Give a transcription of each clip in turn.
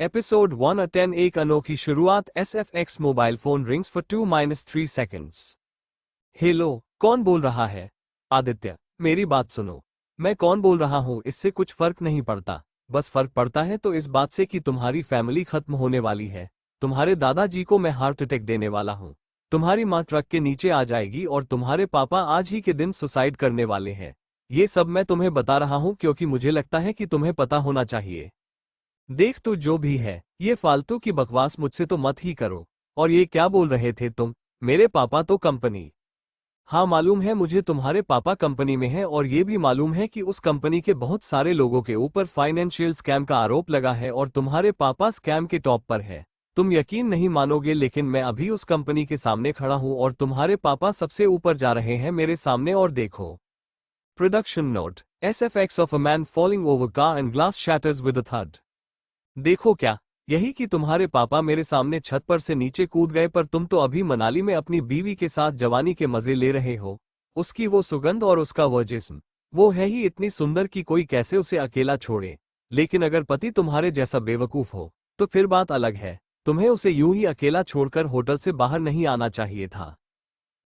Episode 110। एक अनोखी शुरुआत। SFX mobile phone rings for 2-3 seconds. Hello, कौन बोल रहा है? आदित्य, मेरी बात सुनो। मैं कौन बोल रहा हूँ इससे कुछ फर्क नहीं पड़ता। बस फर्क पड़ता है तो इस बात से कि तुम्हारी फैमिली खत्म होने वाली है। तुम्हारे दादाजी को मैं हार्ट अटैक देने वाला हूँ। तुम्हारी माँ ट्रक के नीचे आ जाएगी और तुम्हारे पापा आज ही के दिन सुसाइड करने वाले हैं। ये सब मैं तुम्हें बता रहा हूँ क्योंकि मुझे लगता है कि तुम्हें पता होना चाहिए। देख, तू जो भी है, ये फालतू की बकवास मुझसे तो मत ही करो। और ये क्या बोल रहे थे तुम? मेरे पापा तो कंपनी। हाँ, मालूम है मुझे तुम्हारे पापा कंपनी में हैं और ये भी मालूम है कि उस कंपनी के बहुत सारे लोगों के ऊपर फाइनेंशियल स्कैम का आरोप लगा है और तुम्हारे पापा स्कैम के टॉप पर है। तुम यकीन नहीं मानोगे लेकिन मैं अभी उस कंपनी के सामने खड़ा हूँ और तुम्हारे पापा सबसे ऊपर जा रहे हैं मेरे सामने। और देखो। Production note: SFX of a man falling over car and glass shatters with a थड। देखो क्या, यही कि तुम्हारे पापा मेरे सामने छत पर से नीचे कूद गए, पर तुम तो अभी मनाली में अपनी बीवी के साथ जवानी के मजे ले रहे हो। उसकी वो सुगंध और उसका वो जिस्म, वो है ही इतनी सुंदर कि कोई कैसे उसे अकेला छोड़े। लेकिन अगर पति तुम्हारे जैसा बेवकूफ हो तो फिर बात अलग है। तुम्हें उसे यूं ही अकेला छोड़कर होटल से बाहर नहीं आना चाहिए था।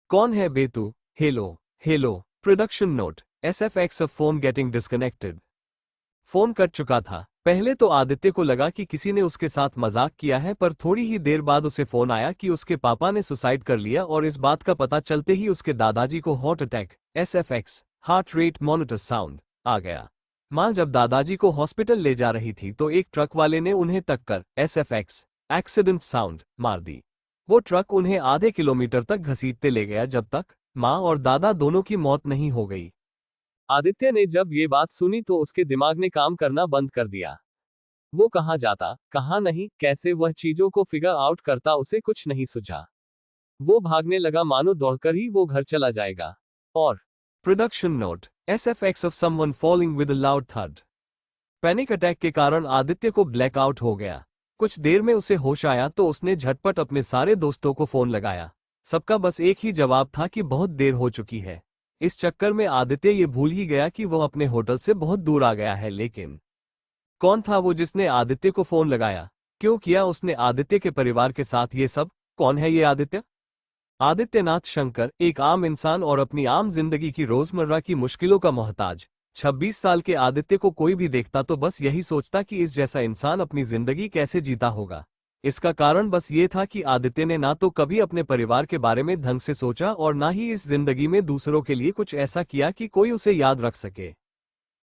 कौन है बे तू? Hello hello. Production note: SFX of phone getting disconnected. Phone cut चुका था। पहले तो आदित्य को लगा कि किसी ने उसके साथ मजाक किया है, पर थोड़ी ही देर बाद उसे फोन आया कि उसके पापा ने सुसाइड कर लिया और इस बात का पता चलते ही उसके दादाजी को heart attack, SFX heart rate monitor sound, आ गया। मां जब दादाजी को हॉस्पिटल ले जा रही थी तो एक ट्रक वाले ने उन्हें टक्कर, SFX एक्सीडेंट साउंड, मार दी। वो ट्रक उन्हें आधे किलोमीटर तक घसीटते ले गया जब तक मां और दादा दोनों की मौत नहीं हो गई। आदित्य ने जब ये बात सुनी तो उसके दिमाग ने काम करना बंद कर दिया। वो कहाँ जाता, कहाँ नहीं, कैसे वह चीजों को फिगर आउट करता, उसे कुछ नहीं सूझा। वो भागने लगा मानो दौड़कर ही वो घर चला जाएगा। और production note: SFX of someone falling with a loud थड। पैनिक अटैक के कारण आदित्य को ब्लैकआउट हो गया। कुछ देर में उसे होश आया तो उसने झटपट अपने सारे दोस्तों को फोन लगाया। सबका बस एक ही जवाब था कि बहुत देर हो चुकी है। इस चक्कर में आदित्य ये भूल ही गया कि वो अपने होटल से बहुत दूर आ गया है। लेकिन कौन था वो जिसने आदित्य को फोन लगाया? क्यों किया उसने आदित्य के परिवार के साथ ये सब? कौन है ये आदित्य? आदित्यनाथ शंकर एक आम इंसान और अपनी आम जिंदगी की रोजमर्रा की मुश्किलों का मोहताज। 26 साल के आदित्य को कोई भी देखता तो बस यही सोचता कि इस जैसा इंसान अपनी जिंदगी कैसे जीता होगा। इसका कारण बस ये था कि आदित्य ने ना तो कभी अपने परिवार के बारे में ढंग से सोचा और ना ही इस जिंदगी में दूसरों के लिए कुछ ऐसा किया कि कोई उसे याद रख सके।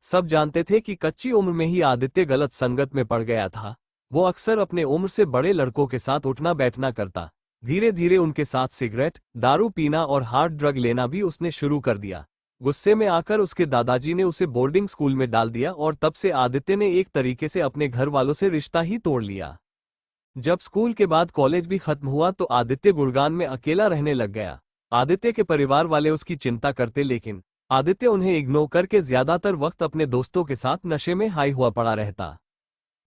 सब जानते थे कि कच्ची उम्र में ही आदित्य गलत संगत में पड़ गया था। वो अक्सर अपने उम्र से बड़े लड़कों के साथ उठना बैठना करता। धीरे धीरे उनके साथ सिगरेट, दारू पीना और हार्ड ड्रग लेना भी उसने शुरू कर दिया। गुस्से में आकर उसके दादाजी ने उसे बोर्डिंग स्कूल में डाल दिया और तब से आदित्य ने एक तरीके से अपने घर वालों से रिश्ता ही तोड़ लिया। जब स्कूल के बाद कॉलेज भी खत्म हुआ तो आदित्य गुड़गांव में अकेला रहने लग गया। आदित्य के परिवार वाले उसकी चिंता करते लेकिन आदित्य उन्हें इग्नोर करके ज्यादातर वक्त अपने दोस्तों के साथ नशे में हाई हुआ पड़ा रहता।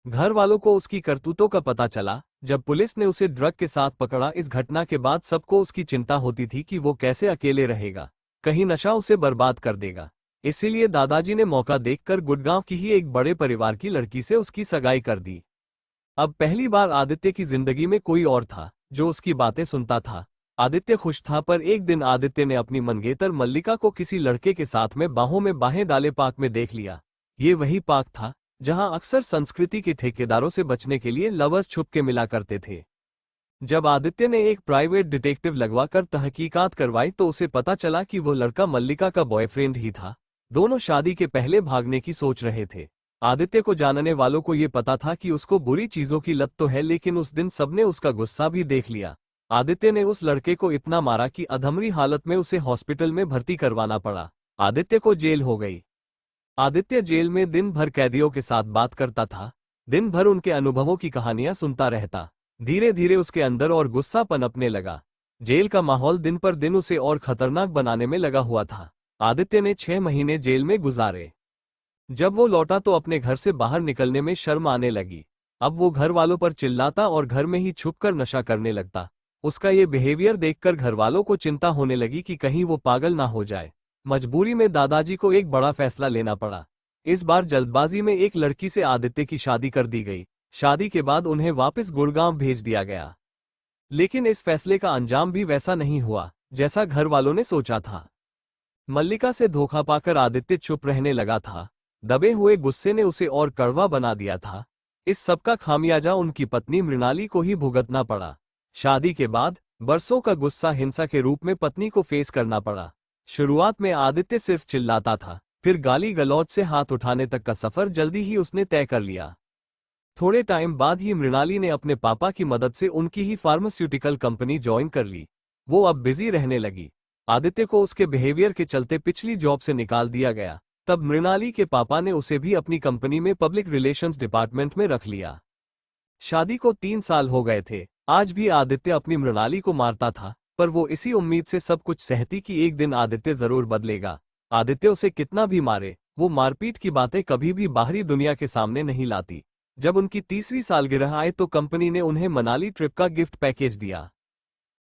घर वालों को उसकी करतूतों का पता चला जब पुलिस ने उसे ड्रग के साथ पकड़ा। इस घटना के बाद सबको उसकी चिंता होती थी कि वो कैसे अकेले रहेगा, कहीं नशा उसे बर्बाद कर देगा। इसीलिए दादाजी ने मौका देखकर गुड़गांव की ही एक बड़े परिवार की लड़की से उसकी सगाई कर दी। अब पहली बार आदित्य की जिंदगी में कोई और था जो उसकी बातें सुनता था। आदित्य खुश था, पर एक दिन आदित्य ने अपनी मंगेतर मल्लिका को किसी लड़के के साथ में बाहों में बाहें डाले पार्क में देख लिया। ये वही पार्क था जहां अक्सर संस्कृति के ठेकेदारों से बचने के लिए लवर्स छुप के मिला करते थे। जब आदित्य ने एक प्राइवेट डिटेक्टिव लगवाकर तहकीकात करवाई तो उसे पता चला कि वो लड़का मल्लिका का बॉयफ्रेंड ही था। दोनों शादी के पहले भागने की सोच रहे थे। आदित्य को जानने वालों को ये पता था कि उसको बुरी चीजों की लत तो है, लेकिन उस दिन सबने उसका गुस्सा भी देख लिया। आदित्य ने उस लड़के को इतना मारा कि अधमरी हालत में उसे हॉस्पिटल में भर्ती करवाना पड़ा। आदित्य को जेल हो गई। आदित्य जेल में दिन भर कैदियों के साथ बात करता था। दिन भर उनके अनुभवों की कहानियां सुनता रहता। धीरे धीरे उसके अंदर और गुस्सा पनपने लगा। जेल का माहौल दिन पर दिन उसे और खतरनाक बनाने में लगा हुआ था। आदित्य ने 6 महीने जेल में गुजारे। जब वो लौटा तो अपने घर से बाहर निकलने में शर्म आने लगी। अब वो घर वालों पर चिल्लाता और घर में ही छुपकर नशा करने लगता। उसका ये बिहेवियर देखकर घर वालों को चिंता होने लगी कि कहीं वो पागल ना हो जाए। मजबूरी में दादाजी को एक बड़ा फैसला लेना पड़ा। इस बार जल्दबाजी में एक लड़की से आदित्य की शादी कर दी गई। शादी के बाद उन्हें वापस गुड़गांव भेज दिया गया। लेकिन इस फैसले का अंजाम भी वैसा नहीं हुआ जैसा घर वालों ने सोचा था। मल्लिका से धोखा पाकर आदित्य चुप रहने लगा था। दबे हुए गुस्से ने उसे और कड़वा बना दिया था। इस सब का खामियाजा उनकी पत्नी मृणाली को ही भुगतना पड़ा। शादी के बाद बरसों का गुस्सा हिंसा के रूप में पत्नी को फेस करना पड़ा। शुरुआत में आदित्य सिर्फ चिल्लाता था, फिर गाली गलौज से हाथ उठाने तक का सफर जल्दी ही उसने तय कर लिया। थोड़े टाइम बाद ही मृणाली ने अपने पापा की मदद से उनकी ही फार्मास्यूटिकल कंपनी ज्वाइन कर ली। वो अब बिजी रहने लगी। आदित्य को उसके बिहेवियर के चलते पिछली जॉब से निकाल दिया गया। तब मृणाली के पापा ने उसे भी अपनी कंपनी में पब्लिक रिलेशंस डिपार्टमेंट में रख लिया। शादी को 3 साल हो गए थे। आज भी आदित्य अपनी मृणाली को मारता था, पर वो इसी उम्मीद से सब कुछ सहती कि एक दिन आदित्य जरूर बदलेगा। आदित्य उसे कितना भी मारे, वो मारपीट की बातें कभी भी बाहरी दुनिया के सामने नहीं लाती। जब उनकी तीसरी सालगिरह आए तो कंपनी ने उन्हें मनाली ट्रिप का गिफ्ट पैकेज दिया।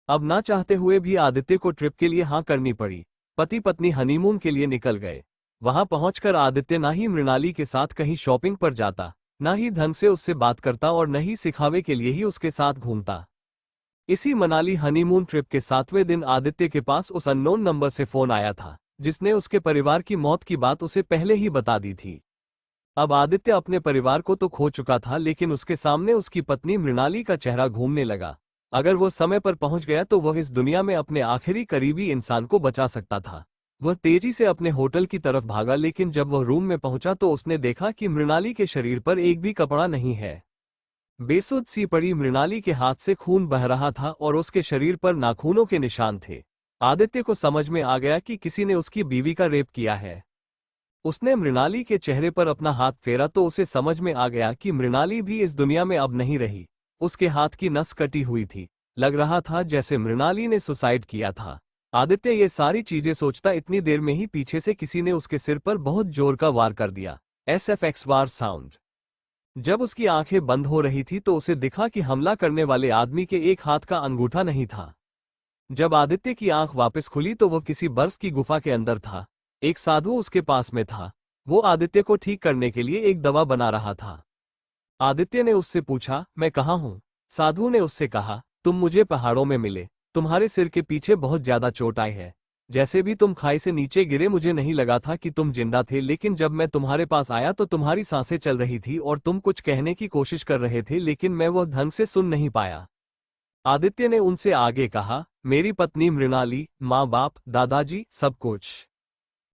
अब ना चाहते हुए भी आदित्य को ट्रिप के लिए हाँ करनी पड़ी। पति पत्नी हनीमून के लिए निकल गए। वहां पहुंचकर आदित्य ना ही मृणाली के साथ कहीं शॉपिंग पर जाता, ना ही ढंग से उससे बात करता और न ही सिखावे के लिए ही उसके साथ घूमता। इसी मनाली हनीमून ट्रिप के 7वें दिन आदित्य के पास उस अननोन नंबर से फोन आया था, जिसने उसके परिवार की मौत की बात उसे पहले ही बता दी थी। अब आदित्य अपने परिवार को तो खो चुका था, लेकिन उसके सामने उसकी पत्नी मृणाली का चेहरा घूमने लगा। अगर वो समय पर पहुंच गया तो वह इस दुनिया में अपने आखिरी करीबी इंसान को बचा सकता था। वह तेजी से अपने होटल की तरफ भागा, लेकिन जब वह रूम में पहुंचा तो उसने देखा कि मृणाली के शरीर पर एक भी कपड़ा नहीं है। बेसुध सी पड़ी मृणाली के हाथ से खून बह रहा था और उसके शरीर पर नाखूनों के निशान थे। आदित्य को समझ में आ गया कि किसी ने उसकी बीवी का रेप किया है। उसने मृणाली के चेहरे पर अपना हाथ फेरा तो उसे समझ में आ गया कि मृणाली भी इस दुनिया में अब नहीं रही। उसके हाथ की नस कटी हुई थी। लग रहा था जैसे मृणाली ने सुसाइड किया था। आदित्य ये सारी चीजें सोचता इतनी देर में ही पीछे से किसी ने उसके सिर पर बहुत जोर का वार कर दिया। SFX वार साउंड। जब उसकी आंखें बंद हो रही थी तो उसे दिखा कि हमला करने वाले आदमी के एक हाथ का अंगूठा नहीं था। जब आदित्य की आंख वापस खुली तो वह किसी बर्फ की गुफा के अंदर था। एक साधु उसके पास में था। वो आदित्य को ठीक करने के लिए एक दवा बना रहा था। आदित्य ने उससे पूछा, मैं कहाँ हूँ? साधु ने उससे कहा, तुम मुझे पहाड़ों में मिले। तुम्हारे सिर के पीछे बहुत ज्यादा चोट आई है। जैसे भी तुम खाई से नीचे गिरे मुझे नहीं लगा था कि तुम जिंदा थे, लेकिन जब मैं तुम्हारे पास आया तो तुम्हारी सांसें चल रही थी और तुम कुछ कहने की कोशिश कर रहे थे, लेकिन मैं वह ढंग से सुन नहीं पाया। आदित्य ने उनसे आगे कहा, मेरी पत्नी मृणाली, माँ बाप, दादाजी, सब कुछ।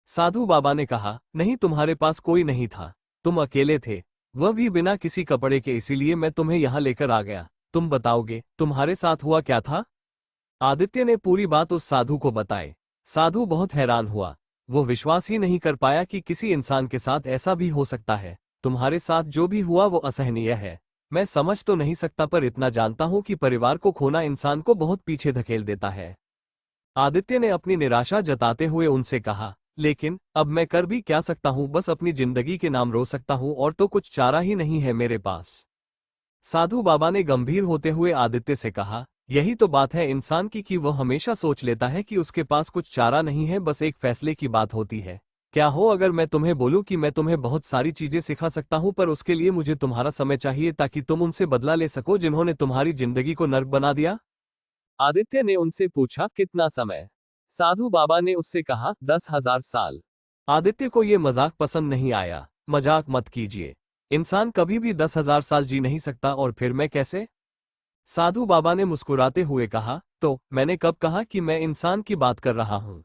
साधु बाबा ने कहा, नहीं, तुम्हारे पास कोई नहीं था। तुम अकेले थे, वह भी बिना किसी कपड़े के, इसीलिए मैं तुम्हें यहाँ लेकर आ गया। तुम बताओगे तुम्हारे साथ हुआ क्या था? आदित्य ने पूरी बात उस साधु को बताई। साधु बहुत हैरान हुआ। वो विश्वास ही नहीं कर पाया कि किसी इंसान के साथ ऐसा भी हो सकता है। तुम्हारे साथ जो भी हुआ वो असहनीय है। मैं समझ तो नहीं सकता, पर इतना जानता हूं कि परिवार को खोना इंसान को बहुत पीछे धकेल देता है। आदित्य ने अपनी निराशा जताते हुए उनसे कहा, लेकिन अब मैं कर भी क्या सकता हूं? बस अपनी जिंदगी के नाम रो सकता हूं, और तो कुछ चारा ही नहीं है मेरे पास। साधु बाबा ने गंभीर होते हुए आदित्य से कहा, यही तो बात है इंसान की कि वह हमेशा सोच लेता है कि उसके पास कुछ चारा नहीं है, बस एक फैसले की बात होती है। क्या हो अगर मैं तुम्हें बोलूं कि मैं तुम्हें बहुत सारी चीजें सिखा सकता हूं, पर उसके लिए मुझे तुम्हारा समय चाहिए ताकि तुम उनसे बदला ले सको जिन्होंने तुम्हारी जिंदगी को नर्क बना दिया? आदित्य ने उनसे पूछा, कितना समय? साधु बाबा ने उससे कहा, 10,000 साल। आदित्य को यह मजाक पसंद नहीं आया। मजाक मत कीजिए, इंसान कभी भी 10,000 साल जी नहीं सकता, और फिर मैं कैसे? साधु बाबा ने मुस्कुराते हुए कहा, तो मैंने कब कहा कि मैं इंसान की बात कर रहा हूं?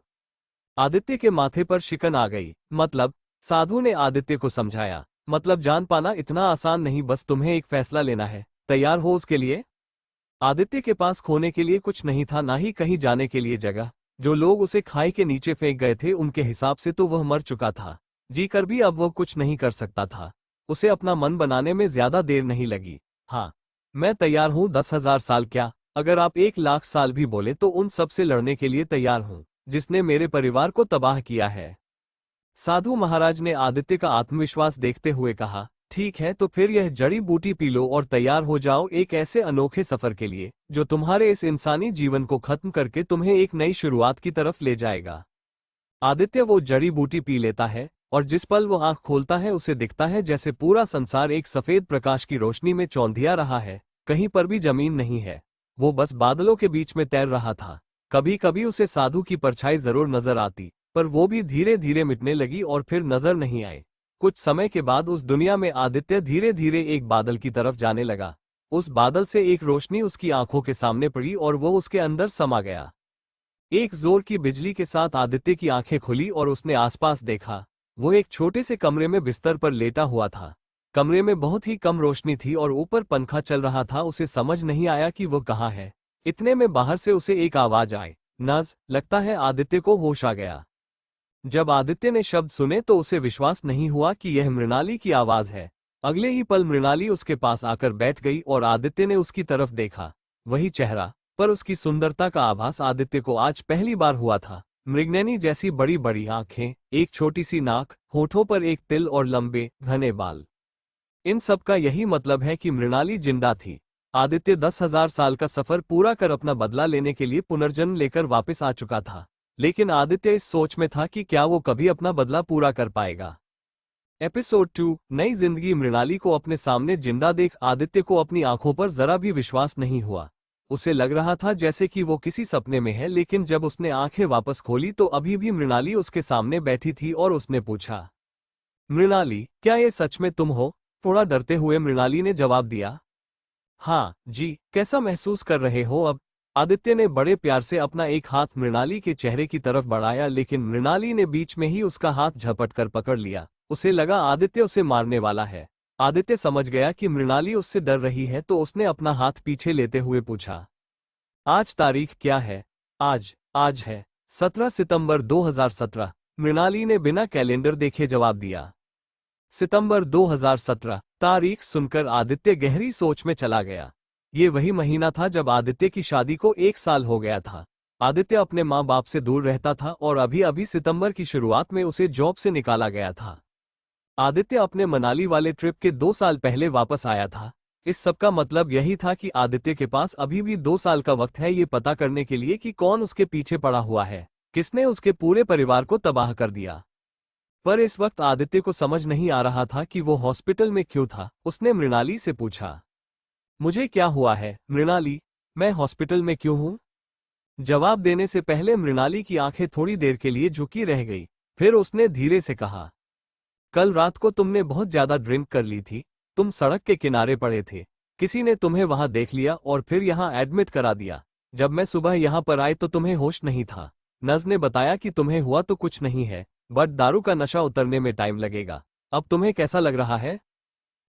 आदित्य के माथे पर शिकन आ गई। मतलब? साधु ने आदित्य को समझाया, मतलब जान पाना इतना आसान नहीं, बस तुम्हें एक फैसला लेना है। तैयार हो उसके लिए? आदित्य के पास खोने के लिए कुछ नहीं था, ना ही कहीं जाने के लिए जगह। जो लोग उसे खाई के नीचे फेंक गए थे उनके हिसाब से तो वह मर चुका था। जी कर भी अब वह कुछ नहीं कर सकता था। उसे अपना मन बनाने में ज्यादा देर नहीं लगी। हाँ, मैं तैयार हूँ। 10,000 साल क्या, अगर आप 1,00,000 साल भी बोले तो उन सब से लड़ने के लिए तैयार हूँ जिसने मेरे परिवार को तबाह किया है। साधु महाराज ने आदित्य का आत्मविश्वास देखते हुए कहा, ठीक है, तो फिर यह जड़ी बूटी पी लो और तैयार हो जाओ एक ऐसे अनोखे सफर के लिए जो तुम्हारे इस इंसानी जीवन को खत्म करके तुम्हें एक नई शुरुआत की तरफ ले जाएगा। आदित्य वो जड़ी बूटी पी लेता है और जिस पल वो आंख खोलता है उसे दिखता है जैसे पूरा संसार एक सफेद प्रकाश की रोशनी में चौंधिया रहा है। कहीं पर भी जमीन नहीं है, वो बस बादलों के बीच में तैर रहा था। कभी कभी उसे साधु की परछाई जरूर नजर आती, पर वो भी धीरे धीरे मिटने लगी और फिर नजर नहीं आए। कुछ समय के बाद उस दुनिया में आदित्य धीरे धीरे एक बादल की तरफ जाने लगा। उस बादल से एक रोशनी उसकी आंखों के सामने पड़ी और वो उसके अंदर समा गया। एक जोर की बिजली के साथ आदित्य की आंखें खुली और उसने आसपास देखा। वो एक छोटे से कमरे में बिस्तर पर लेटा हुआ था। कमरे में बहुत ही कम रोशनी थी और ऊपर पंखा चल रहा था। उसे समझ नहीं आया कि वो कहाँ है। इतने में बाहर से उसे एक आवाज आई, नज, लगता है आदित्य को होश आ गया। जब आदित्य ने शब्द सुने तो उसे विश्वास नहीं हुआ कि यह मृणाली की आवाज है। अगले ही पल मृणाली उसके पास आकर बैठ गई और आदित्य ने उसकी तरफ देखा। वही चेहरा, पर उसकी सुंदरता का आभास आदित्य को आज पहली बार हुआ था। मृगनैनी जैसी बड़ी बड़ी आंखें, एक छोटी सी नाक, होठों पर एक तिल और लंबे घने बाल। इन सब का यही मतलब है कि मृणाली जिंदा थी। आदित्य 10,000 साल का सफर पूरा कर अपना बदला लेने के लिए पुनर्जन्म लेकर वापस आ चुका था। लेकिन आदित्य इस सोच में था कि क्या वो कभी अपना बदला पूरा कर पाएगा। एपिसोड 2, नई जिंदगी। मृणाली को अपने सामने जिंदा देख आदित्य को अपनी आंखों पर जरा भी विश्वास नहीं हुआ। उसे लग रहा था जैसे कि वो किसी सपने में है, लेकिन जब उसने आंखें वापस खोली तो अभी भी मृणाली उसके सामने बैठी थी और उसने पूछा, मृणाली, क्या ये सच में तुम हो? थोड़ा डरते हुए मृणाली ने जवाब दिया, हाँ जी। कैसा महसूस कर रहे हो अब? आदित्य ने बड़े प्यार से अपना एक हाथ मृणाली के चेहरे की तरफ बढ़ाया, लेकिन मृणाली ने बीच में ही उसका हाथ झपट कर पकड़ लिया। उसे लगा आदित्य उसे मारने वाला है। आदित्य समझ गया कि मृणाली उससे डर रही है तो उसने अपना हाथ पीछे लेते हुए पूछा, आज तारीख क्या है? आज है 17 सितंबर 2017। मृणाली ने बिना कैलेंडर देखे जवाब दिया। सितंबर 2017। तारीख सुनकर आदित्य गहरी सोच में चला गया। ये वही महीना था जब आदित्य की शादी को 1 साल हो गया था। आदित्य अपने माँ बाप से दूर रहता था और अभी अभी सितंबर की शुरुआत में उसे जॉब से निकाला गया था। आदित्य अपने मनाली वाले ट्रिप के 2 साल पहले वापस आया था। इस सब का मतलब यही था कि आदित्य के पास अभी भी 2 साल का वक्त है ये पता करने के लिए कि कौन उसके पीछे पड़ा हुआ है, किसने उसके पूरे परिवार को तबाह कर दिया। पर इस वक्त आदित्य को समझ नहीं आ रहा था कि वो हॉस्पिटल में क्यों था। उसने मृणाली से पूछा, मुझे क्या हुआ है मृणाली? मैं हॉस्पिटल में क्यों हूं? जवाब देने से पहले मृणाली की आंखें थोड़ी देर के लिए झुकी रह गई। फिर उसने धीरे से कहा, कल रात को तुमने बहुत ज्यादा ड्रिंक कर ली थी। तुम सड़क के किनारे पड़े थे। किसी ने तुम्हें वहां देख लिया और फिर यहां एडमिट करा दिया। जब मैं सुबह यहां पर आई तो तुम्हें होश नहीं था। नज ने बताया कि तुम्हें हुआ तो कुछ नहीं है, बट दारू का नशा उतरने में टाइम लगेगा। अब तुम्हें कैसा लग रहा है?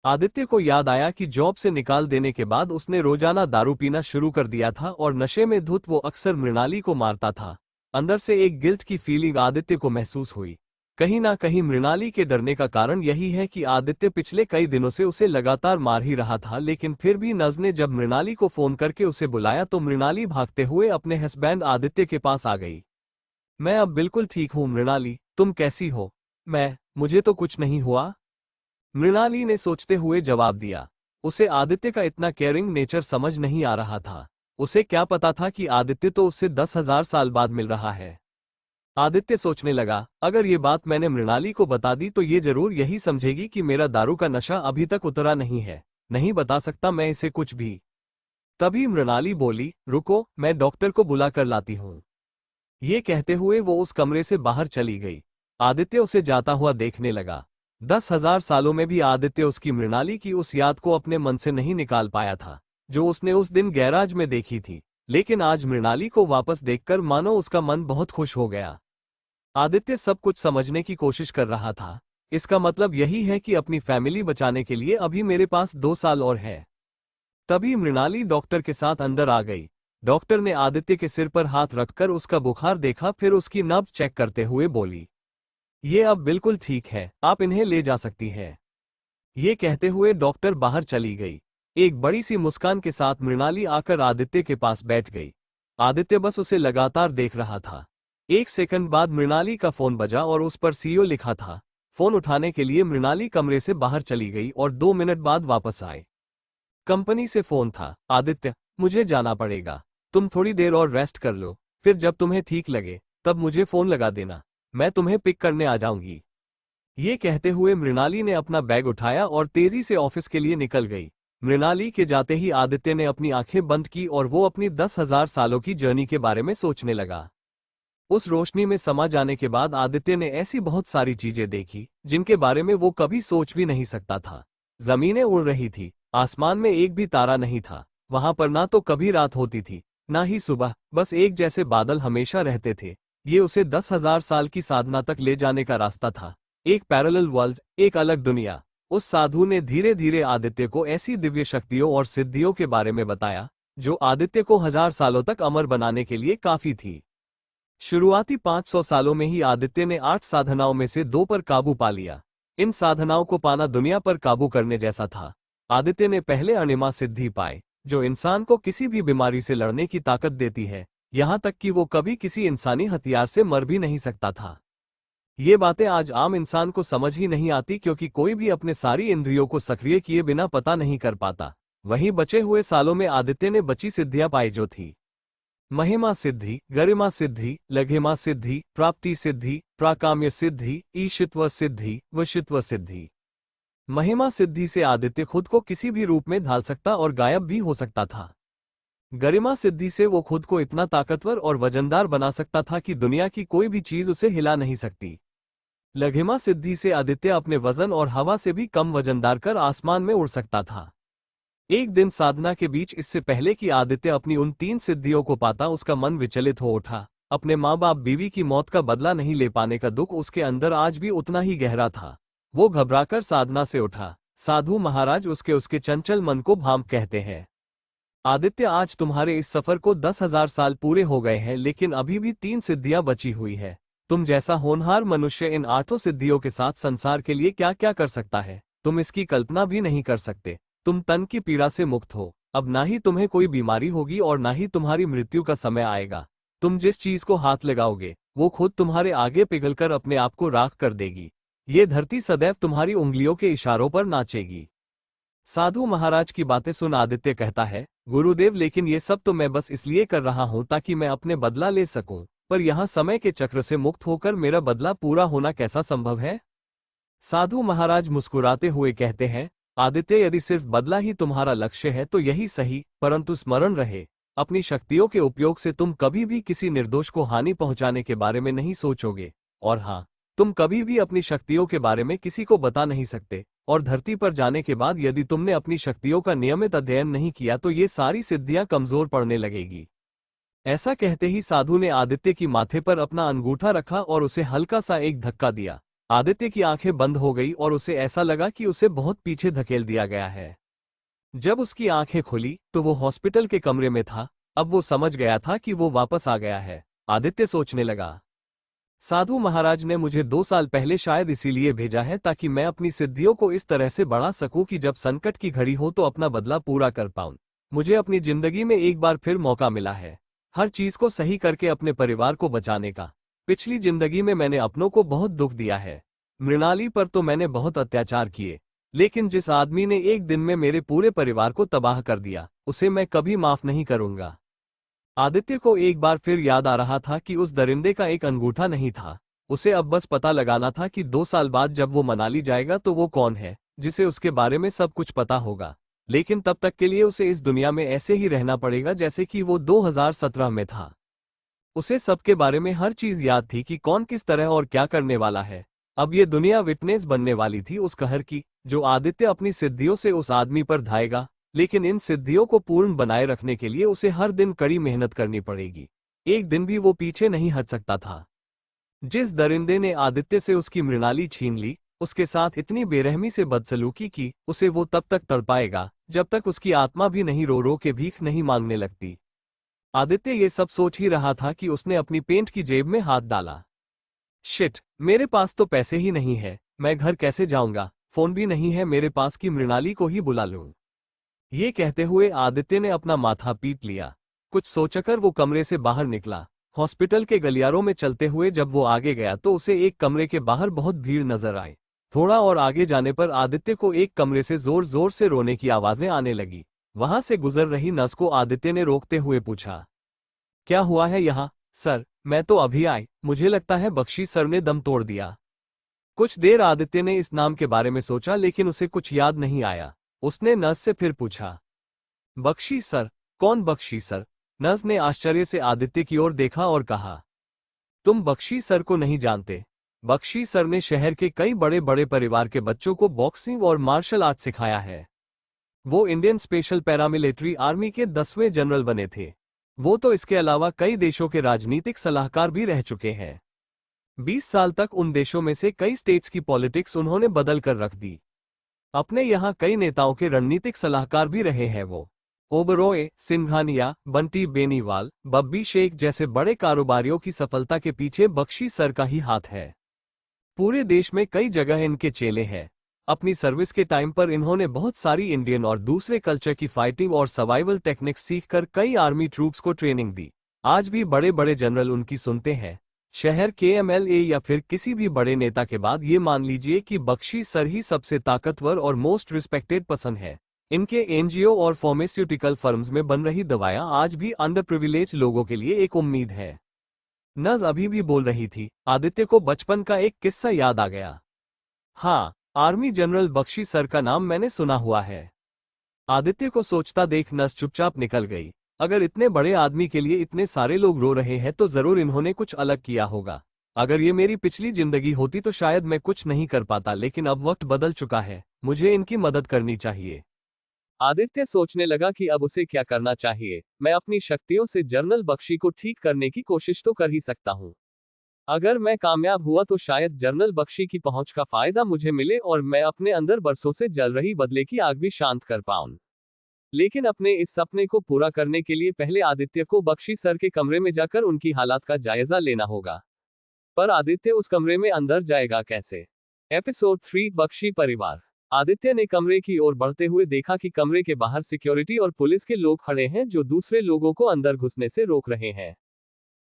आदित्य को याद आया कि जॉब से निकाल देने के बाद उसने रोजाना दारू पीना शुरू कर दिया था और नशे में धुत वो अक्सर मृणाली को मारता था। अंदर से एक गिल्ट की फीलिंग आदित्य को महसूस हुई। कहीं ना कहीं मृणाली के डरने का कारण यही है कि आदित्य पिछले कई दिनों से उसे लगातार मार ही रहा था। लेकिन फिर भी नज ने जब मृणाली को फोन करके उसे बुलाया तो मृणाली भागते हुए अपने हस्बैंड आदित्य के पास आ गई। मैं अब बिल्कुल ठीक हूँ मृणाली, तुम कैसी हो? मुझे तो कुछ नहीं हुआ, मृणाली ने सोचते हुए जवाब दिया। उसे आदित्य का इतना केयरिंग नेचर समझ नहीं आ रहा था। उसे क्या पता था कि आदित्य तो उससे 10,000 साल बाद मिल रहा है। आदित्य सोचने लगा, अगर ये बात मैंने मृणाली को बता दी तो ये जरूर यही समझेगी कि मेरा दारू का नशा अभी तक उतरा नहीं है। नहीं बता सकता मैं इसे कुछ भी। तभी मृणाली बोली, रुको, मैं डॉक्टर को बुला कर लाती हूँ। ये कहते हुए वो उस कमरे से बाहर चली गई। आदित्य उसे जाता हुआ देखने लगा। 10,000 सालों में भी आदित्य उसकी मृणाली की उस याद को अपने मन से नहीं निकाल पाया था, जो उसने उस दिन गैराज में देखी थी। लेकिन आज मृणाली को वापस देखकर मानो उसका मन बहुत खुश हो गया। आदित्य सब कुछ समझने की कोशिश कर रहा था। इसका मतलब यही है कि अपनी फैमिली बचाने के लिए अभी मेरे पास 2 साल और है। तभी मृणाली डॉक्टर के साथ अंदर आ गई। डॉक्टर ने आदित्य के सिर पर हाथ रखकर उसका बुखार देखा, फिर उसकी नब्ज चेक करते हुए बोली, ये अब बिल्कुल ठीक है, आप इन्हें ले जा सकती है। ये कहते हुए डॉक्टर बाहर चली गई। एक बड़ी सी मुस्कान के साथ मृणाली आकर आदित्य के पास बैठ गई। आदित्य बस उसे लगातार देख रहा था। 1 सेकंड बाद मृणाली का फोन बजा और उस पर सीईओ लिखा था। फोन उठाने के लिए मृणाली कमरे से बाहर चली गई और 2 मिनट बाद वापस आए। कंपनी से फोन था, आदित्य, मुझे जाना पड़ेगा। तुम थोड़ी देर और रेस्ट कर लो, फिर जब तुम्हें ठीक लगे तब मुझे फोन लगा देना, मैं तुम्हें पिक करने आ जाऊंगी। ये कहते हुए मृणाली ने अपना बैग उठाया और तेजी से ऑफिस के लिए निकल गई। मृणाली के जाते ही आदित्य ने अपनी आंखें बंद की और वो अपनी 10,000 सालों की जर्नी के बारे में सोचने लगा। उस रोशनी में समा जाने के बाद आदित्य ने ऐसी बहुत सारी चीजें देखी जिनके बारे में वो कभी सोच भी नहीं सकता था। जमीनें उड़ रही थी, आसमान में एक भी तारा नहीं था, वहां पर ना तो कभी रात होती थी ना ही सुबह, बस एक जैसे बादल हमेशा रहते थे। ये उसे 10,000 साल की साधना तक ले जाने का रास्ता था। एक पैरेलल वर्ल्ड, एक अलग दुनिया। उस साधु ने धीरे धीरे आदित्य को ऐसी दिव्य शक्तियों और सिद्धियों के बारे में बताया जो आदित्य को 1000 सालों तक अमर बनाने के लिए काफी थी। शुरुआती 500 सालों में ही आदित्य ने 8 साधनाओं में से 2 पर काबू पा लिया। इन साधनाओं को पाना दुनिया पर काबू करने जैसा था। आदित्य ने पहले अणिमा सिद्धि पाई, जो इंसान को किसी भी बीमारी से लड़ने की ताकत देती है, यहां तक कि वो कभी किसी इंसानी हथियार से मर भी नहीं सकता था। ये बातें आज आम इंसान को समझ ही नहीं आती, क्योंकि कोई भी अपने सारी इंद्रियों को सक्रिय किए बिना पता नहीं कर पाता। वहीं बचे हुए सालों में आदित्य ने बची सिद्धियां पाई, जो थी महिमा सिद्धि, गरिमा सिद्धि, लघिमा सिद्धि, प्राप्ति सिद्धि, प्राकाम्य सिद्धि, ईशित्व सिद्धि, वशित्व सिद्धि। महिमा सिद्धि से आदित्य खुद को किसी भी रूप में ढाल सकता और गायब भी हो सकता था। गरिमा सिद्धि से वो खुद को इतना ताकतवर और वजनदार बना सकता था कि दुनिया की कोई भी चीज उसे हिला नहीं सकती। लघिमा सिद्धि से आदित्य अपने वजन और हवा से भी कम वजनदार कर आसमान में उड़ सकता था। एक दिन साधना के बीच, इससे पहले कि आदित्य अपनी उन 3 सिद्धियों को पाता, उसका मन विचलित हो उठा। अपने माँ बाप बीवी की मौत का बदला नहीं ले पाने का दुख उसके अंदर आज भी उतना ही गहरा था। वो घबराकर साधना से उठा। साधु महाराज उसके चंचल मन को भांप कहते हैं। आदित्य, आज तुम्हारे इस सफर को 10,000 साल पूरे हो गए हैं, लेकिन अभी भी 3 सिद्धियां बची हुई है। तुम जैसा होनहार मनुष्य इन 8 सिद्धियों के साथ संसार के लिए क्या क्या कर सकता है, तुम इसकी कल्पना भी नहीं कर सकते। तुम तन की पीड़ा से मुक्त हो। अब ना ही तुम्हें कोई बीमारी होगी और ना ही तुम्हारी मृत्यु का समय आएगा। तुम जिस चीज को हाथ लगाओगे वो खुद तुम्हारे आगे पिघलकर अपने आप को राख कर देगी। ये धरती सदैव तुम्हारी उंगलियों के इशारों पर नाचेगी। साधु महाराज की बातें सुन आदित्य कहता है, गुरुदेव, लेकिन ये सब तो मैं बस इसलिए कर रहा हूं ताकि मैं अपने बदला ले सकूं, पर यहाँ समय के चक्र से मुक्त होकर मेरा बदला पूरा होना कैसा संभव है? साधु महाराज मुस्कुराते हुए कहते हैं, आदित्य, यदि सिर्फ बदला ही तुम्हारा लक्ष्य है तो यही सही, परंतु स्मरण रहे, अपनी शक्तियों के उपयोग से तुम कभी भी किसी निर्दोष को हानि पहुंचाने के बारे में नहीं सोचोगे। और हाँ, तुम कभी भी अपनी शक्तियों के बारे में किसी को बता नहीं सकते। और धरती पर जाने के बाद यदि तुमने अपनी शक्तियों का नियमित अध्ययन नहीं किया तो ये सारी सिद्धियां कमजोर पड़ने लगेगी। ऐसा कहते ही साधु ने आदित्य की माथे पर अपना अंगूठा रखा और उसे हल्का सा एक धक्का दिया। आदित्य की आंखें बंद हो गई और उसे ऐसा लगा कि उसे बहुत पीछे धकेल दिया गया है। जब उसकी आंखें खुली तो वो हॉस्पिटल के कमरे में था। अब वो समझ गया था कि वो वापस आ गया है। आदित्य सोचने लगा, साधु महाराज ने मुझे 2 साल पहले शायद इसीलिए भेजा है ताकि मैं अपनी सिद्धियों को इस तरह से बढ़ा सकूं कि जब संकट की घड़ी हो तो अपना बदला पूरा कर पाऊं। मुझे अपनी जिंदगी में एक बार फिर मौका मिला है, हर चीज को सही करके अपने परिवार को बचाने का। पिछली जिंदगी में मैंने अपनों को बहुत दुख दिया है। मृणाली पर तो मैंने बहुत अत्याचार किए, लेकिन जिस आदमी ने एक दिन में मेरे पूरे परिवार को तबाह कर दिया, उसे मैं कभी माफ नहीं करूंगा। आदित्य को एक बार फिर याद आ रहा था कि उस दरिंदे का एक अंगूठा नहीं था। उसे अब बस पता लगाना था कि 2 साल बाद जब वो मनाली जाएगा तो वो कौन है जिसे उसके बारे में सब कुछ पता होगा। लेकिन तब तक के लिए उसे इस दुनिया में ऐसे ही रहना पड़ेगा जैसे कि वो 2017 में था। उसे सबके बारे में हर चीज याद थी कि कौन किस तरह और क्या करने वाला है। अब ये दुनिया विटनेस बनने वाली थी उस कहर की, जो आदित्य अपनी सिद्धियों से उस आदमी पर ढाएगा। लेकिन इन सिद्धियों को पूर्ण बनाए रखने के लिए उसे हर दिन कड़ी मेहनत करनी पड़ेगी। एक दिन भी वो पीछे नहीं हट सकता था। जिस दरिंदे ने आदित्य से उसकी मृणाली छीन ली, उसके साथ इतनी बेरहमी से बदसलूकी की, उसे वो तब तक तड़पाएगा जब तक उसकी आत्मा भी नहीं रो रो के भीख नहीं मांगने लगती। आदित्य ये सब सोच ही रहा था कि उसने अपनी पेंट की जेब में हाथ डाला। शिट, मेरे पास तो पैसे ही नहीं है, मैं घर कैसे जाऊंगा, फोन भी नहीं है मेरे पास कि मृणाली को ही बुला लूं। ये कहते हुए आदित्य ने अपना माथा पीट लिया। कुछ सोचकर वो कमरे से बाहर निकला। हॉस्पिटल के गलियारों में चलते हुए जब वो आगे गया तो उसे एक कमरे के बाहर बहुत भीड़ नजर आई। थोड़ा और आगे जाने पर आदित्य को एक कमरे से जोर जोर से रोने की आवाजें आने लगी। वहां से गुजर रही नर्स को आदित्य ने रोकते हुए पूछा, क्या हुआ है यहाँ? सर, मैं तो अभी आई, मुझे लगता है बख्शी सर ने दम तोड़ दिया। कुछ देर आदित्य ने इस नाम के बारे में सोचा लेकिन उसे कुछ याद नहीं आया। उसने नर्स से फिर पूछा, बख्शी सर? कौन बख्शी सर? नर्स ने आश्चर्य से आदित्य की ओर देखा और कहा, तुम बख्शी सर को नहीं जानते? बख्शी सर ने शहर के कई बड़े बड़े परिवार के बच्चों को बॉक्सिंग और मार्शल आर्ट सिखाया है। वो इंडियन स्पेशल पैरामिलिट्री आर्मी के 10वें जनरल बने थे। वो तो इसके अलावा कई देशों के राजनीतिक सलाहकार भी रह चुके हैं। 20 साल तक उन देशों में से कई स्टेट्स की पॉलिटिक्स उन्होंने बदल कर रख दी। अपने यहाँ कई नेताओं के रणनीतिक सलाहकार भी रहे हैं वो। ओबरॉय, सिंघानिया, बंटी बेनीवाल, बब्बी शेख जैसे बड़े कारोबारियों की सफलता के पीछे बख्शी सर का ही हाथ है। पूरे देश में कई जगह इनके चेले हैं। अपनी सर्विस के टाइम पर इन्होंने बहुत सारी इंडियन और दूसरे कल्चर की फाइटिंग और सर्वाइवल टेक्निक्स सीखकर कई आर्मी ट्रूप्स को ट्रेनिंग दी। आज भी बड़े बड़े जनरल उनकी सुनते हैं। शहर के एमएलए या फिर किसी भी बड़े नेता के बाद ये मान लीजिए कि बख्शी सर ही सबसे ताकतवर और मोस्ट रिस्पेक्टेड पर्सन है। इनके एनजीओ और फार्मास्यूटिकल फर्म्स में बन रही दवाएं आज भी अंडर प्रिविलेज लोगों के लिए एक उम्मीद है। नज अभी भी बोल रही थी। आदित्य को बचपन का एक किस्सा याद आ गया। हाँ, आर्मी जनरल बख्शी सर का नाम मैंने सुना हुआ है। आदित्य को सोचता देख नस चुपचाप निकल गई। अगर इतने बड़े आदमी के लिए इतने सारे लोग रो रहे हैं तो जरूर इन्होंने कुछ अलग किया होगा। अगर ये मेरी पिछली जिंदगी होती तो शायद मैं कुछ नहीं कर पाता, लेकिन अब वक्त बदल चुका है, मुझे इनकी मदद करनी चाहिए। आदित्य सोचने लगा कि अब उसे क्या करना चाहिए। मैं अपनी शक्तियों से जनरल बख्शी को ठीक करने की कोशिश तो कर ही सकता हूँ। अगर मैं कामयाब हुआ तो शायद जनरल बख्शी की पहुंच का फायदा मुझे मिले और मैं अपने अंदर बरसों से जल रही बदले की आग भी शांत कर पाऊं। लेकिन अपने इस सपने को पूरा करने के लिए पहले आदित्य को बख्शी सर के कमरे में जाकर उनकी हालात का जायजा लेना होगा। पर आदित्य उस कमरे में अंदर जाएगा कैसे? एपिसोड 3 बख्शी परिवार। आदित्य ने कमरे की ओर बढ़ते हुए देखा कि कमरे के बाहर सिक्योरिटी और पुलिस के लोग खड़े हैं जो दूसरे लोगों को अंदर घुसने से रोक रहे हैं।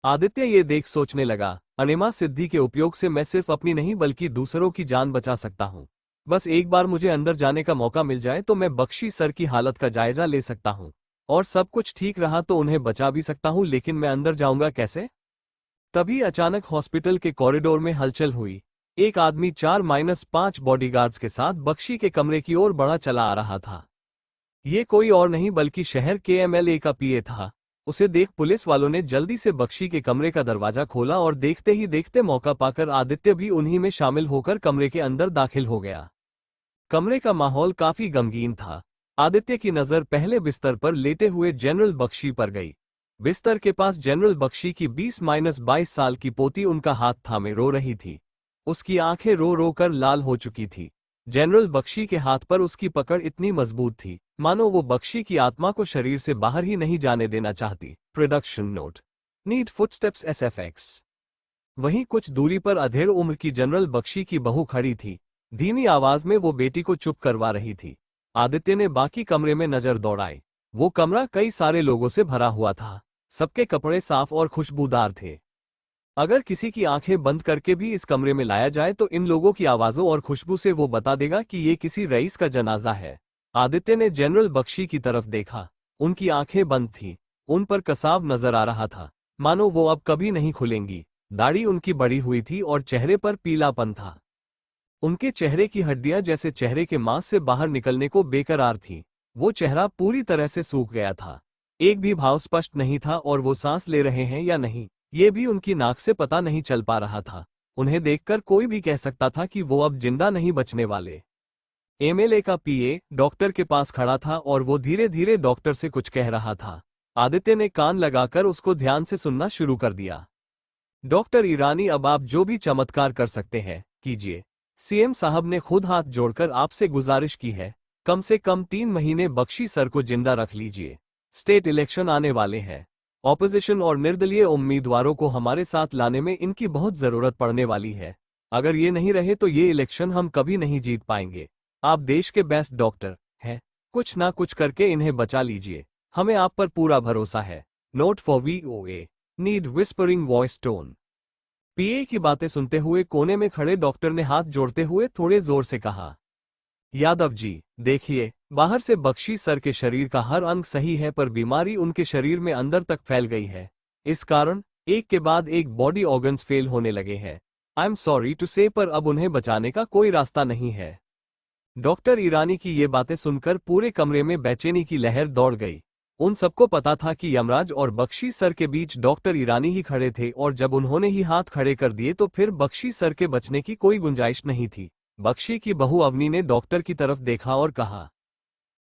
आदित्य ये देख सोचने लगा, अनिमा सिद्धि के उपयोग से मैं सिर्फ अपनी नहीं बल्कि दूसरों की जान बचा सकता हूँ। बस एक बार मुझे अंदर जाने का मौका मिल जाए तो मैं बख्शी सर की हालत का जायजा ले सकता हूँ और सब कुछ ठीक रहा तो उन्हें बचा भी सकता हूँ, लेकिन मैं अंदर जाऊंगा कैसे? तभी अचानक हॉस्पिटल के कॉरिडोर में हलचल हुई। एक आदमी 4-5 बॉडीगार्ड्स के साथ बख्शी के कमरे की ओर बढ़ा चला आ रहा था। ये कोई और नहीं बल्कि शहर के एमएलए का पीए था। उसे देख पुलिस वालों ने जल्दी से बख्शी के कमरे का दरवाजा खोला और देखते ही देखते मौका पाकर आदित्य भी उन्हीं में शामिल होकर कमरे के अंदर दाखिल हो गया। कमरे का माहौल काफी गमगीन था। आदित्य की नजर पहले बिस्तर पर लेटे हुए जनरल बख्शी पर गई। बिस्तर के पास जनरल बख्शी की 20-22 साल की पोती उनका हाथ थामे रो रही थी। उसकी आंखें रो रो कर लाल हो चुकी थी। जनरल बख्शी के हाथ पर उसकी पकड़ इतनी मजबूत थी मानो वो बख्शी की आत्मा को शरीर से बाहर ही नहीं जाने देना चाहती। Production note: need footsteps SFX। वहीं कुछ दूरी पर अधेड़ उम्र की जनरल बख्शी की बहू खड़ी थी। धीमी आवाज में वो बेटी को चुप करवा रही थी। आदित्य ने बाकी कमरे में नजर दौड़ाई। वो कमरा कई सारे लोगों से भरा हुआ था। सबके कपड़े साफ और खुशबूदार थे। अगर किसी की आंखें बंद करके भी इस कमरे में लाया जाए तो इन लोगों की आवाजों और खुशबू से वो बता देगा कि ये किसी रईस का जनाजा है। आदित्य ने जनरल बख्शी की तरफ देखा। उनकी आंखें बंद थीं। उन पर कसाव नजर आ रहा था, मानो वो अब कभी नहीं खुलेंगी। दाढ़ी उनकी बड़ी हुई थी और चेहरे पर पीलापन था। उनके चेहरे की हड्डियां जैसे चेहरे के मांस से बाहर निकलने को बेकरार थीं। वो चेहरा पूरी तरह से सूख गया था। एक भी भाव स्पष्ट नहीं था और वो सांस ले रहे हैं या नहीं ये भी उनकी नाक से पता नहीं चल पा रहा था। उन्हें देखकर कोई भी कह सकता था कि वो अब जिंदा नहीं बचने वाले। एमएलए का पीए डॉक्टर के पास खड़ा था और वो धीरे धीरे डॉक्टर से कुछ कह रहा था। आदित्य ने कान लगाकर उसको ध्यान से सुनना शुरू कर दिया। डॉक्टर ईरानी, अब आप जो भी चमत्कार कर सकते हैं कीजिए। सीएम साहब ने खुद हाथ जोड़कर आपसे गुजारिश की है, कम से कम 3 महीने बख्शी सर को जिंदा रख लीजिए। स्टेट इलेक्शन आने वाले हैं। ऑपोजिशन और निर्दलीय उम्मीदवारों को हमारे साथ लाने में इनकी बहुत जरूरत पड़ने वाली है। अगर ये नहीं रहे तो ये इलेक्शन हम कभी नहीं जीत पाएंगे। आप देश के बेस्ट डॉक्टर हैं, कुछ ना कुछ करके इन्हें बचा लीजिए। हमें आप पर पूरा भरोसा है। Note for VOA, need whispering voice tone. PA की बातें सुनते हुए कोने में खड़े डॉक्टर ने हाथ जोड़ते हुए थोड़े जोर से कहा, यादव जी, देखिए, बाहर से बख्शी सर के शरीर का हर अंग सही है पर बीमारी उनके शरीर में अंदर तक फैल गई है। इस कारण एक के बाद एक बॉडी ऑर्गन्स फेल होने लगे हैं आई एम सॉरी टू से, पर अब उन्हें बचाने का कोई रास्ता नहीं है। डॉक्टर ईरानी की ये बातें सुनकर पूरे कमरे में बेचैनी की लहर दौड़ गई। उन सबको पता था कि यमराज और बख्शी सर के बीच डॉक्टर ईरानी ही खड़े थे, और जब उन्होंने ही हाथ खड़े कर दिए तो फिर बख्शी सर के बचने की कोई गुंजाइश नहीं थी। बख्शी की बहू अवनी ने डॉक्टर की तरफ देखा और कहा,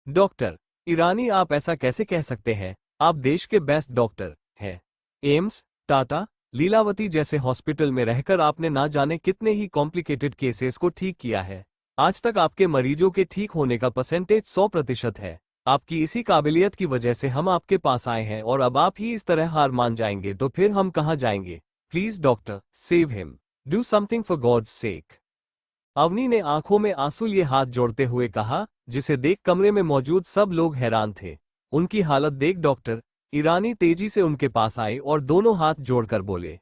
डॉक्टर ईरानी, आप ऐसा कैसे कह सकते हैं? आप देश के बेस्ट डॉक्टर हैं। एम्स, टाटा, लीलावती जैसे हॉस्पिटल में रहकर आपने ना जाने कितने ही कॉम्प्लिकेटेड केसेस को ठीक किया है। आज तक आपके मरीजों के ठीक होने का परसेंटेज 100% है। आपकी इसी काबिलियत की वजह से हम आपके पास आए हैं, और अब आप ही इस तरह हार मान जाएंगे तो फिर हम कहाँ जाएंगे? Please doctor, save him, do something for God's sake. Avni ने आंखों में आंसू लिए हाथ जोड़ते हुए कहा, जिसे देख कमरे में मौजूद सब लोग हैरान थे। उनकी हालत देख डॉक्टर ईरानी तेजी से उनके पास आए और दोनों हाथ जोड़कर बोले,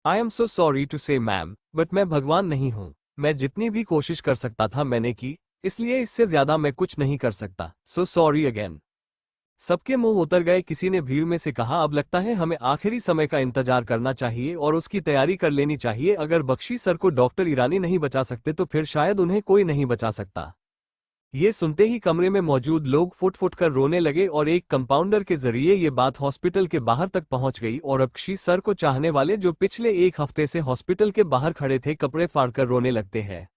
I am so sorry to say ma'am, but मैं भगवान नहीं हूं। मैं जितनी भी कोशिश कर सकता था मैंने की, इसलिए इससे ज्यादा मैं कुछ नहीं कर सकता। So sorry again. सबके मुंह उतर गए। किसी ने भीड़ में से कहा, अब लगता है हमें आखिरी समय का इंतजार करना चाहिए और उसकी तैयारी कर लेनी चाहिए। अगर बख्शी सर को डॉक्टर ईरानी नहीं बचा सकते तो फिर शायद उन्हें कोई नहीं बचा सकता। ये सुनते ही कमरे में मौजूद लोग फुट फुट कर रोने लगे, और एक कंपाउंडर के जरिए ये बात हॉस्पिटल के बाहर तक पहुंच गई, और बख्शी सर को चाहने वाले जो पिछले एक हफ्ते से हॉस्पिटल के बाहर खड़े थे कपड़े फाड़कर रोने लगते हैं।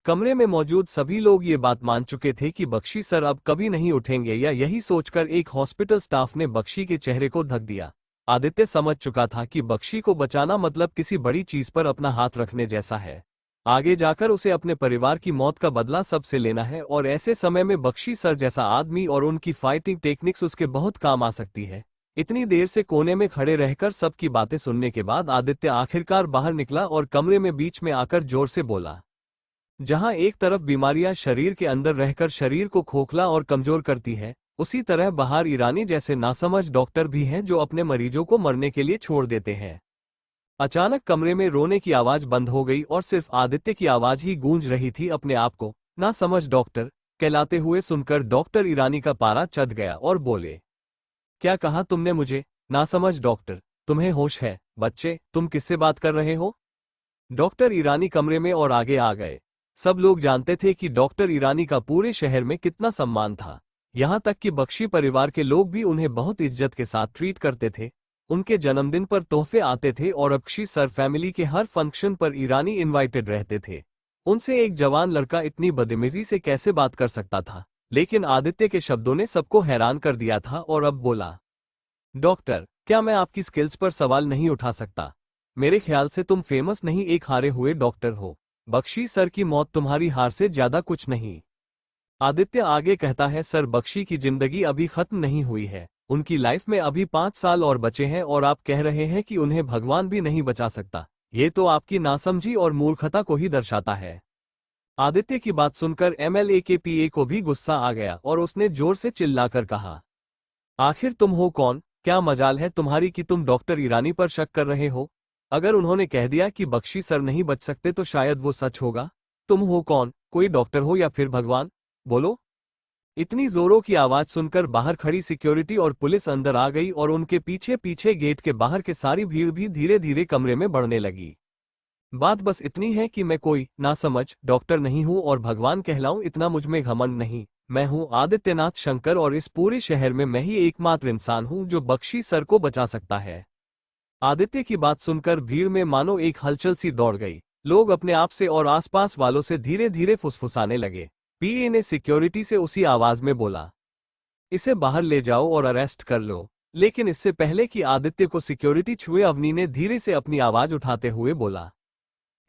कमरे में मौजूद सभी लोग ये बात मान चुके थे कि बख्शी सर अब कभी नहीं उठेंगे, या यही सोचकर एक हॉस्पिटल स्टाफ ने बख्शी के चेहरे को ढक दिया। आदित्य समझ चुका था कि बख्शी को बचाना मतलब किसी बड़ी चीज पर अपना हाथ रखने जैसा है। आगे जाकर उसे अपने परिवार की मौत का बदला सबसे लेना है, और ऐसे समय में बख्शी सर जैसा आदमी और उनकी फाइटिंग टेक्निक्स उसके बहुत काम आ सकती है। इतनी देर से कोने में खड़े रहकर सबकी बातें सुनने के बाद आदित्य आखिरकार बाहर निकला और कमरे में बीच में आकर जोर से बोला, जहां एक तरफ बीमारियां शरीर के अंदर रहकर शरीर को खोखला और कमजोर करती है, उसी तरह बाहर ईरानी जैसे नासमझ डॉक्टर भी हैं जो अपने मरीजों को मरने के लिए छोड़ देते हैं। अचानक कमरे में रोने की आवाज बंद हो गई और सिर्फ आदित्य की आवाज ही गूंज रही थी। अपने आप को नासमझ डॉक्टर कहलाते हुए सुनकर डॉक्टर ईरानी का पारा चढ़ गया और बोले, क्या कहा तुमने मुझे? नासमझ डॉक्टर, तुम्हें होश है? बच्चे, तुम किससे बात कर रहे हो? डॉक्टर ईरानी कमरे में और आगे आ गए। सब लोग जानते थे कि डॉक्टर ईरानी का पूरे शहर में कितना सम्मान था। यहां तक कि बख्शी परिवार के लोग भी उन्हें बहुत इज्जत के साथ ट्रीट करते थे। उनके जन्मदिन पर तोहफे आते थे और बख्शी सर फैमिली के हर फंक्शन पर ईरानी इनवाइटेड रहते थे। उनसे एक जवान लड़का इतनी बदतमीजी से कैसे बात कर सकता था? लेकिन आदित्य के शब्दों ने सबको हैरान कर दिया था, और अब बोला, डॉक्टर, क्या मैं आपकी स्किल्स पर सवाल नहीं उठा सकता? मेरे ख्याल से तुम फेमस नहीं, एक हारे हुए डॉक्टर हो। बख्शी सर की मौत तुम्हारी हार से ज्यादा कुछ नहीं। आदित्य आगे कहता है, सर, बख्शी की जिंदगी अभी खत्म नहीं हुई है। उनकी लाइफ में अभी 5 साल और बचे हैं, और आप कह रहे हैं कि उन्हें भगवान भी नहीं बचा सकता। ये तो आपकी नासमझी और मूर्खता को ही दर्शाता है। आदित्य की बात सुनकर एमएलए के पीए को भी गुस्सा आ गया और उसने जोर से चिल्लाकर कहा, आखिर तुम हो कौन? क्या मजाल है तुम्हारी कि तुम डॉक्टर ईरानी पर शक कर रहे हो? अगर उन्होंने कह दिया कि बख्शी सर नहीं बच सकते तो शायद वो सच होगा। तुम हो कौन? कोई डॉक्टर हो या फिर भगवान? बोलो। इतनी जोरों की आवाज सुनकर बाहर खड़ी सिक्योरिटी और पुलिस अंदर आ गई, और उनके पीछे पीछे गेट के बाहर के सारी भीड़ भी धीरे धीरे कमरे में बढ़ने लगी। बात बस इतनी है कि मैं कोई नासमझ डॉक्टर नहीं हूं और भगवान कहलाऊं, इतना मुझमें घमंड नहीं। मैं हूं आदित्यनाथ शंकर, और इस पूरे शहर में मैं ही एकमात्र इंसान हूं जो बख्शी सर को बचा सकता है। आदित्य की बात सुनकर भीड़ में मानो एक हलचल सी दौड़ गई। लोग अपने आप से और आसपास वालों से धीरे धीरे फुसफुसाने लगे। पीए ने सिक्योरिटी से उसी आवाज में बोला, इसे बाहर ले जाओ और अरेस्ट कर लो। लेकिन इससे पहले कि आदित्य को सिक्योरिटी छुए, अवनी ने धीरे से अपनी आवाज उठाते हुए बोला,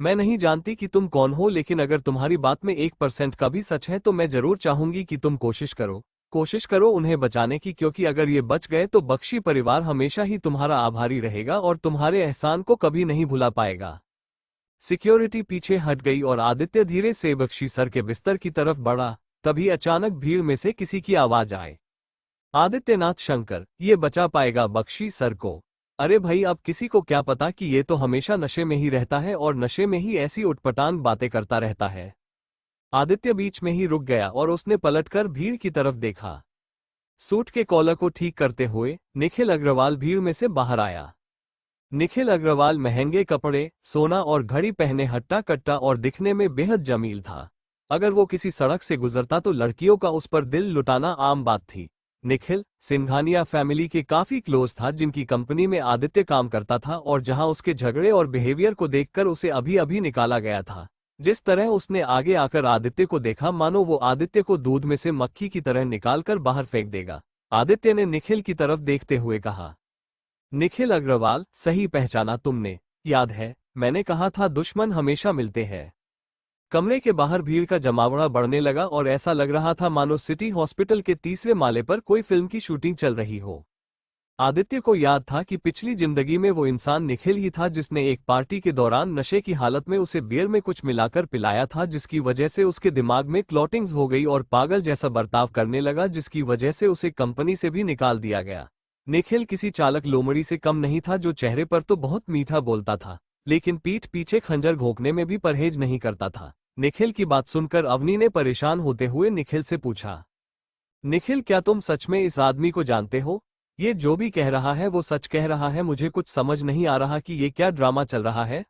मैं नहीं जानती कि तुम कौन हो, लेकिन अगर तुम्हारी बात में 1% का भी सच है तो मैं जरूर चाहूंगी कि तुम कोशिश करो उन्हें बचाने की, क्योंकि अगर ये बच गए तो बख्शी परिवार हमेशा ही तुम्हारा आभारी रहेगा और तुम्हारे एहसान को कभी नहीं भुला पाएगा। सिक्योरिटी पीछे हट गई और आदित्य धीरे से बख्शी सर के बिस्तर की तरफ बढ़ा। तभी अचानक भीड़ में से किसी की आवाज आए, आदित्यनाथ शंकर, ये बचा पाएगा बख्शी सर को? अरे भाई, अब किसी को क्या पता कि ये तो हमेशा नशे में ही रहता है और नशे में ही ऐसी उटपटांग बातें करता रहता है। आदित्य बीच में ही रुक गया और उसने पलटकर भीड़ की तरफ देखा। सूट के कॉलर को ठीक करते हुए निखिल अग्रवाल भीड़ में से बाहर आया। निखिल अग्रवाल महंगे कपड़े, सोना और घड़ी पहने हट्टा कट्टा और दिखने में बेहद जमील था। अगर वो किसी सड़क से गुजरता तो लड़कियों का उस पर दिल लुटाना आम बात थी। निखिल सिंघानिया फैमिली के काफी क्लोज था, जिनकी कंपनी में आदित्य काम करता था और जहां उसके झगड़े और बिहेवियर को देखकर उसे अभी अभी निकाला गया था। जिस तरह उसने आगे आकर आदित्य को देखा, मानो वो आदित्य को दूध में से मक्खी की तरह निकालकर बाहर फेंक देगा। आदित्य ने निखिल की तरफ देखते हुए कहा, निखिल अग्रवाल, सही पहचाना तुमने। याद है, मैंने कहा था दुश्मन हमेशा मिलते हैं। कमरे के बाहर भीड़ का जमावड़ा बढ़ने लगा और ऐसा लग रहा था मानो सिटी हॉस्पिटल के तीसरे माले पर कोई फिल्म की शूटिंग चल रही हो। आदित्य को याद था कि पिछली जिंदगी में वो इंसान निखिल ही था जिसने एक पार्टी के दौरान नशे की हालत में उसे बियर में कुछ मिलाकर पिलाया था, जिसकी वजह से उसके दिमाग में क्लॉटिंग्स हो गई और पागल जैसा बर्ताव करने लगा, जिसकी वजह से उसे कंपनी से भी निकाल दिया गया। निखिल किसी चालक लोमड़ी से कम नहीं था, जो चेहरे पर तो बहुत मीठा बोलता था लेकिन पीठ पीछे खंजर घोंकने में भी परहेज नहीं करता था। निखिल की बात सुनकर अवनी ने परेशान होते हुए निखिल से पूछा, निखिल, क्या तुम सच में इस आदमी को जानते हो? ये जो भी कह रहा है वो सच कह रहा है? मुझे कुछ समझ नहीं आ रहा कि ये क्या ड्रामा चल रहा है।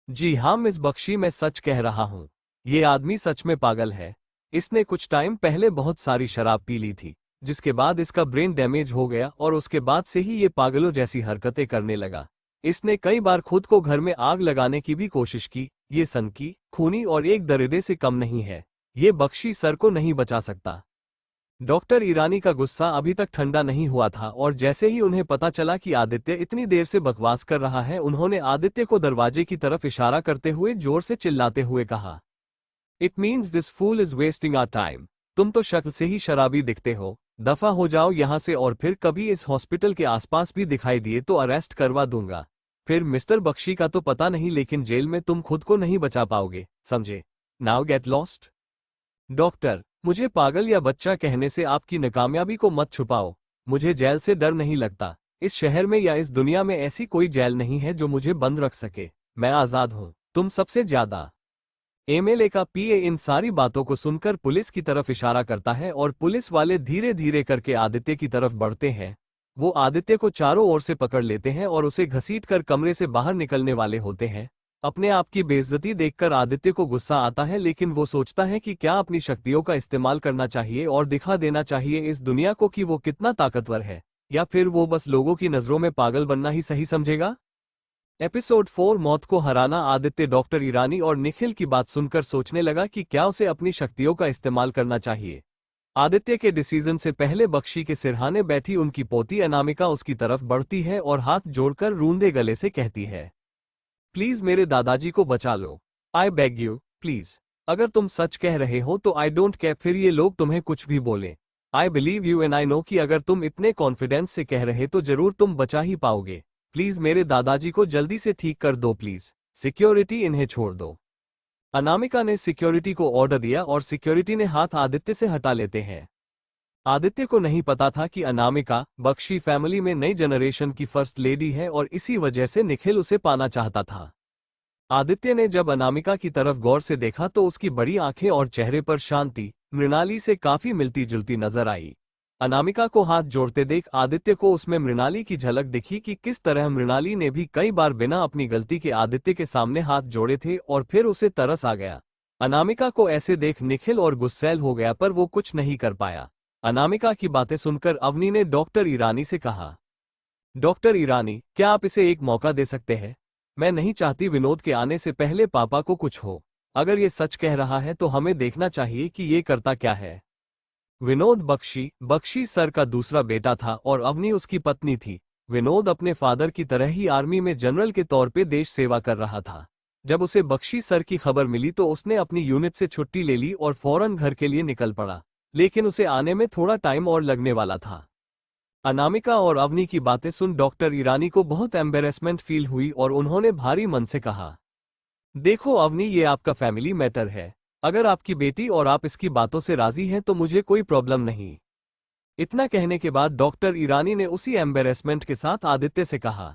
जी हाँ मिस बख्शी, मैं सच कह रहा हूँ। ये आदमी सच में पागल है। इसने कुछ टाइम पहले बहुत सारी शराब पी ली थी, जिसके बाद इसका ब्रेन डैमेज हो गया और उसके बाद से ही ये पागलों जैसी हरकतें करने लगा। इसने कई बार खुद को घर में आग लगाने की भी कोशिश की। ये सनकी, खूनी और एक दरिंदे से कम नहीं है। ये बख्शी सर को नहीं बचा सकता। डॉक्टर ईरानी का गुस्सा अभी तक ठंडा नहीं हुआ था और जैसे ही उन्हें पता चला कि आदित्य इतनी देर से बकवास कर रहा है, उन्होंने आदित्य को दरवाजे की तरफ इशारा करते हुए जोर से चिल्लाते हुए कहा, it means this fool is wasting our time. तुम तो शक्ल से ही शराबी दिखते हो। दफा हो जाओ यहाँ से और फिर कभी इस हॉस्पिटल के आसपास भी दिखाई दिए तो अरेस्ट करवा दूंगा। फिर मिस्टर बख्शी का तो पता नहीं, लेकिन जेल में तुम खुद को नहीं बचा पाओगे, समझे? Now get lost. डॉक्टर, मुझे पागल या बच्चा कहने से आपकी नाकामयाबी को मत छुपाओ। मुझे जेल से डर नहीं लगता। इस शहर में या इस दुनिया में ऐसी कोई जेल नहीं है जो मुझे बंद रख सके। मैं आजाद हूं, तुम सबसे ज्यादा। एमएलए का पीए इन सारी बातों को सुनकर पुलिस की तरफ इशारा करता है और पुलिस वाले धीरे धीरे करके आदित्य की तरफ बढ़ते हैं। वो आदित्य को चारों ओर से पकड़ लेते हैं और उसे घसीटकर कमरे से बाहर निकलने वाले होते हैं। अपने आप की बेइज्जती देखकर आदित्य को गुस्सा आता है, लेकिन वो सोचता है कि क्या अपनी शक्तियों का इस्तेमाल करना चाहिए और दिखा देना चाहिए इस दुनिया को कि वो कितना ताकतवर है, या फिर वो बस लोगों की नजरों में पागल बनना ही सही समझेगा। एपिसोड 4 मौत को हराना। आदित्य डॉक्टर ईरानी और निखिल की बात सुनकर सोचने लगा कि क्या उसे अपनी शक्तियों का इस्तेमाल करना चाहिए। आदित्य के डिसीजन से पहले बख्शी के सिरहाने बैठी उनकी पोती अनामिका उसकी तरफ बढ़ती है और हाथ जोड़कर रूंधे गले से कहती है, प्लीज मेरे दादाजी को बचा लो। I beg you, please. अगर तुम सच कह रहे हो तो आई डोंट केयर, फिर ये लोग तुम्हें कुछ भी बोले। I believe you and I know कि अगर तुम इतने कॉन्फिडेंस से कह रहे तो जरूर तुम बचा ही पाओगे। प्लीज मेरे दादाजी को जल्दी से ठीक कर दो प्लीज। सिक्योरिटी, इन्हें छोड़ दो। अनामिका ने सिक्योरिटी को ऑर्डर दिया और सिक्योरिटी ने हाथ आदित्य से हटा लेते हैं। आदित्य को नहीं पता था कि अनामिका बख्शी फैमिली में नई जनरेशन की फर्स्ट लेडी है और इसी वजह से निखिल उसे पाना चाहता था। आदित्य ने जब अनामिका की तरफ गौर से देखा तो उसकी बड़ी आंखें और चेहरे पर शांति मृणाली से काफी मिलती जुलती नजर आई। अनामिका को हाथ जोड़ते देख आदित्य को उसमें मृणाली की झलक दिखी कि किस तरह मृणाली ने भी कई बार बिना अपनी गलती के आदित्य के सामने हाथ जोड़े थे और फिर उसे तरस आ गया। अनामिका को ऐसे देख निखिल और गुस्सैल हो गया, पर वो कुछ नहीं कर पाया। अनामिका की बातें सुनकर अवनी ने डॉक्टर ईरानी से कहा, डॉक्टर ईरानी, क्या आप इसे एक मौका दे सकते हैं? मैं नहीं चाहती विनोद के आने से पहले पापा को कुछ हो। अगर ये सच कह रहा है तो हमें देखना चाहिए कि ये करता क्या है। विनोद बख्शी सर का दूसरा बेटा था और अवनी उसकी पत्नी थी। विनोद अपने फादर की तरह ही आर्मी में जनरल के तौर पे देश सेवा कर रहा था। जब उसे बख्शी सर की खबर मिली तो उसने अपनी यूनिट से छुट्टी ले ली और फौरन घर के लिए निकल पड़ा, लेकिन उसे आने में थोड़ा टाइम और लगने वाला था। अनामिका और अवनी की बातें सुन डॉक्टर ईरानी को बहुत एम्बेरसमेंट फील हुई और उन्होंने भारी मन से कहा, देखो अवनी, ये आपका फैमिली मैटर है। अगर आपकी बेटी और आप इसकी बातों से राजी हैं तो मुझे कोई प्रॉब्लम नहीं। इतना कहने के बाद डॉक्टर ईरानी ने उसी एम्बेरसमेंट के साथ आदित्य से कहा,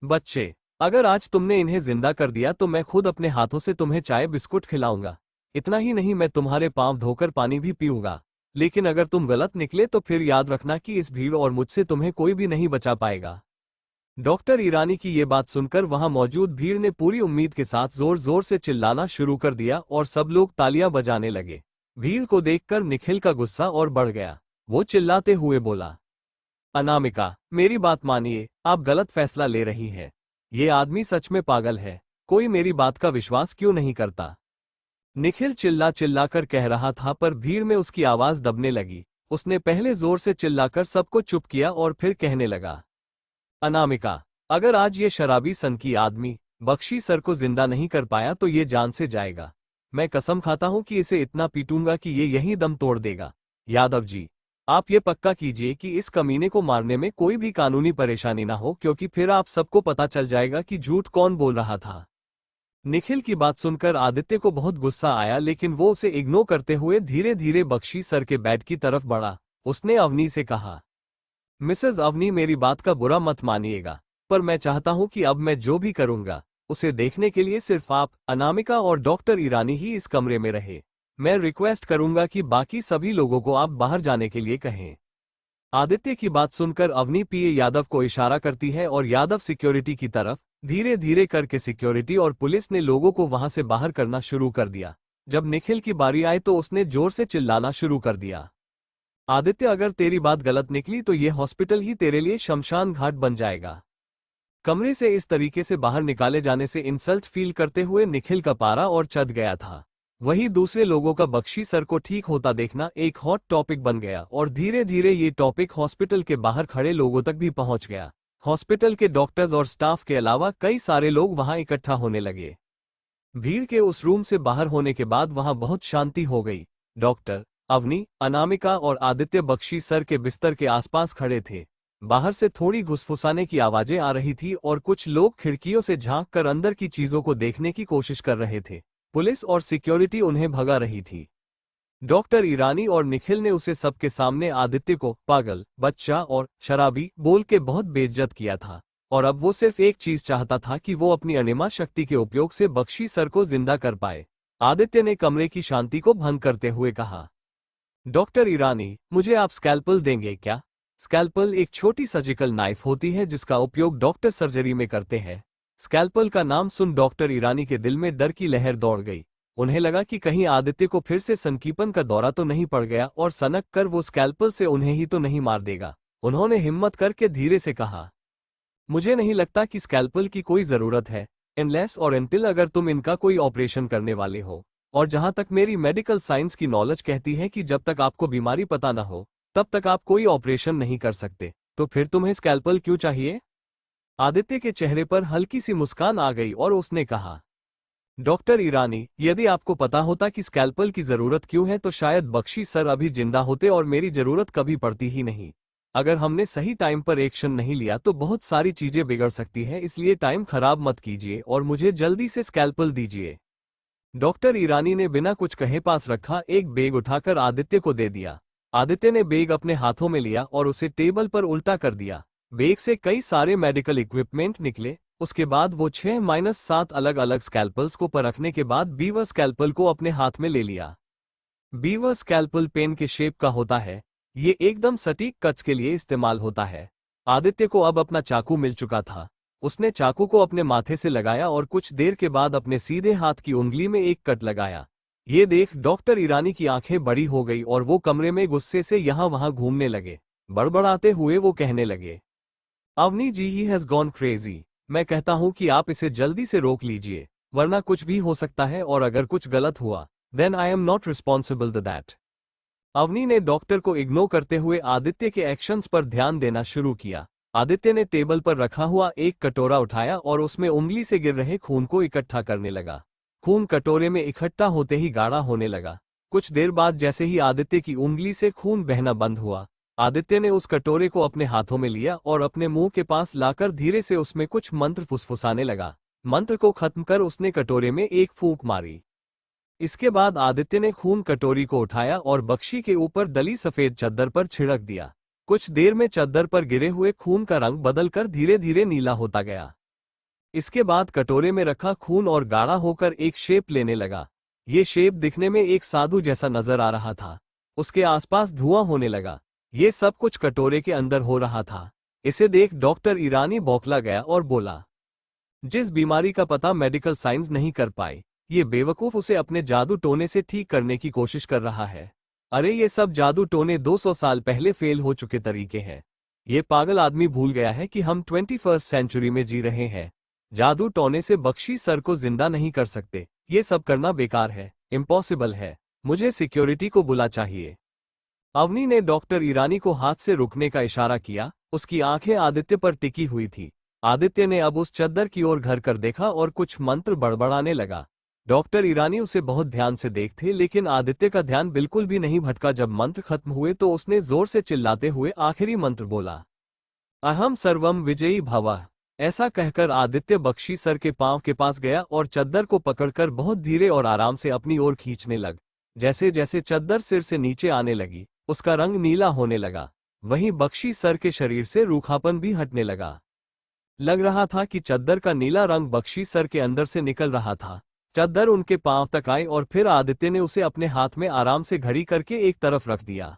बच्चे, अगर आज तुमने इन्हें जिंदा कर दिया तो मैं खुद अपने हाथों से तुम्हें चाय बिस्कुट खिलाऊंगा। इतना ही नहीं, मैं तुम्हारे पांव धोकर पानी भी पीऊंगा। लेकिन अगर तुम गलत निकले तो फिर याद रखना कि इस भीड़ और मुझसे तुम्हें कोई भी नहीं बचा पाएगा। डॉक्टर ईरानी की ये बात सुनकर वहां मौजूद भीड़ ने पूरी उम्मीद के साथ जोर जोर से चिल्लाना शुरू कर दिया और सब लोग तालियां बजाने लगे। भीड़ को देखकर निखिल का गुस्सा और बढ़ गया। वो चिल्लाते हुए बोला, अनामिका, मेरी बात मानिए, आप गलत फैसला ले रही हैं। ये आदमी सच में पागल है। कोई मेरी बात का विश्वास क्यों नहीं करता? निखिल चिल्ला चिल्लाकर कह रहा था पर भीड़ में उसकी आवाज दबने लगी। उसने पहले जोर से चिल्लाकर सबको चुप किया और फिर कहने लगा, अनामिका, अगर आज ये शराबी सनकी आदमी बख्शी सर को जिंदा नहीं कर पाया तो ये जान से जाएगा। मैं कसम खाता हूं कि इसे इतना पीटूंगा कि ये यहीं दम तोड़ देगा। यादव जी, आप ये पक्का कीजिए कि इस कमीने को मारने में कोई भी कानूनी परेशानी ना हो, क्योंकि फिर आप सबको पता चल जाएगा कि झूठ कौन बोल रहा था। निखिल की बात सुनकर आदित्य को बहुत गुस्सा आया, लेकिन वो उसे इग्नोर करते हुए धीरे धीरे बख्शी सर के बेड की तरफ बढ़ा। उसने अवनी से कहा, मिसेज अवनी, मेरी बात का बुरा मत मानिएगा, पर मैं चाहता हूं कि अब मैं जो भी करूंगा उसे देखने के लिए सिर्फ आप, अनामिका और डॉक्टर ईरानी ही इस कमरे में रहे। मैं रिक्वेस्ट करूंगा कि बाकी सभी लोगों को आप बाहर जाने के लिए कहें। आदित्य की बात सुनकर अवनी पीए यादव को इशारा करती है और यादव सिक्योरिटी की तरफ धीरे धीरे करके सिक्योरिटी और पुलिस ने लोगों को वहां से बाहर करना शुरू कर दिया। जब निखिल की बारी आई तो उसने जोर से चिल्लाना शुरू कर दिया, आदित्य, अगर तेरी बात गलत निकली तो ये हॉस्पिटल ही तेरे लिए शमशान घाट बन जाएगा। कमरे से इस तरीके से बाहर निकाले जाने से इंसल्ट फील करते हुए निखिल का पारा और चढ़ गया था। वहीं दूसरे लोगों का बख्शी सर को ठीक होता देखना एक हॉट टॉपिक बन गया और धीरे धीरे ये टॉपिक हॉस्पिटल के बाहर खड़े लोगों तक भी पहुंच गया। हॉस्पिटल के डॉक्टर्स और स्टाफ के अलावा कई सारे लोग वहां इकट्ठा होने लगे। भीड़ के उस रूम से बाहर होने के बाद वहां बहुत शांति हो गई। डॉक्टर, अवनी, अनामिका और आदित्य बख्शी सर के बिस्तर के आसपास खड़े थे। बाहर से थोड़ी घुसफुसाने की आवाजें आ रही थी और कुछ लोग खिड़कियों से झांककर अंदर की चीजों को देखने की कोशिश कर रहे थे। पुलिस और सिक्योरिटी उन्हें भगा रही थी। डॉक्टर ईरानी और निखिल ने उसे सबके सामने आदित्य को पागल, बच्चा और शराबी बोल के बहुत बेइज्जत किया था और अब वो सिर्फ एक चीज चाहता था कि वो अपनी अनिमा शक्ति के उपयोग से बख्शी सर को जिंदा कर पाए। आदित्य ने कमरे की शांति को भंग करते हुए कहा, डॉक्टर ईरानी, मुझे आप स्कैल्पल देंगे क्या? स्कैल्पल एक छोटी सर्जिकल नाइफ होती है जिसका उपयोग डॉक्टर सर्जरी में करते हैं। स्कैल्पल का नाम सुन डॉक्टर ईरानी के दिल में डर की लहर दौड़ गई। उन्हें लगा कि कहीं आदित्य को फिर से संकीपन का दौरा तो नहीं पड़ गया और सनक कर वो स्कैल्पल से उन्हें ही तो नहीं मार देगा। उन्होंने हिम्मत करके धीरे से कहा, मुझे नहीं लगता कि स्कैल्पल की कोई जरूरत है, अनलेस और अनटिल अगर तुम इनका कोई ऑपरेशन करने वाले हो। और जहां तक मेरी मेडिकल साइंस की नॉलेज कहती है कि जब तक आपको बीमारी पता न हो तब तक आप कोई ऑपरेशन नहीं कर सकते, तो फिर तुम्हें स्कैल्पल क्यों चाहिए? आदित्य के चेहरे पर हल्की सी मुस्कान आ गई और उसने कहा, डॉक्टर ईरानी, यदि आपको पता होता कि स्कैल्पल की जरूरत क्यों है तो शायद बख्शी सर अभी जिंदा होते और मेरी जरूरत कभी पड़ती ही नहीं। अगर हमने सही टाइम पर एक्शन नहीं लिया तो बहुत सारी चीजें बिगड़ सकती हैं, इसलिए टाइम खराब मत कीजिए और मुझे जल्दी से स्कैल्पल दीजिए। डॉक्टर ईरानी ने बिना कुछ कहे पास रखा एक बैग उठाकर आदित्य को दे दिया। आदित्य ने बैग अपने हाथों में लिया और उसे टेबल पर उल्टा कर दिया। बैग से कई सारे मेडिकल इक्विपमेंट निकले। उसके बाद वो 6-7 अलग अलग स्कैल्पल्स को परखने के बाद बीवर स्कैल्पल को अपने हाथ में ले लिया। बीवर स्कैल्पल पेन के शेप का होता है। ये एकदम सटीक कट्स के लिए इस्तेमाल होता है। आदित्य को अब अपना चाकू मिल चुका था। उसने चाकू को अपने माथे से लगाया और कुछ देर के बाद अपने सीधे हाथ की उंगली में एक कट लगाया। ये देख डॉक्टर ईरानी की आंखें बड़ी हो गई और वो कमरे में गुस्से से यहां वहां घूमने लगे। बड़बड़ाते हुए वो कहने लगे, अवनी जी, ही हैज गॉन क्रेजी। मैं कहता हूं कि आप इसे जल्दी से रोक लीजिए, वरना कुछ भी हो सकता है और अगर कुछ गलत हुआ then I am not responsible that. Avni ने डॉक्टर को इग्नोर करते हुए आदित्य के एक्शंस पर ध्यान देना शुरू किया। आदित्य ने टेबल पर रखा हुआ एक कटोरा उठाया और उसमें उंगली से गिर रहे खून को इकट्ठा करने लगा। खून कटोरे में इकट्ठा होते ही गाढ़ा होने लगा। कुछ देर बाद जैसे ही आदित्य की उंगली से खून बहना बंद हुआ, आदित्य ने उस कटोरे को अपने हाथों में लिया और अपने मुंह के पास लाकर धीरे से उसमें कुछ मंत्र फुसफुसाने लगा। मंत्र को खत्म कर उसने कटोरे में एक फूंक मारी। इसके बाद आदित्य ने खून कटोरी को उठाया और बख्शी के ऊपर डली सफेद चद्दर पर छिड़क दिया। कुछ देर में चद्दर पर गिरे हुए खून का रंग बदलकर धीरे धीरे नीला होता गया। इसके बाद कटोरे में रखा खून और गाढ़ा होकर एक शेप लेने लगा। ये शेप दिखने में एक साधु जैसा नजर आ रहा था। उसके आसपास धुआं होने लगा। ये सब कुछ कटोरे के अंदर हो रहा था। इसे देख डॉक्टर ईरानी बौखला गया और बोला, जिस बीमारी का पता मेडिकल साइंस नहीं कर पाई, ये बेवकूफ उसे अपने जादू टोने से ठीक करने की कोशिश कर रहा है। अरे ये सब जादू टोने 200 साल पहले फेल हो चुके तरीके हैं। ये पागल आदमी भूल गया है कि हम 21st सेंचुरी में जी रहे हैं। जादू टोने से बख्शी सर को जिंदा नहीं कर सकते, ये सब करना बेकार है, इम्पॉसिबल है। मुझे सिक्योरिटी को बुला चाहिए। अवनी ने डॉक्टर ईरानी को हाथ से रुकने का इशारा किया। उसकी आंखें आदित्य पर टिकी हुई थी। आदित्य ने अब उस चद्दर की ओर घर कर देखा और कुछ मंत्र बड़बड़ाने लगा। डॉक्टर ईरानी उसे बहुत ध्यान से देखते, लेकिन आदित्य का ध्यान बिल्कुल भी नहीं भटका। जब मंत्र खत्म हुए तो उसने जोर से चिल्लाते हुए आखिरी मंत्र बोला, अहम सर्वम विजयी भवः। ऐसा कहकर आदित्य बख्शी सर के पांव के पास गया और चद्दर को पकड़कर बहुत धीरे और आराम से अपनी ओर खींचने लग। जैसे जैसे चद्दर सिर से नीचे आने लगी, उसका रंग नीला होने लगा। वहीं बख्शी सर के शरीर से रूखापन भी हटने लगा। लग रहा था कि चद्दर का नीला रंग बख्शी सर के अंदर से निकल रहा था। चद्दर उनके पांव तक आई और फिर आदित्य ने उसे अपने हाथ में आराम से घड़ी करके एक तरफ रख दिया।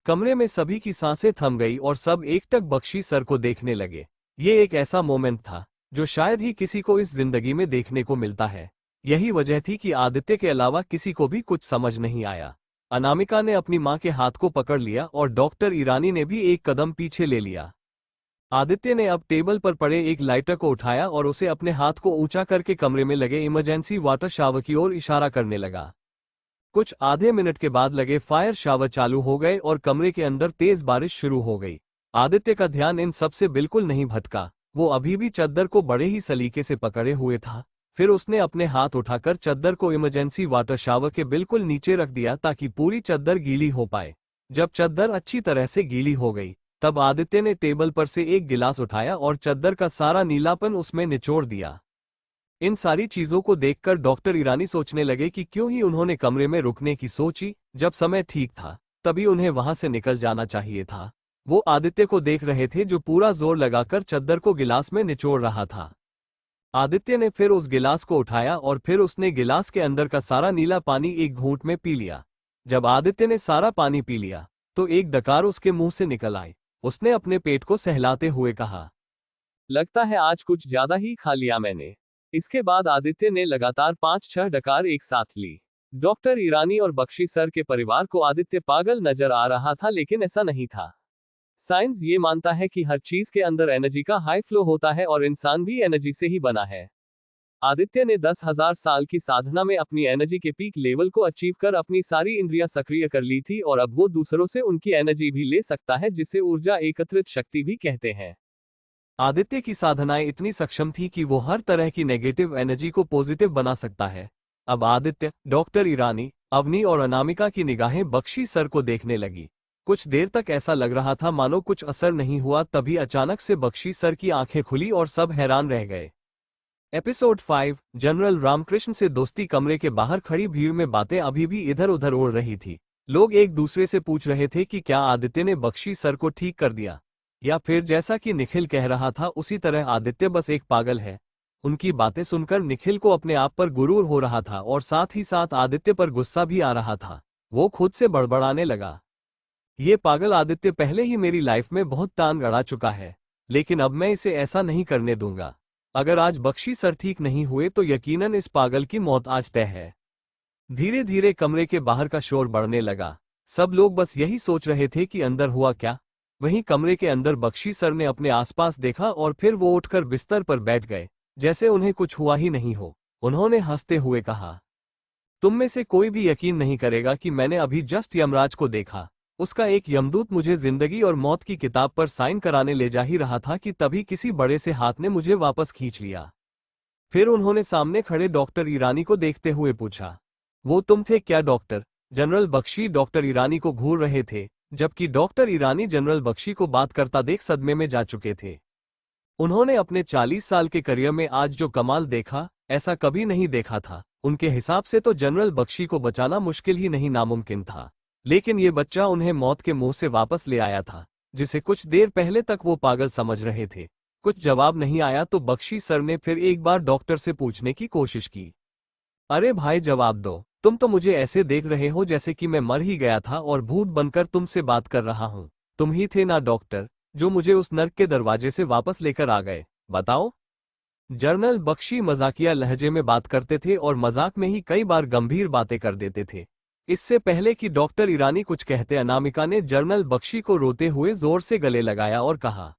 कमरे में सभी की सांसें थम गई और सब एकटक बख्शी सर को देखने लगे। ये एक ऐसा मोमेंट था जो शायद ही किसी को इस जिंदगी में देखने को मिलता है। यही वजह थी कि आदित्य के अलावा किसी को भी कुछ समझ नहीं आया। अनामिका ने अपनी मां के हाथ को पकड़ लिया और डॉक्टर ईरानी ने भी एक कदम पीछे ले लिया। आदित्य ने अब टेबल पर पड़े एक लाइटर को उठाया और उसे अपने हाथ को ऊंचा करके कमरे में लगे इमरजेंसी वाटर शावर की ओर इशारा करने लगा। कुछ आधे मिनट के बाद लगे फायर शावर चालू हो गए और कमरे के अंदर तेज बारिश शुरू हो गई। आदित्य का ध्यान इन सब से बिल्कुल नहीं भटका। वो अभी भी चद्दर को बड़े ही सलीके से पकड़े हुए था। फिर उसने अपने हाथ उठाकर चद्दर को इमरजेंसी वाटर शावर के बिल्कुल नीचे रख दिया ताकि पूरी चद्दर गीली हो पाए। जब चद्दर अच्छी तरह से गीली हो गई, तब आदित्य ने टेबल पर से एक गिलास उठाया और चद्दर का सारा नीलापन उसमें निचोड़ दिया। इन सारी चीजों को देखकर डॉक्टर ईरानी सोचने लगे कि क्यों ही उन्होंने कमरे में रुकने की सोची। जब समय ठीक था तभी उन्हें वहां से निकल जाना चाहिए था। वो आदित्य को देख रहे थे जो पूरा जोर लगाकर चद्दर को गिलास में निचोड़ रहा था। आदित्य ने फिर उस गिलास को उठाया और फिर उसने गिलास के अंदर का सारा नीला पानी एक घूंट में पी लिया। जब आदित्य ने सारा पानी पी लिया तो एक डकार उसके मुंह से निकल आई। उसने अपने पेट को सहलाते हुए कहा, लगता है आज कुछ ज्यादा ही खा लिया मैंने। इसके बाद आदित्य ने लगातार 5-6 डकार एक साथ ली। डॉक्टर ईरानी और बख्शी सर के परिवार को आदित्य पागल नजर आ रहा था, लेकिन ऐसा नहीं था। साइंस ये मानता है कि हर चीज के अंदर एनर्जी का हाई फ्लो होता है और इंसान भी एनर्जी से ही बना है। आदित्य ने 10,000 साल की साधना में अपनी एनर्जी के पीक लेवल को अचीव कर अपनी सारी इंद्रियां सक्रिय कर ली थी और अब वो दूसरों से उनकी एनर्जी भी ले सकता है, जिसे ऊर्जा एकत्रित शक्ति भी कहते हैं। आदित्य की साधनाएं इतनी सक्षम थी कि वो हर तरह की नेगेटिव एनर्जी को पॉजिटिव बना सकता है। अब आदित्य, डॉक्टर ईरानी, अवनी और अनामिका की निगाहें बख्शी सर को देखने लगी। कुछ देर तक ऐसा लग रहा था मानो कुछ असर नहीं हुआ। तभी अचानक से बख्शी सर की आंखें खुली और सब हैरान रह गए। एपिसोड 5 जनरल रामकृष्ण से दोस्ती। कमरे के बाहर खड़ी भीड़ में बातें अभी भी इधर उधर उड़ रही थी। लोग एक दूसरे से पूछ रहे थे कि क्या आदित्य ने बख्शी सर को ठीक कर दिया, या फिर जैसा कि निखिल कह रहा था उसी तरह आदित्य बस एक पागल है। उनकी बातें सुनकर निखिल को अपने आप पर गुरूर हो रहा था और साथ ही साथ आदित्य पर गुस्सा भी आ रहा था। वो खुद से बड़बड़ाने लगा, ये पागल आदित्य पहले ही मेरी लाइफ में बहुत टांग अड़ा चुका है, लेकिन अब मैं इसे ऐसा नहीं करने दूंगा। अगर आज बख्शी सर ठीक नहीं हुए तो यकीनन इस पागल की मौत आज तय है। धीरे धीरे कमरे के बाहर का शोर बढ़ने लगा। सब लोग बस यही सोच रहे थे कि अंदर हुआ क्या। वहीं कमरे के अंदर बख्शी सर ने अपने आसपास देखा और फिर वो उठकर बिस्तर पर बैठ गए, जैसे उन्हें कुछ हुआ ही नहीं हो। उन्होंने हंसते हुए कहा, तुम में से कोई भी यकीन नहीं करेगा कि मैंने अभी जस्ट यमराज को देखा। उसका एक यमदूत मुझे जिंदगी और मौत की किताब पर साइन कराने ले जा ही रहा था कि तभी किसी बड़े से हाथ ने मुझे वापस खींच लिया। फिर उन्होंने सामने खड़े डॉक्टर ईरानी को देखते हुए पूछा, वो तुम थे क्या डॉक्टर? जनरल बख्शी डॉक्टर ईरानी को घूर रहे थे, जबकि डॉक्टर ईरानी जनरल बख्शी को बात करता देख सदमे में जा चुके थे। उन्होंने अपने 40 साल के करियर में आज जो कमाल देखा, ऐसा कभी नहीं देखा था। उनके हिसाब से तो जनरल बख्शी को बचाना मुश्किल ही नहीं नामुमकिन था, लेकिन ये बच्चा उन्हें मौत के मुंह से वापस ले आया था, जिसे कुछ देर पहले तक वो पागल समझ रहे थे। कुछ जवाब नहीं आया तो बख्शी सर ने फिर एक बार डॉक्टर से पूछने की कोशिश की, अरे भाई जवाब दो, तुम तो मुझे ऐसे देख रहे हो जैसे कि मैं मर ही गया था और भूत बनकर तुमसे बात कर रहा हूं। तुम ही थे ना डॉक्टर? जो मुझे उस नर्क के दरवाजे से वापस लेकर आ गए? बताओ। जनरल बख्शी मजाकिया लहजे में बात करते थे और मजाक में ही कई बार गंभीर बातें कर देते थे। इससे पहले कि डॉक्टर ईरानी कुछ कहते, अनामिका ने जनरल बख्शी को रोते हुए जोर से गले लगाया और कहा,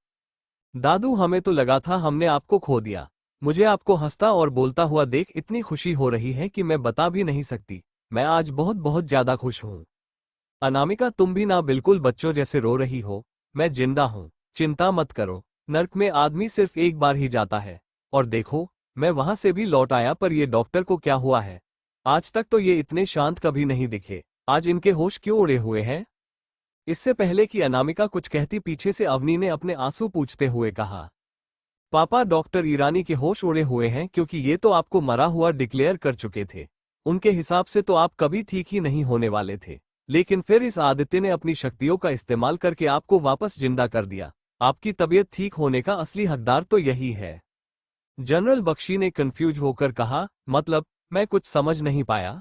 दादू, हमें तो लगा था हमने आपको खो दिया। मुझे आपको हंसता और बोलता हुआ देख इतनी खुशी हो रही है कि मैं बता भी नहीं सकती। मैं आज बहुत बहुत ज्यादा खुश हूँ। अनामिका, तुम भी ना बिल्कुल बच्चों जैसे रो रही हो। मैं जिंदा हूँ, चिंता मत करो। नर्क में आदमी सिर्फ एक बार ही जाता है। और देखो, मैं वहां से भी लौट आया, पर ये डॉक्टर को क्या हुआ है? आज तक तो ये इतने शांत कभी नहीं दिखे। आज इनके होश क्यों उड़े हुए हैं? इससे पहले कि अनामिका कुछ कहती, पीछे से अवनी ने अपने आंसू पूछते हुए कहा, पापा, डॉक्टर ईरानी के होश उड़े हुए हैं क्योंकि ये तो आपको मरा हुआ डिक्लेयर कर चुके थे। उनके हिसाब से तो आप कभी ठीक ही नहीं होने वाले थे। लेकिन फिर इस आदित्य ने अपनी शक्तियों का इस्तेमाल करके आपको वापस जिंदा कर दिया। आपकी तबीयत ठीक होने का असली हकदार तो यही है। जनरल बख्शी ने कंफ्यूज होकर कहा, मतलब? मैं कुछ समझ नहीं पाया।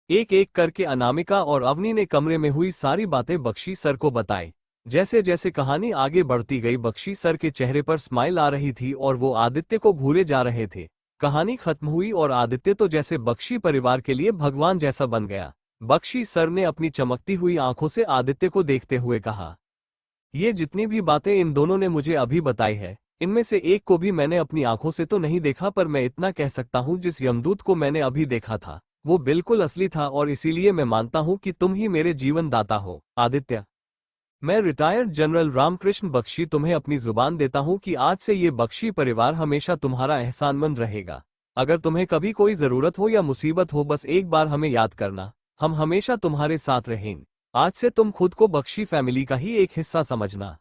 एक एक करके अनामिका और अवनी ने कमरे में हुई सारी बातें बख्शी सर को बताई। जैसे जैसे कहानी आगे बढ़ती गई, बख्शी सर के चेहरे पर स्माइल आ रही थी और वो आदित्य को भूले जा रहे थे। कहानी खत्म हुई और आदित्य तो जैसे बख्शी परिवार के लिए भगवान जैसा बन गया। बख्शी सर ने अपनी चमकती हुई आंखों से आदित्य को देखते हुए कहा, ये जितनी भी बातें इन दोनों ने मुझे अभी बताई है, इनमें से एक को भी मैंने अपनी आंखों से तो नहीं देखा, पर मैं इतना कह सकता हूं, जिस यमदूत को मैंने अभी देखा था वो बिल्कुल असली था, और इसीलिए मैं मानता हूं कि तुम ही मेरे जीवन दाता हो, आदित्य। मैं रिटायर्ड जनरल रामकृष्ण बख्शी तुम्हें अपनी जुबान देता हूं कि आज से ये बख्शी परिवार हमेशा तुम्हारा एहसानमंद रहेगा। अगर तुम्हें कभी कोई जरूरत हो या मुसीबत हो, बस एक बार हमें याद करना। हम हमेशा तुम्हारे साथ रहेंगे। आज से तुम खुद को बख्शी फैमिली का ही एक हिस्सा समझना।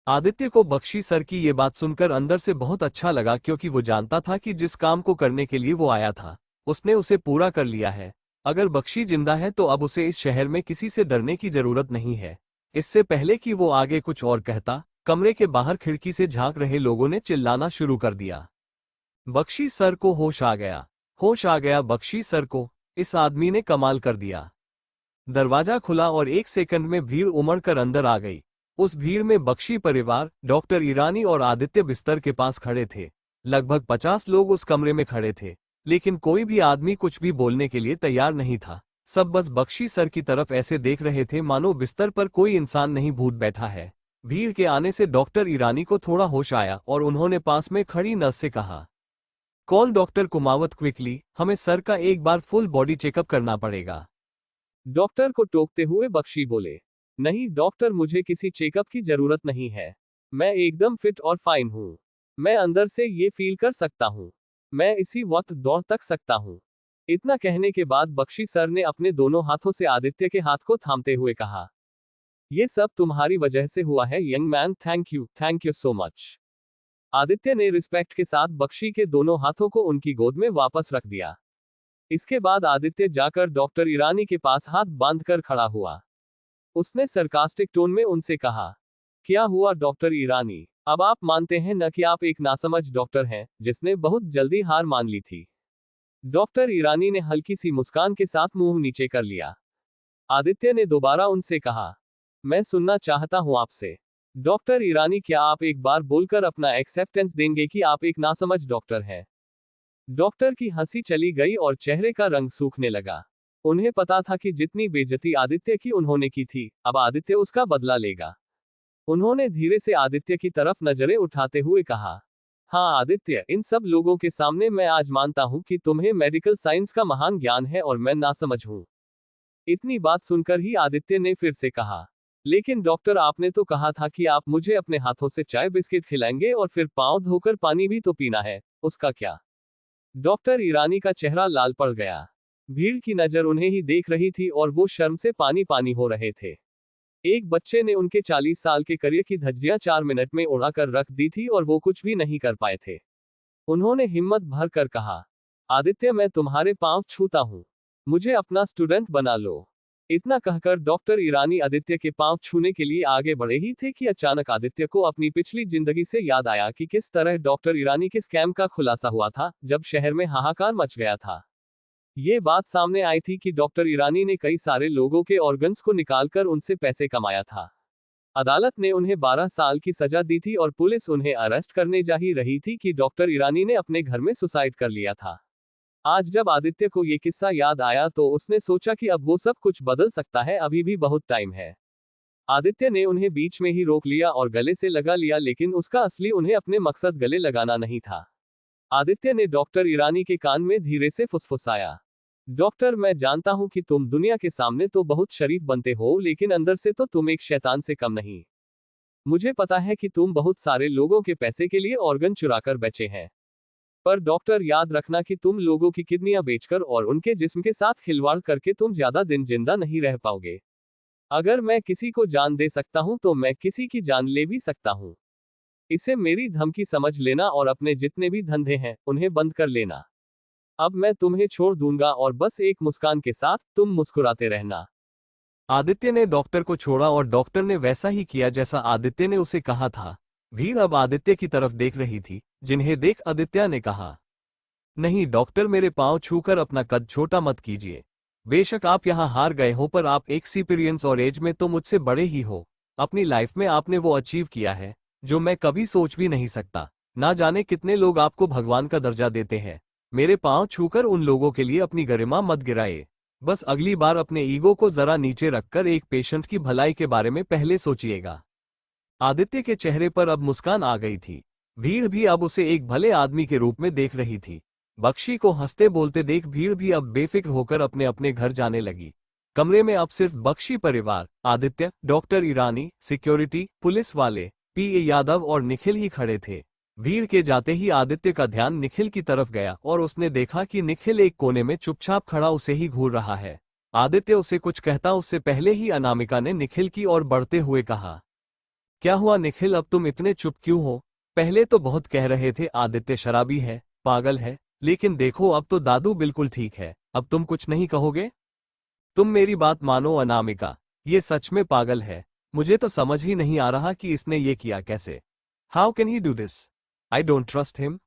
आदित्य को बख्शी सर की ये बात सुनकर अंदर से बहुत अच्छा लगा, क्योंकि वो जानता था कि जिस काम को करने के लिए वो आया था उसने उसे पूरा कर लिया है। अगर बख्शी जिंदा है तो अब उसे इस शहर में किसी से डरने की जरूरत नहीं है। इससे पहले कि वो आगे कुछ और कहता, कमरे के बाहर खिड़की से झांक रहे लोगों ने चिल्लाना शुरू कर दिया। बख्शी सर को होश आ गया। होश आ गया बख्शी सर को। इस आदमी ने कमाल कर दिया। दरवाजा खुला और एक सेकंड में भीड़ उमड़कर अंदर आ गई। उस भीड़ में बख्शी परिवार, डॉक्टर ईरानी और आदित्य बिस्तर के पास खड़े थे। लगभग 50 लोग उस कमरे में खड़े थे, लेकिन कोई भी आदमी कुछ भी बोलने के लिए तैयार नहीं था। सब बस बख्शी सर की तरफ ऐसे देख रहे थे मानो बिस्तर पर कोई इंसान नहीं भूत बैठा है। भीड़ के आने से डॉक्टर ईरानी को थोड़ा होश आया और उन्होंने पास में खड़ी नर्स से कहा, कॉल डॉक्टर कुमावत क्विकली, हमें सर का एक बार फुल बॉडी चेकअप करना पड़ेगा। डॉक्टर को टोकते हुए बख्शी बोले, नहीं डॉक्टर, मुझे किसी चेकअप की जरूरत नहीं है। मैं एकदम फिट और फाइन हूँ। मैं अंदर से ये फील कर सकता हूँ। मैं इसी वक्त दौड़ तक सकता हूँ। इतना कहने के बाद बख्शी सर ने अपने दोनों हाथों से आदित्य के हाथ को थामते हुए कहा, ये सब तुम्हारी वजह से हुआ है young man, thank you so much. Aditya ने रिस्पेक्ट के साथ बख्शी के दोनों हाथों को उनकी गोद में वापस रख दिया। इसके बाद आदित्य जाकर डॉक्टर ईरानी के पास हाथ बांधकर खड़ा हुआ। उसने सरकास्टिक टोन में उनसे कहा, क्या हुआ डॉक्टर ईरानी? अब आप मानते हैं न कि आप एक नासमझ डॉक्टर हैं जिसने बहुत जल्दी हार मान ली थी। डॉक्टर ईरानी ने हल्की सी मुस्कान के साथ मुंह नीचे कर लिया। आदित्य ने दोबारा उनसे कहा, मैं सुनना चाहता हूं आपसे। डॉक्टर ईरानी, क्या आप एक बार बोलकर अपना एक्सेप्टेंस देंगे कि आप एक नासमझ डॉक्टर हैं? डॉक्टर की हंसी चली गई और चेहरे का रंग सूखने लगा। उन्हें पता था कि जितनी बेइज्जती आदित्य की उन्होंने की थी, अब आदित्य उसका बदला लेगा। उन्होंने धीरे से आदित्य की तरफ नजरें उठाते हुए कहा, हाँ आदित्य, इन सब लोगों के सामने मैं आज मानता हूं कि तुम्हें मेडिकल साइंस का महान ज्ञान है और मैं नासमझ हूं। इतनी बात सुनकर ही आदित्य ने फिर से कहा, लेकिन डॉक्टर, आपने तो कहा था कि आप मुझे अपने हाथों से चाय बिस्किट खिलाएंगे और फिर पांव धोकर पानी भी तो पीना है, उसका क्या? डॉक्टर ईरानी का चेहरा लाल पड़ गया। भीड़ की नजर उन्हें ही देख रही थी और वो शर्म से पानी पानी हो रहे थे। एक बच्चे ने उनके 40 साल के करियर की धज्जियां 4 मिनट में उड़ाकर रख दी थी और वो कुछ भी नहीं कर पाए थे। उन्होंने हिम्मत भर कर कहा, आदित्य, मैं तुम्हारे पांव छूता हूं। मुझे अपना स्टूडेंट बना लो। इतना कहकर डॉक्टर ईरानी आदित्य के पांव छूने के लिए आगे बढ़े ही थे कि अचानक आदित्य को अपनी पिछली जिंदगी से याद आया कि किस तरह डॉक्टर ईरानी के स्कैम का खुलासा हुआ था जब शहर में हाहाकार मच गया था। ये बात सामने आई थी कि डॉक्टर ईरानी ने कई सारे लोगों के ऑर्गन्स को निकालकर उनसे पैसे कमाया था। अदालत ने उन्हें 12 साल की सजा दी थी और पुलिस उन्हें अरेस्ट करने जा ही रही थी कि डॉक्टर ईरानी ने अपने घर में सुसाइड कर लिया था। आज जब आदित्य को ये किस्सा याद आया तो उसने सोचा कि अब वो सब कुछ बदल सकता है, अभी भी बहुत टाइम है। आदित्य ने उन्हें बीच में ही रोक लिया और गले से लगा लिया, लेकिन उसका असली उन्हें अपने मकसद गले लगाना नहीं था। आदित्य ने डॉक्टर ईरानी के कान में धीरे से फुसफुसाया, डॉक्टर, मैं जानता हूं कि तुम दुनिया के सामने तो बहुत शरीफ बनते हो, लेकिन अंदर से तो तुम एक शैतान से कम नहीं। मुझे पता है कि तुम बहुत सारे लोगों के पैसे के लिए ऑर्गन चुराकर बेचे हैं, पर डॉक्टर याद रखना कि तुम लोगों की किडनियां बेचकर और उनके जिस्म के साथ खिलवाड़ करके तुम ज्यादा दिन जिंदा नहीं रह पाओगे। अगर मैं किसी को जान दे सकता हूं तो मैं किसी की जान ले भी सकता हूं। इसे मेरी धमकी समझ लेना और अपने जितने भी धंधे हैं उन्हें बंद कर लेना। अब मैं तुम्हें छोड़ दूंगा और बस एक मुस्कान के साथ तुम मुस्कुराते रहना। आदित्य ने डॉक्टर को छोड़ा और डॉक्टर ने वैसा ही किया जैसा आदित्य ने उसे कहा था। भीड़ अब आदित्य की तरफ देख रही थी, जिन्हें देख आदित्य ने कहा, नहीं डॉक्टर, मेरे पांव छूकर अपना कद छोटा मत कीजिए। बेशक आप यहां हार गए हो, पर आप एक्सपीरियंस और एज में तो मुझसे बड़े ही हो। अपनी लाइफ में आपने वो अचीव किया है जो मैं कभी सोच भी नहीं सकता। ना जाने कितने लोग आपको भगवान का दर्जा देते हैं। मेरे पांव छूकर उन लोगों के लिए अपनी गरिमा मत गिराए। बस अगली बार अपने ईगो को जरा नीचे रखकर एक पेशेंट की भलाई के बारे में पहले सोचिएगा। आदित्य के चेहरे पर अब मुस्कान आ गई थी। भीड़ भी अब उसे एक भले आदमी के रूप में देख रही थी। बख्शी को हंसते बोलते देख भीड़ भी अब बेफिक्र होकर अपने अपने घर जाने लगी। कमरे में अब सिर्फ बख्शी परिवार, आदित्य, डॉक्टर ईरानी, सिक्योरिटी, पुलिस वाले, पीए यादव और निखिल ही खड़े थे। भीड़ के जाते ही आदित्य का ध्यान निखिल की तरफ गया और उसने देखा कि निखिल एक कोने में चुपचाप खड़ा उसे ही घूर रहा है। आदित्य उसे कुछ कहता उससे पहले ही अनामिका ने निखिल की ओर बढ़ते हुए कहा, क्या हुआ निखिल, अब तुम इतने चुप क्यों हो? पहले तो बहुत कह रहे थे आदित्य शराबी है, पागल है, लेकिन देखो अब तो दादू बिल्कुल ठीक है। अब तुम कुछ नहीं कहोगे? तुम मेरी बात मानो अनामिका, ये सच में पागल है। मुझे तो समझ ही नहीं आ रहा कि इसने ये किया कैसे। How can he do this? I don't trust him.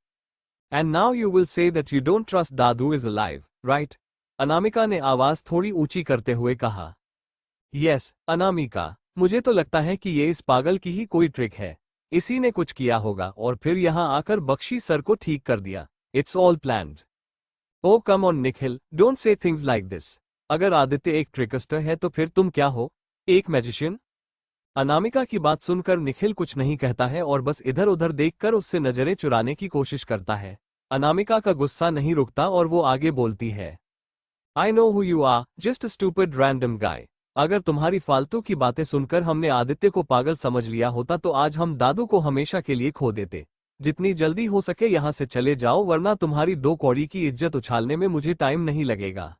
And now you will say that you don't trust Dadu is alive, right? Anamika ने आवाज थोड़ी ऊंची करते हुए कहा। यस अनामिका, मुझे तो लगता है कि ये इस पागल की ही कोई ट्रिक है। इसी ने कुछ किया होगा और फिर यहां आकर बख्शी सर को ठीक कर दिया। It's all planned. Oh come on Nikhil, don't say things like this. अगर आदित्य एक ट्रिकस्टर है तो फिर तुम क्या हो? एक मैजिशियन? अनामिका की बात सुनकर निखिल कुछ नहीं कहता है और बस इधर उधर देखकर उससे नजरें चुराने की कोशिश करता है। अनामिका का गुस्सा नहीं रुकता और वो आगे बोलती है, I know who you are, just a stupid random guy. अगर तुम्हारी फालतू की बातें सुनकर हमने आदित्य को पागल समझ लिया होता तो आज हम दादू को हमेशा के लिए खो देते। जितनी जल्दी हो सके यहां से चले जाओ, वरना तुम्हारी 2 कौड़ी की इज्जत उछालने में मुझे टाइम नहीं लगेगा।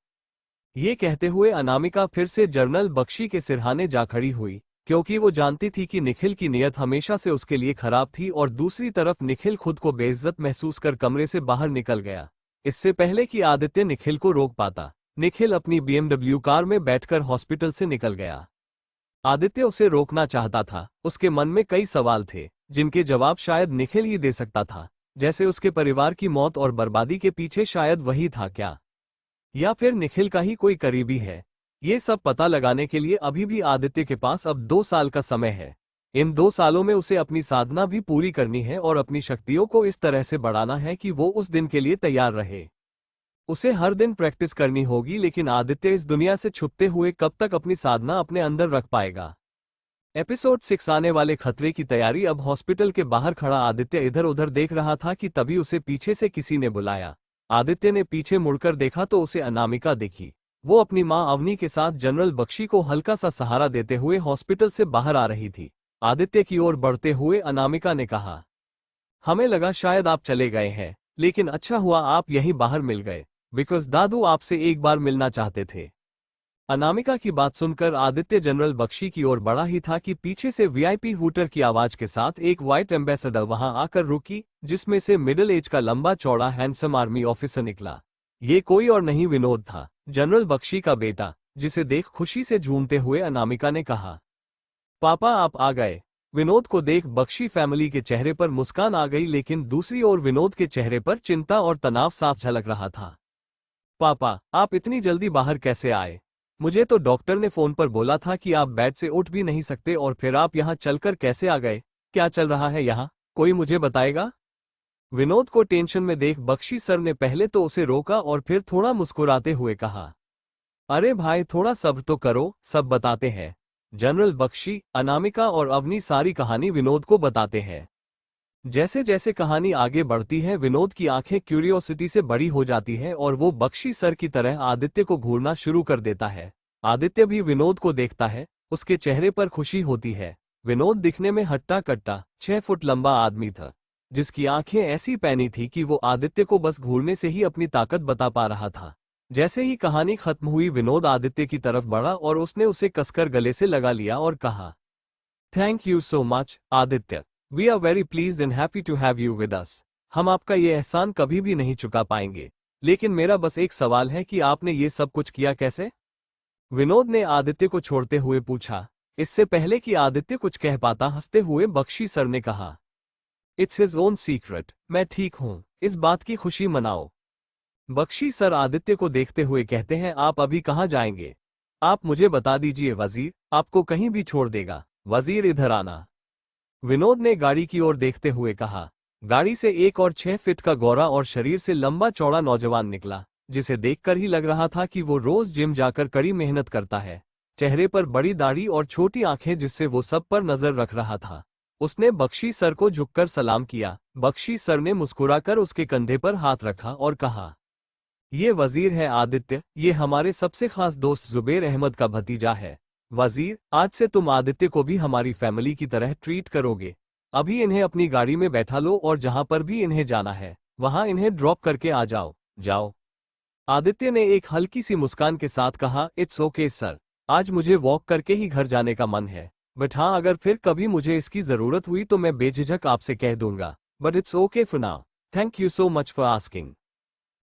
ये कहते हुए अनामिका फिर से जनरल बख्शी के सिरहाने जा खड़ी हुई, क्योंकि वो जानती थी कि निखिल की नीयत हमेशा से उसके लिए खराब थी। और दूसरी तरफ निखिल खुद को बेइज्जत महसूस कर कमरे से बाहर निकल गया, इससे पहले कि आदित्य निखिल को रोक पाता। निखिल अपनी BMW कार में बैठकर हॉस्पिटल से निकल गया। आदित्य उसे रोकना चाहता था। उसके मन में कई सवाल थे जिनके जवाब शायद निखिल ही दे सकता था, जैसे उसके परिवार की मौत और बर्बादी के पीछे शायद वही था क्या, या फिर निखिल का ही कोई करीबी है। ये सब पता लगाने के लिए अभी भी आदित्य के पास अब 2 साल का समय है। इन 2 सालों में उसे अपनी साधना भी पूरी करनी है और अपनी शक्तियों को इस तरह से बढ़ाना है कि वो उस दिन के लिए तैयार रहे। उसे हर दिन प्रैक्टिस करनी होगी, लेकिन आदित्य इस दुनिया से छुपते हुए कब तक अपनी साधना अपने अंदर रख पाएगा? एपिसोड 6 आने वाले खतरे की तैयारी। अब हॉस्पिटल के बाहर खड़ा आदित्य इधर उधर देख रहा था कि तभी उसे पीछे से किसी ने बुलाया। आदित्य ने पीछे मुड़कर देखा तो उसे अनामिका दिखी। वो अपनी मां अवनी के साथ जनरल बख्शी को हल्का सा सहारा देते हुए हॉस्पिटल से बाहर आ रही थी। आदित्य की ओर बढ़ते हुए अनामिका ने कहा, हमें लगा शायद आप चले गए हैं, लेकिन अच्छा हुआ आप यहीं बाहर मिल गए, बिकॉज दादू आपसे एक बार मिलना चाहते थे। अनामिका की बात सुनकर आदित्य जनरल बख्शी की ओर बढ़ा ही था कि पीछे से वीआईपी हूटर की आवाज के साथ एक व्हाइट एम्बेसडर वहां आकर रुकी, जिसमें से मिडिल एज का लंबा चौड़ा हैंडसम आर्मी ऑफिसर निकला। ये कोई और नहीं विनोद था, जनरल बख्शी का बेटा, जिसे देख खुशी से झूमते हुए अनामिका ने कहा, पापा आप आ गए। विनोद को देख बख्शी फैमिली के चेहरे पर मुस्कान आ गई, लेकिन दूसरी ओर विनोद के चेहरे पर चिंता और तनाव साफ झलक रहा था। पापा आप इतनी जल्दी बाहर कैसे आए? मुझे तो डॉक्टर ने फोन पर बोला था कि आप बेड से उठ भी नहीं सकते और फिर आप यहाँ चलकर कैसे आ गए? क्या चल रहा है यहाँ? कोई मुझे बताएगा? विनोद को टेंशन में देख बख्शी सर ने पहले तो उसे रोका और फिर थोड़ा मुस्कुराते हुए कहा, अरे भाई थोड़ा सब्र तो करो, सब बताते हैं। जनरल बख्शी, अनामिका और अवनी सारी कहानी विनोद को बताते हैं। जैसे जैसे कहानी आगे बढ़ती है विनोद की आंखें क्यूरियोसिटी से बड़ी हो जाती है और वो बख्शी सर की तरह आदित्य को घूरना शुरू कर देता है। आदित्य भी विनोद को देखता है, उसके चेहरे पर खुशी होती है। विनोद दिखने में हट्टा कट्टा 6 फुट लंबा आदमी था, जिसकी आंखें ऐसी पैनी थी कि वो आदित्य को बस घूरने से ही अपनी ताकत बता पा रहा था। जैसे ही कहानी खत्म हुई विनोद आदित्य की तरफ बढ़ा और उसने उसे कसकर गले से लगा लिया और कहा, thank you so much Aditya, we are very pleased and happy to have you with us. हम आपका ये एहसान कभी भी नहीं चुका पाएंगे, लेकिन मेरा बस एक सवाल है कि आपने ये सब कुछ किया कैसे? विनोद ने आदित्य को छोड़ते हुए पूछा। इससे पहले कि आदित्य कुछ कह पाता हंसते हुए बख्शी सर ने कहा, इट्स हिज ओन सीक्रेट, मैं ठीक हूं, इस बात की खुशी मनाओ। बख्शी सर आदित्य को देखते हुए कहते हैं, आप अभी कहाँ जाएंगे? आप मुझे बता दीजिए वजीर, आपको कहीं भी छोड़ देगा। वजीर इधर आना। विनोद ने गाड़ी की ओर देखते हुए कहा। गाड़ी से एक और 6 फीट का गोरा और शरीर से लंबा चौड़ा नौजवान निकला, जिसे देखकर ही लग रहा था कि वो रोज जिम जाकर कड़ी मेहनत करता है। चेहरे पर बड़ी दाढ़ी और छोटी आंखें जिससे वो सब पर नजर रख रहा था। उसने बख्शी सर को झुककर सलाम किया। बख्शी सर ने मुस्कुराकर उसके कंधे पर हाथ रखा और कहा, ये वजीर है आदित्य, ये हमारे सबसे खास दोस्त जुबेर अहमद का भतीजा है। वजीर, आज से तुम आदित्य को भी हमारी फैमिली की तरह ट्रीट करोगे। अभी इन्हें अपनी गाड़ी में बैठा लो और जहां पर भी इन्हें जाना है वहां इन्हें ड्रॉप करके आ जाओ। जाओ। आदित्य ने एक हल्की सी मुस्कान के साथ कहा, इट्स ओके सर, आज मुझे वॉक करके ही घर जाने का मन है, बट हाँ अगर फिर कभी मुझे इसकी जरूरत हुई तो मैं बेझिझक आपसे कह दूंगा, but it's okay for now, thank you so much for asking.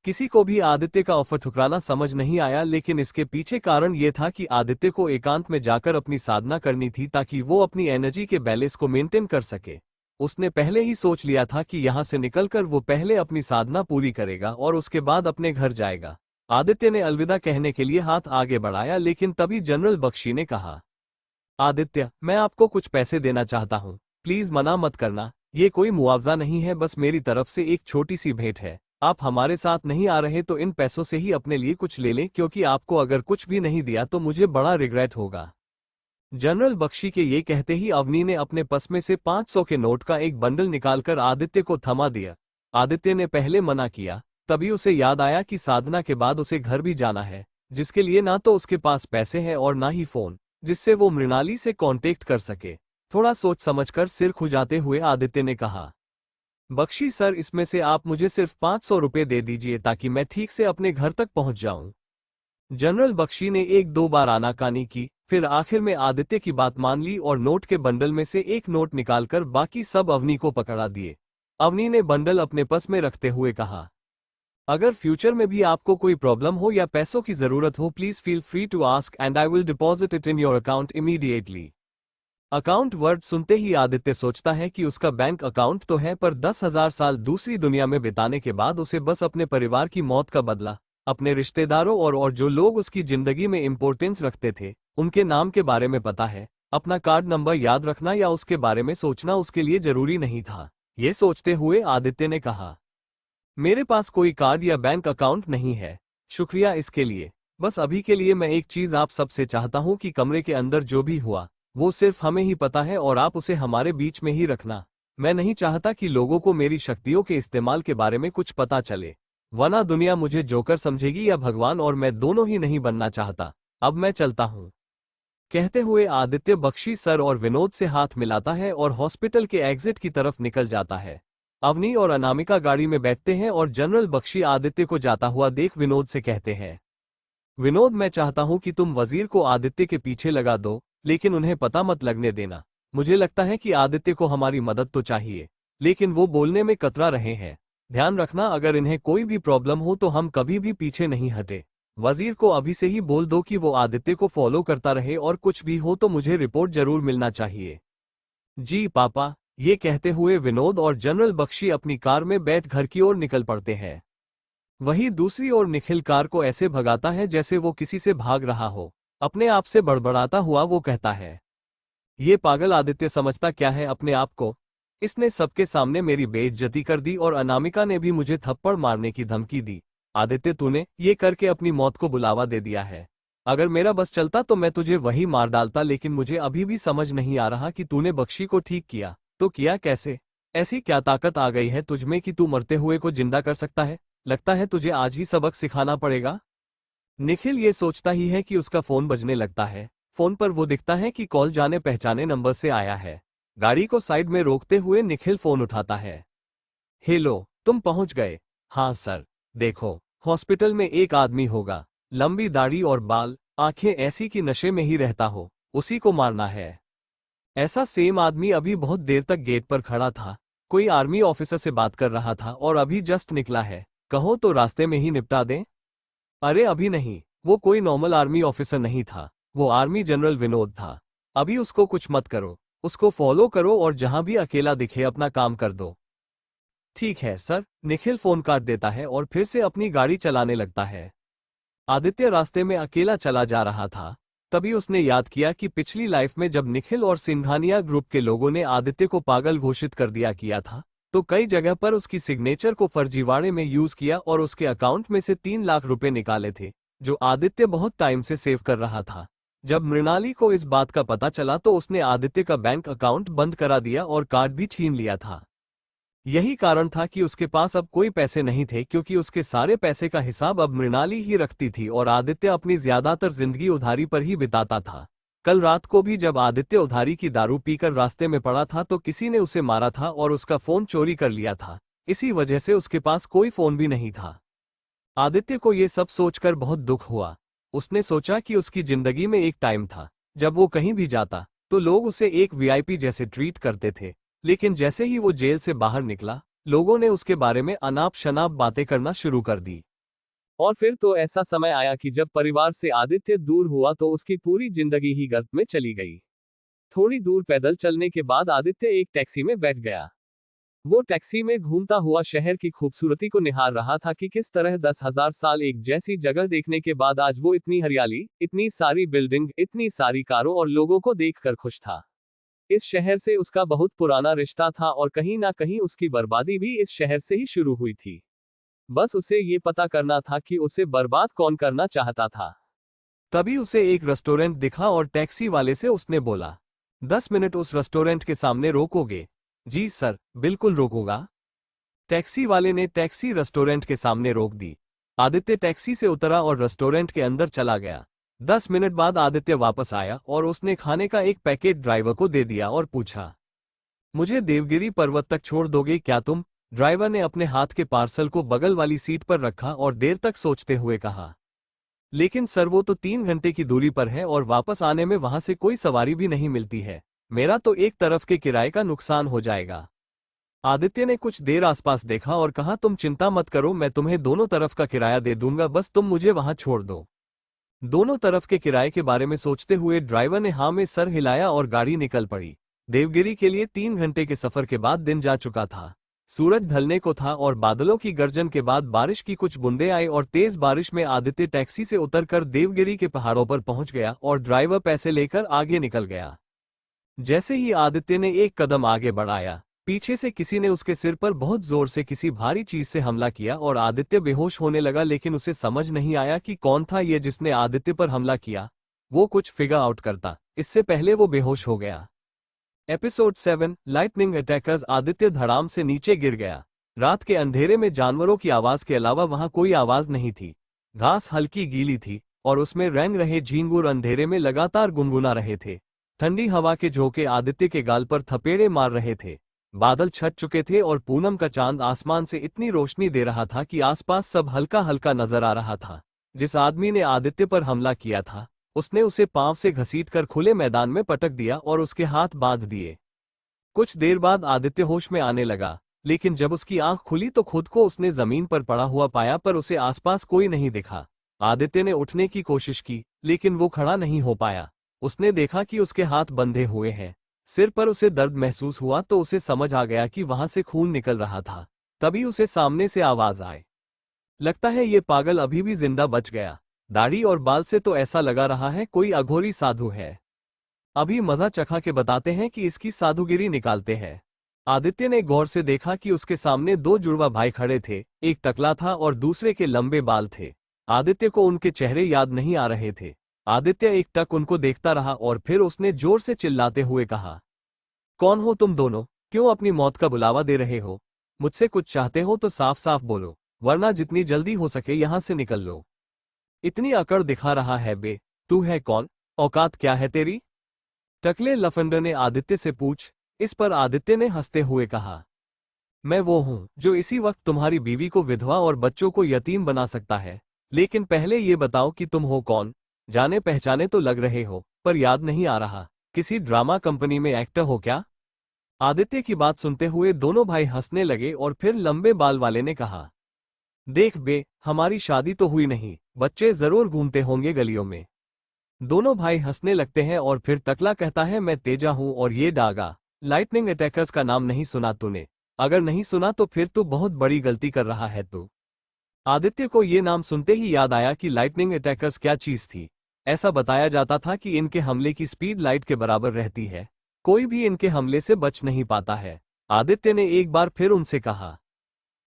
किसी को भी आदित्य का ऑफर ठुकराना समझ नहीं आया, लेकिन इसके पीछे कारण ये था कि आदित्य को एकांत में जाकर अपनी साधना करनी थी ताकि वो अपनी एनर्जी के बैलेंस को मेंटेन कर सके। उसने पहले ही सोच लिया था कि यहाँ से निकलकर वो पहले अपनी साधना पूरी करेगा और उसके बाद अपने घर जाएगा। आदित्य ने अलविदा कहने के लिए हाथ आगे बढ़ाया, लेकिन तभी जनरल बख्शी ने कहा, आदित्य, मैं आपको कुछ पैसे देना चाहता हूँ, प्लीज मना मत करना। ये कोई मुआवजा नहीं है, बस मेरी तरफ से एक छोटी सी भेंट है। आप हमारे साथ नहीं आ रहे तो इन पैसों से ही अपने लिए कुछ ले लें, क्योंकि आपको अगर कुछ भी नहीं दिया तो मुझे बड़ा रिग्रेट होगा। जनरल बख्शी के ये कहते ही अवनी ने अपने पस में से 500 के नोट का एक बंडल निकालकर आदित्य को थमा दिया। आदित्य ने पहले मना किया, तभी उसे याद आया कि साधना के बाद उसे घर भी जाना है, जिसके लिए ना तो उसके पास पैसे हैं और ना ही फोन जिससे वो मृणाली से कांटेक्ट कर सके। थोड़ा सोच समझकर सिर खुजाते हुए आदित्य ने कहा, बख्शी सर, इसमें से आप मुझे सिर्फ 500 रुपये दे दीजिए ताकि मैं ठीक से अपने घर तक पहुंच जाऊं। जनरल बख्शी ने एक दो बार आनाकानी की, फिर आखिर में आदित्य की बात मान ली और नोट के बंडल में से एक नोट निकालकर बाकी सब अवनी को पकड़ा दिए। अवनी ने बंडल अपने पस में रखते हुए कहा, अगर फ्यूचर में भी आपको कोई प्रॉब्लम हो या पैसों की जरूरत हो, please feel free to ask and I will deposit it in your account immediately. Account word सुनते ही आदित्य सोचता है कि उसका बैंक अकाउंट तो है, पर 10,000 साल दूसरी दुनिया में बिताने के बाद उसे बस अपने परिवार की मौत का बदला, अपने रिश्तेदारों और जो लोग उसकी जिंदगी में इंपॉर्टेंस रखते थे उनके नाम के बारे में पता है। अपना कार्ड नंबर याद रखना या उसके बारे में सोचना उसके लिए जरूरी नहीं था। ये सोचते हुए आदित्य ने कहा, मेरे पास कोई कार्ड या बैंक अकाउंट नहीं है, शुक्रिया इसके लिए। बस अभी के लिए मैं एक चीज आप सबसे चाहता हूं कि कमरे के अंदर जो भी हुआ वो सिर्फ हमें ही पता है और आप उसे हमारे बीच में ही रखना। मैं नहीं चाहता कि लोगों को मेरी शक्तियों के इस्तेमाल के बारे में कुछ पता चले, वरना दुनिया मुझे जोकर समझेगी या भगवान, और मैं दोनों ही नहीं बनना चाहता। अब मैं चलता हूं। कहते हुए आदित्य बख्शी सर और विनोद से हाथ मिलाता है और हॉस्पिटल के एग्जिट की तरफ निकल जाता है। अवनी और अनामिका गाड़ी में बैठते हैं और जनरल बख्शी आदित्य को जाता हुआ देख विनोद से कहते हैं, विनोद, मैं चाहता हूं कि तुम वजीर को आदित्य के पीछे लगा दो, लेकिन उन्हें पता मत लगने देना। मुझे लगता है कि आदित्य को हमारी मदद तो चाहिए, लेकिन वो बोलने में कतरा रहे हैं। ध्यान रखना, अगर इन्हें कोई भी प्रॉब्लम हो तो हम कभी भी पीछे नहीं हटे। वजीर को अभी से ही बोल दो कि वो आदित्य को फॉलो करता रहे और कुछ भी हो तो मुझे रिपोर्ट जरूर मिलना चाहिए। जी पापा। ये कहते हुए विनोद और जनरल बख्शी अपनी कार में बैठ घर की ओर निकल पड़ते हैं। वहीं दूसरी ओर निखिल कार को ऐसे भगाता है जैसे वो किसी से भाग रहा हो। अपने आप से बड़बड़ाता हुआ वो कहता है, ये पागल आदित्य समझता क्या है अपने आप को। इसने सबके सामने मेरी बेइज्जती कर दी और अनामिका ने भी मुझे थप्पड़ मारने की धमकी दी। आदित्य तूने ये करके अपनी मौत को बुलावा दे दिया है। अगर मेरा बस चलता तो मैं तुझे वही मार डालता, लेकिन मुझे अभी भी समझ नहीं आ रहा कि तूने बख्शी को ठीक किया तो किया कैसे। ऐसी क्या ताकत आ गई है तुझमें कि तू मरते हुए को जिंदा कर सकता है। लगता है तुझे आज ही सबक सिखाना पड़ेगा। निखिल ये सोचता ही है कि उसका फोन बजने लगता है। फोन पर वो दिखता है कि कॉल जाने पहचाने नंबर से आया है। गाड़ी को साइड में रोकते हुए निखिल फोन उठाता है। हेलो, तुम पहुंच गए। हाँ सर। देखो, हॉस्पिटल में एक आदमी होगा, लंबी दाढ़ी और बाल, आंखें ऐसी कि नशे में ही रहता हो, उसी को मारना है। ऐसा सेम आदमी अभी बहुत देर तक गेट पर खड़ा था, कोई आर्मी ऑफिसर से बात कर रहा था और अभी जस्ट निकला है। कहो तो रास्ते में ही निपटा दें। अरे अभी नहीं, वो कोई नॉर्मल आर्मी ऑफिसर नहीं था, वो आर्मी जनरल विनोद था। अभी उसको कुछ मत करो, उसको फॉलो करो और जहां भी अकेला दिखे अपना काम कर दो। ठीक है सर। निखिल फोन काट देता है और फिर से अपनी गाड़ी चलाने लगता है। आदित्य रास्ते में अकेला चला जा रहा था। तभी उसने याद किया कि पिछली लाइफ में जब निखिल और सिंघानिया ग्रुप के लोगों ने आदित्य को पागल घोषित कर दिया किया था, तो कई जगह पर उसकी सिग्नेचर को फर्जीवाड़े में यूज किया और उसके अकाउंट में से 3 लाख रुपए निकाले थे, जो आदित्य बहुत टाइम से सेव कर रहा था। जब मृणाली को इस बात का पता चला तो उसने आदित्य का बैंक अकाउंट बंद करा दिया और कार्ड भी छीन लिया था। यही कारण था कि उसके पास अब कोई पैसे नहीं थे, क्योंकि उसके सारे पैसे का हिसाब अब मृणाली ही रखती थी और आदित्य अपनी ज्यादातर जिंदगी उधारी पर ही बिताता था। कल रात को भी जब आदित्य उधारी की दारू पीकर रास्ते में पड़ा था तो किसी ने उसे मारा था और उसका फोन चोरी कर लिया था। इसी वजह से उसके पास कोई फोन भी नहीं था। आदित्य को ये सब सोचकर बहुत दुख हुआ। उसने सोचा कि उसकी जिंदगी में एक टाइम था जब वो कहीं भी जाता तो लोग उसे एक वीआईपी जैसे ट्रीट करते थे, लेकिन जैसे ही वो जेल से बाहर निकला, लोगों ने उसके बारे में अनाप शनाप बातें करना शुरू कर दी। और फिर तो ऐसा समय आया कि जब परिवार से आदित्य दूर हुआ तो उसकी पूरी जिंदगी ही गर्त में चली गई। थोड़ी दूर पैदल चलने के बाद आदित्य एक टैक्सी में बैठ गया। वो टैक्सी में घूमता हुआ शहर की खूबसूरती को निहार रहा था कि किस तरह 10,000 साल एक जैसी जगह देखने के बाद आज वो इतनी हरियाली, इतनी सारी बिल्डिंग, इतनी सारी कारों और लोगों को देखकर खुश था। इस शहर से उसका बहुत पुराना रिश्ता था और कहीं ना कहीं उसकी बर्बादी भी इस शहर से ही शुरू हुई थी। बस उसे ये पता करना था कि उसे बर्बाद कौन करना चाहता था। तभी उसे एक रेस्टोरेंट दिखा और टैक्सी वाले से उसने बोला, 10 मिनट उस रेस्टोरेंट के सामने रोकोगे? जी सर, बिल्कुल रोकूंगा। टैक्सी वाले ने टैक्सी रेस्टोरेंट के सामने रोक दी। आदित्य टैक्सी से उतरा और रेस्टोरेंट के अंदर चला गया। 10 मिनट बाद आदित्य वापस आया और उसने खाने का एक पैकेट ड्राइवर को दे दिया और पूछा, मुझे देवगिरी पर्वत तक छोड़ दोगे क्या तुम? ड्राइवर ने अपने हाथ के पार्सल को बगल वाली सीट पर रखा और देर तक सोचते हुए कहा, लेकिन सर वो तो 3 घंटे की दूरी पर है और वापस आने में वहां से कोई सवारी भी नहीं मिलती है। मेरा तो एक तरफ के किराए का नुकसान हो जाएगा। आदित्य ने कुछ देर आसपास देखा और कहा, तुम चिंता मत करो, मैं तुम्हें दोनों तरफ का किराया दे दूंगा, बस तुम मुझे वहां छोड़ दो। दोनों तरफ के किराए के बारे में सोचते हुए ड्राइवर ने हाँ में सर हिलाया और गाड़ी निकल पड़ी। देवगिरी के लिए 3 घंटे के सफर के बाद दिन जा चुका था। सूरज ढलने को था और बादलों की गर्जन के बाद बारिश की कुछ बूंदें आई और तेज बारिश में आदित्य टैक्सी से उतरकर देवगिरी के पहाड़ों पर पहुंच गया और ड्राइवर पैसे लेकर आगे निकल गया। जैसे ही आदित्य ने एक कदम आगे बढ़ाया, पीछे से किसी ने उसके सिर पर बहुत जोर से किसी भारी चीज से हमला किया और आदित्य बेहोश होने लगा, लेकिन उसे समझ नहीं आया कि कौन था ये जिसने आदित्य पर हमला किया। वो कुछ फिगर आउट करता, इससे पहले वो बेहोश हो गया। Episode 7 lightning attackers. आदित्य धड़ाम से नीचे गिर गया। रात के अंधेरे में जानवरों की आवाज के अलावा वहां कोई आवाज नहीं थी। घास हल्की गीली थी और उसमें रेंग रहे झींगुर अंधेरे में लगातार गुनगुना रहे थे। ठंडी हवा के झोंके आदित्य के गाल पर थपेड़े मार रहे थे। बादल छट चुके थे और पूनम का चांद आसमान से इतनी रोशनी दे रहा था कि आसपास सब हल्का हल्का नजर आ रहा था। जिस आदमी ने आदित्य पर हमला किया था, उसने उसे पांव से घसीटकर खुले मैदान में पटक दिया और उसके हाथ बांध दिए। कुछ देर बाद आदित्य होश में आने लगा, लेकिन जब उसकी आंख खुली तो खुद को उसने जमीन पर पड़ा हुआ पाया, पर उसे आसपास कोई नहीं दिखा। आदित्य ने उठने की कोशिश की, लेकिन वो खड़ा नहीं हो पाया। उसने देखा कि उसके हाथ बंधे हुए हैं। सिर पर उसे दर्द महसूस हुआ तो उसे समझ आ गया कि वहां से खून निकल रहा था। तभी उसे सामने से आवाज आई, लगता है ये पागल अभी भी जिंदा बच गया। दाढ़ी और बाल से तो ऐसा लगा रहा है कोई अघोरी साधु है। अभी मजा चखा के बताते हैं कि इसकी साधुगिरी निकालते हैं। आदित्य ने गौर से देखा कि उसके सामने दो जुड़वा भाई खड़े थे, एक टकला था और दूसरे के लंबे बाल थे। आदित्य को उनके चेहरे याद नहीं आ रहे थे। आदित्य एक टक उनको देखता रहा और फिर उसने जोर से चिल्लाते हुए कहा, कौन हो तुम दोनों? क्यों अपनी मौत का बुलावा दे रहे हो? मुझसे कुछ चाहते हो तो साफ साफ बोलो, वरना जितनी जल्दी हो सके यहां से निकल लो। इतनी अकड़ दिखा रहा है बे? तू है कौन? औकात क्या है तेरी? टकले लफंडर ने आदित्य से पूछ। इस पर आदित्य ने हंसते हुए कहा, मैं वो हूं जो इसी वक्त तुम्हारी बीवी को विधवा और बच्चों को यतीम बना सकता है। लेकिन पहले ये बताओ कि तुम हो कौन? जाने पहचाने तो लग रहे हो, पर याद नहीं आ रहा। किसी ड्रामा कंपनी में एक्टर हो क्या? आदित्य की बात सुनते हुए दोनों भाई हंसने लगे और फिर लंबे बाल वाले ने कहा, देख बे, हमारी शादी तो हुई नहीं, बच्चे जरूर घूमते होंगे गलियों में। दोनों भाई हंसने लगते हैं और फिर टकला कहता है, मैं तेजा हूं और ये डागा। लाइटनिंग अटैकर्स का नाम नहीं सुना तूने? अगर नहीं सुना तो फिर तू बहुत बड़ी गलती कर रहा है तू। आदित्य को ये नाम सुनते ही याद आया कि लाइटनिंग अटैकर्स क्या चीज थी। ऐसा बताया जाता था कि इनके हमले की स्पीड लाइट के बराबर रहती है, कोई भी इनके हमले से बच नहीं पाता है। आदित्य ने एक बार फिर उनसे कहा,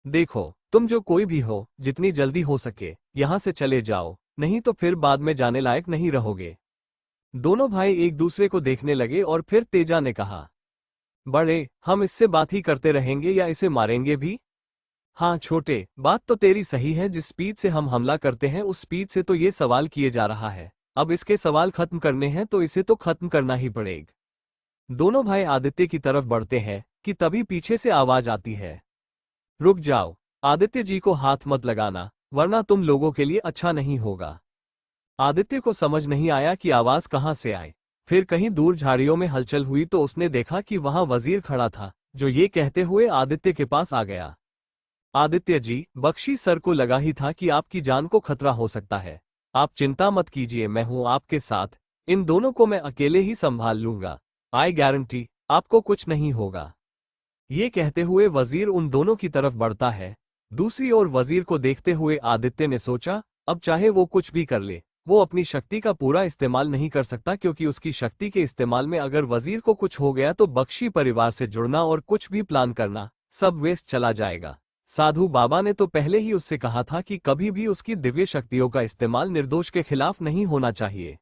देखो तुम जो कोई भी हो, जितनी जल्दी हो सके यहां से चले जाओ, नहीं तो फिर बाद में जाने लायक नहीं रहोगे। दोनों भाई एक दूसरे को देखने लगे और फिर तेजा ने कहा, बड़े, हम इससे बात ही करते रहेंगे या इसे मारेंगे भी? हाँ छोटे, बात तो तेरी सही है, जिस स्पीड से हम हमला करते हैं उस स्पीड से तो ये सवाल किए जा रहा है। अब इसके सवाल खत्म करने हैं तो इसे तो खत्म करना ही पड़ेगा। दोनों भाई आदित्य की तरफ बढ़ते हैं कि तभी पीछे से आवाज आती है, रुक जाओ, आदित्य जी को हाथ मत लगाना, वरना तुम लोगों के लिए अच्छा नहीं होगा। आदित्य को समझ नहीं आया कि आवाज कहां से आई। फिर कहीं दूर झाड़ियों में हलचल हुई तो उसने देखा कि वहां वजीर खड़ा था, जो ये कहते हुए आदित्य के पास आ गया, आदित्य जी, बख्शी सर को लगा ही था कि आपकी जान को खतरा हो सकता है। आप चिंता मत कीजिए, मैं हूं आपके साथ। इन दोनों को मैं अकेले ही संभाल लूंगा। आई गारंटी आपको कुछ नहीं होगा। ये कहते हुए वजीर उन दोनों की तरफ बढ़ता है। दूसरी ओर वजीर को देखते हुए आदित्य ने सोचा, अब चाहे वो कुछ भी कर ले, वो अपनी शक्ति का पूरा इस्तेमाल नहीं कर सकता, क्योंकि उसकी शक्ति के इस्तेमाल में अगर वजीर को कुछ हो गया तो बख्शी परिवार से जुड़ना और कुछ भी प्लान करना सब वेस्ट चला जाएगा। साधु बाबा ने तो पहले ही उससे कहा था कि कभी भी उसकी दिव्य शक्तियों का इस्तेमाल निर्दोष के खिलाफ नहीं होना चाहिए।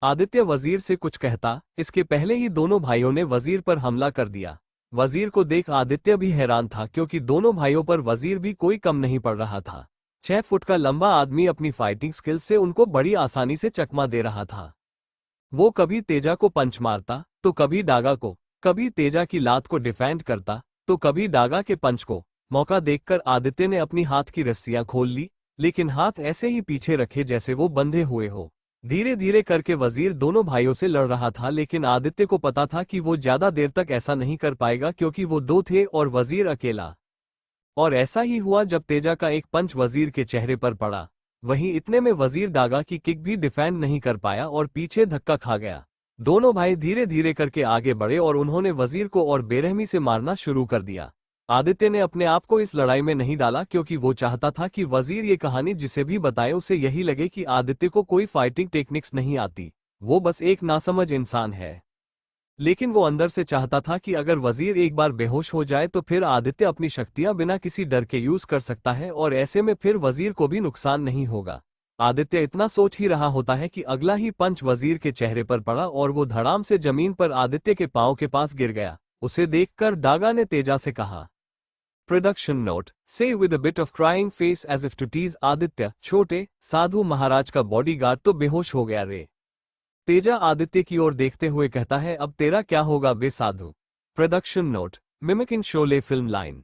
आदित्य वजीर से कुछ कहता, इसके पहले ही दोनों भाइयों ने वजीर पर हमला कर दिया। वजीर को देख आदित्य भी हैरान था, क्योंकि दोनों भाइयों पर वजीर भी कोई कम नहीं पड़ रहा था। 6 फुट का लंबा आदमी अपनी फाइटिंग स्किल से उनको बड़ी आसानी से चकमा दे रहा था। वो कभी तेजा को पंच मारता तो कभी डागा को, कभी तेजा की लात को डिफेंड करता तो कभी डागा के पंच को। मौका देखकर आदित्य ने अपनी हाथ की रस्सियां खोल ली, लेकिन हाथ ऐसे ही पीछे रखे जैसे वो बंधे हुए हो। धीरे धीरे करके वजीर दोनों भाइयों से लड़ रहा था, लेकिन आदित्य को पता था कि वो ज्यादा देर तक ऐसा नहीं कर पाएगा, क्योंकि वो दो थे और वजीर अकेला। और ऐसा ही हुआ जब तेजा का एक पंच वजीर के चेहरे पर पड़ा। वहीं इतने में वजीर डागा की किक भी डिफेंड नहीं कर पाया और पीछे धक्का खा गया। दोनों भाई धीरे धीरे करके आगे बढ़े और उन्होंने वजीर को और बेरहमी से मारना शुरू कर दिया। आदित्य ने अपने आप को इस लड़ाई में नहीं डाला, क्योंकि वो चाहता था कि वजीर ये कहानी जिसे भी बताए उसे यही लगे कि आदित्य को कोई फाइटिंग टेक्निक्स नहीं आती, वो बस एक नासमझ इंसान है। लेकिन वो अंदर से चाहता था कि अगर वजीर एक बार बेहोश हो जाए तो फिर आदित्य अपनी शक्तियां बिना किसी डर के यूज कर सकता है, और ऐसे में फिर वजीर को भी नुकसान नहीं होगा। आदित्य इतना सोच ही रहा होता है कि अगला ही पंच वजीर के चेहरे पर पड़ा और वो धड़ाम से जमीन पर आदित्य के पांव के पास गिर गया। उसे देखकर डागा ने तेजा से कहा, production note, say with a bit of crying face as if to tease Aditya, छोटे, साधु महाराज का बॉडीगार्ड तो बेहोश हो गया रे। तेजा आदित्य की ओर देखते हुए कहता है, अब तेरा क्या होगा बे साधु। Production note, mimicking Sholay film line.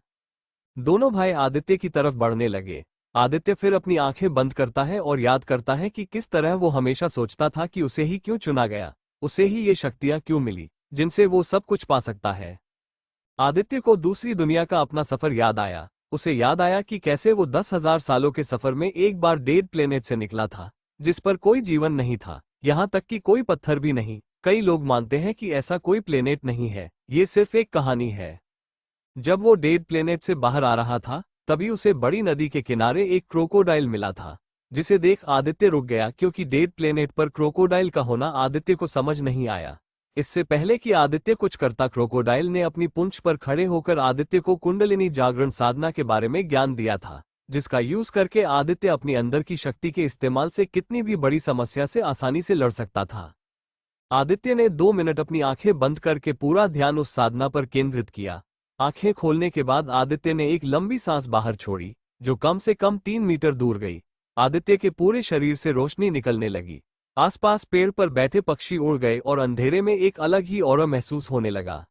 दोनों भाई आदित्य की तरफ बढ़ने लगे। आदित्य फिर अपनी आंखें बंद करता है और याद करता है कि किस तरह वो हमेशा सोचता था कि उसे ही क्यों चुना गया, उसे ही ये शक्तियां क्यों मिली जिनसे वो सब कुछ पा सकता है। आदित्य को दूसरी दुनिया का अपना सफर याद आया। उसे याद आया कि कैसे वो 10,000 सालों के सफर में एक बार डेड प्लेनेट से निकला था, जिस पर कोई जीवन नहीं था, यहाँ तक कि कोई पत्थर भी नहीं। कई लोग मानते हैं कि ऐसा कोई प्लेनेट नहीं है, ये सिर्फ एक कहानी है। जब वो डेड प्लेनेट से बाहर आ रहा था तभी उसे बड़ी नदी के किनारे एक क्रोकोडाइल मिला था, जिसे देख आदित्य रुक गया क्योंकि डेड प्लेनेट पर क्रोकोडाइल का होना आदित्य को समझ नहीं आया। इससे पहले कि आदित्य कुछ करता, क्रोकोडाइल ने अपनी पूंछ पर खड़े होकर आदित्य को कुंडलिनी जागरण साधना के बारे में ज्ञान दिया था, जिसका यूज करके आदित्य अपनी अंदर की शक्ति के इस्तेमाल से कितनी भी बड़ी समस्या से आसानी से लड़ सकता था। आदित्य ने 2 मिनट अपनी आंखें बंद करके पूरा ध्यान उस साधना पर केंद्रित किया। आंखें खोलने के बाद आदित्य ने एक लंबी सांस बाहर छोड़ी, जो कम से कम 3 मीटर दूर गई। आदित्य के पूरे शरीर से रोशनी निकलने लगी। आसपास पेड़ पर बैठे पक्षी उड़ गए और अंधेरे में एक अलग ही ऑरा महसूस होने लगा।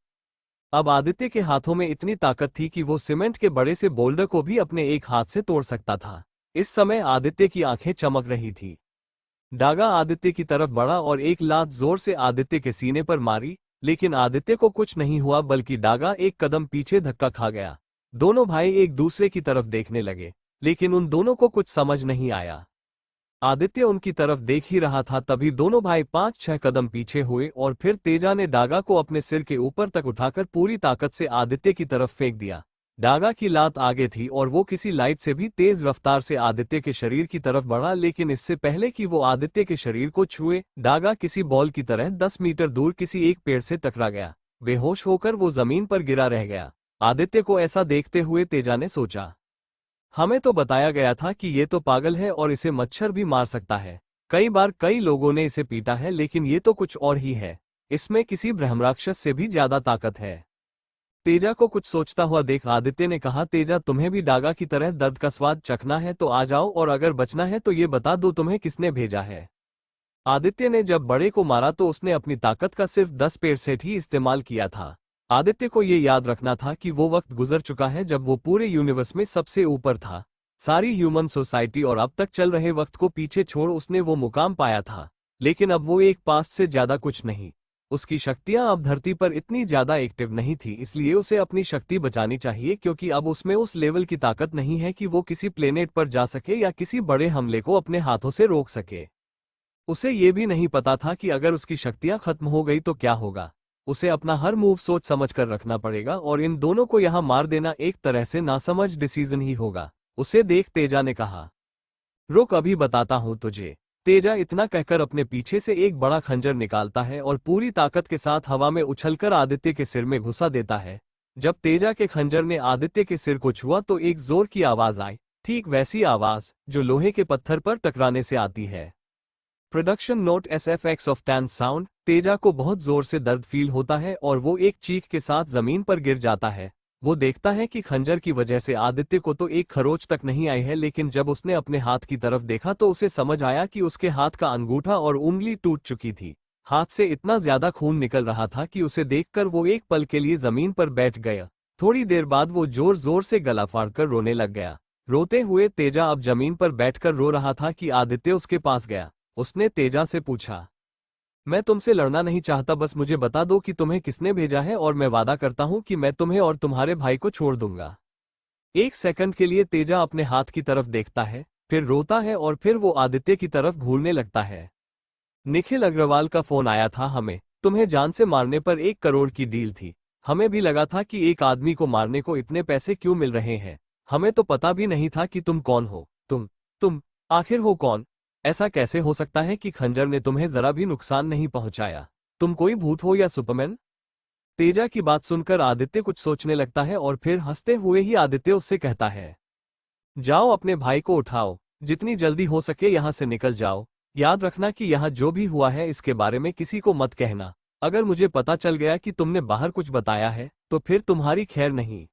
अब आदित्य के हाथों में इतनी ताकत थी कि वो सीमेंट के बड़े से बोल्डर को भी अपने एक हाथ से तोड़ सकता था। इस समय आदित्य की आंखें चमक रही थी। डागा आदित्य की तरफ बढ़ा और एक लात जोर से आदित्य के सीने पर मारी, लेकिन आदित्य को कुछ नहीं हुआ, बल्कि डागा एक कदम पीछे धक्का खा गया। दोनों भाई एक दूसरे की तरफ देखने लगे, लेकिन उन दोनों को कुछ समझ नहीं आया। आदित्य उनकी तरफ देख ही रहा था, तभी दोनों भाई 5-6 कदम पीछे हुए और फिर तेजा ने डागा को अपने सिर के ऊपर तक उठाकर पूरी ताकत से आदित्य की तरफ फेंक दिया। डागा की लात आगे थी और वो किसी लाइट से भी तेज रफ्तार से आदित्य के शरीर की तरफ बढ़ा, लेकिन इससे पहले कि वो आदित्य के शरीर को छुए, डागा किसी बॉल की तरह 10 मीटर दूर किसी एक पेड़ से टकरा गया। बेहोश होकर वो जमीन पर गिरा रह गया। आदित्य को ऐसा देखते हुए तेजा ने सोचा, हमें तो बताया गया था कि ये तो पागल है और इसे मच्छर भी मार सकता है। कई बार कई लोगों ने इसे पीटा है, लेकिन ये तो कुछ और ही है। इसमें किसी ब्रह्मराक्षस से भी ज्यादा ताकत है। तेजा को कुछ सोचता हुआ देख आदित्य ने कहा, तेजा, तुम्हें भी डागा की तरह दर्द का स्वाद चखना है तो आ जाओ, और अगर बचना है तो ये बता दो तुम्हें किसने भेजा है। आदित्य ने जब बड़े को मारा तो उसने अपनी ताकत का सिर्फ 10% ही इस्तेमाल किया था। आदित्य को ये याद रखना था कि वो वक्त गुजर चुका है जब वो पूरे यूनिवर्स में सबसे ऊपर था। सारी ह्यूमन सोसाइटी और अब तक चल रहे वक्त को पीछे छोड़ उसने वो मुकाम पाया था, लेकिन अब वो एक पास्ट से ज्यादा कुछ नहीं। उसकी शक्तियां अब धरती पर इतनी ज्यादा एक्टिव नहीं थी, इसलिए उसे अपनी शक्ति बचानी चाहिए, क्योंकि अब उसमें उस लेवल की ताकत नहीं है कि वो किसी प्लेनेट पर जा सके या किसी बड़े हमले को अपने हाथों से रोक सके। उसे ये भी नहीं पता था कि अगर उसकी शक्तियां खत्म हो गई तो क्या होगा। उसे अपना हर मूव सोच समझ कर रखना पड़ेगा, और इन दोनों को यहां मार देना एक तरह से नासमझ डिसीजन ही होगा। उसे देख तेजा ने कहा, रुक, अभी बताता हूं तुझे। तेजा इतना कहकर अपने पीछे से एक बड़ा खंजर निकालता है और पूरी ताकत के साथ हवा में उछलकर आदित्य के सिर में घुसा देता है। जब तेजा के खंजर ने आदित्य के सिर को छुआ तो एक जोर की आवाज आई, ठीक वैसी आवाज जो लोहे के पत्थर पर टकराने से आती है। Production note SFX of tan sound. Teja को बहुत जोर से दर्द फील होता है और वो एक चीख के साथ जमीन पर गिर जाता है। वो देखता है कि खंजर की वजह से आदित्य को तो एक खरोच तक नहीं आई है, लेकिन जब उसने अपने हाथ की तरफ देखा तो उसे समझ आया कि उसके हाथ का अंगूठा और उंगली टूट चुकी थी। हाथ से इतना ज्यादा खून निकल रहा था कि उसे देखकर वो एक पल के लिए जमीन पर बैठ गया। थोड़ी देर बाद वो जोर जोर से गला फाड़कर रोने लग गया। रोते हुए तेजा अब जमीन पर बैठकर रो रहा था कि आदित्य उसके पास गया। उसने तेजा से पूछा, मैं तुमसे लड़ना नहीं चाहता, बस मुझे बता दो कि तुम्हें किसने भेजा है और मैं वादा करता हूं कि मैं तुम्हें और तुम्हारे भाई को छोड़ दूंगा। 1 सेकंड के लिए तेजा अपने हाथ की तरफ देखता है, फिर रोता है और फिर वो आदित्य की तरफ घूरने लगता है। निखिल अग्रवाल का फोन आया था, हमें तुम्हें जान से मारने पर 1 करोड़ की डील थी। हमें भी लगा था कि एक आदमी को मारने को इतने पैसे क्यों मिल रहे हैं। हमें तो पता भी नहीं था कि तुम कौन हो। तुम आखिर हो कौन? ऐसा कैसे हो सकता है कि खंजर ने तुम्हें जरा भी नुकसान नहीं पहुंचाया? तुम कोई भूत हो या सुपरमैन? तेजा की बात सुनकर आदित्य कुछ सोचने लगता है और फिर हंसते हुए ही आदित्य उससे कहता है, जाओ अपने भाई को उठाओ, जितनी जल्दी हो सके यहां से निकल जाओ। याद रखना कि यहां जो भी हुआ है इसके बारे में किसी को मत कहना। अगर मुझे पता चल गया कि तुमने बाहर कुछ बताया है तो फिर तुम्हारी खैर नहीं।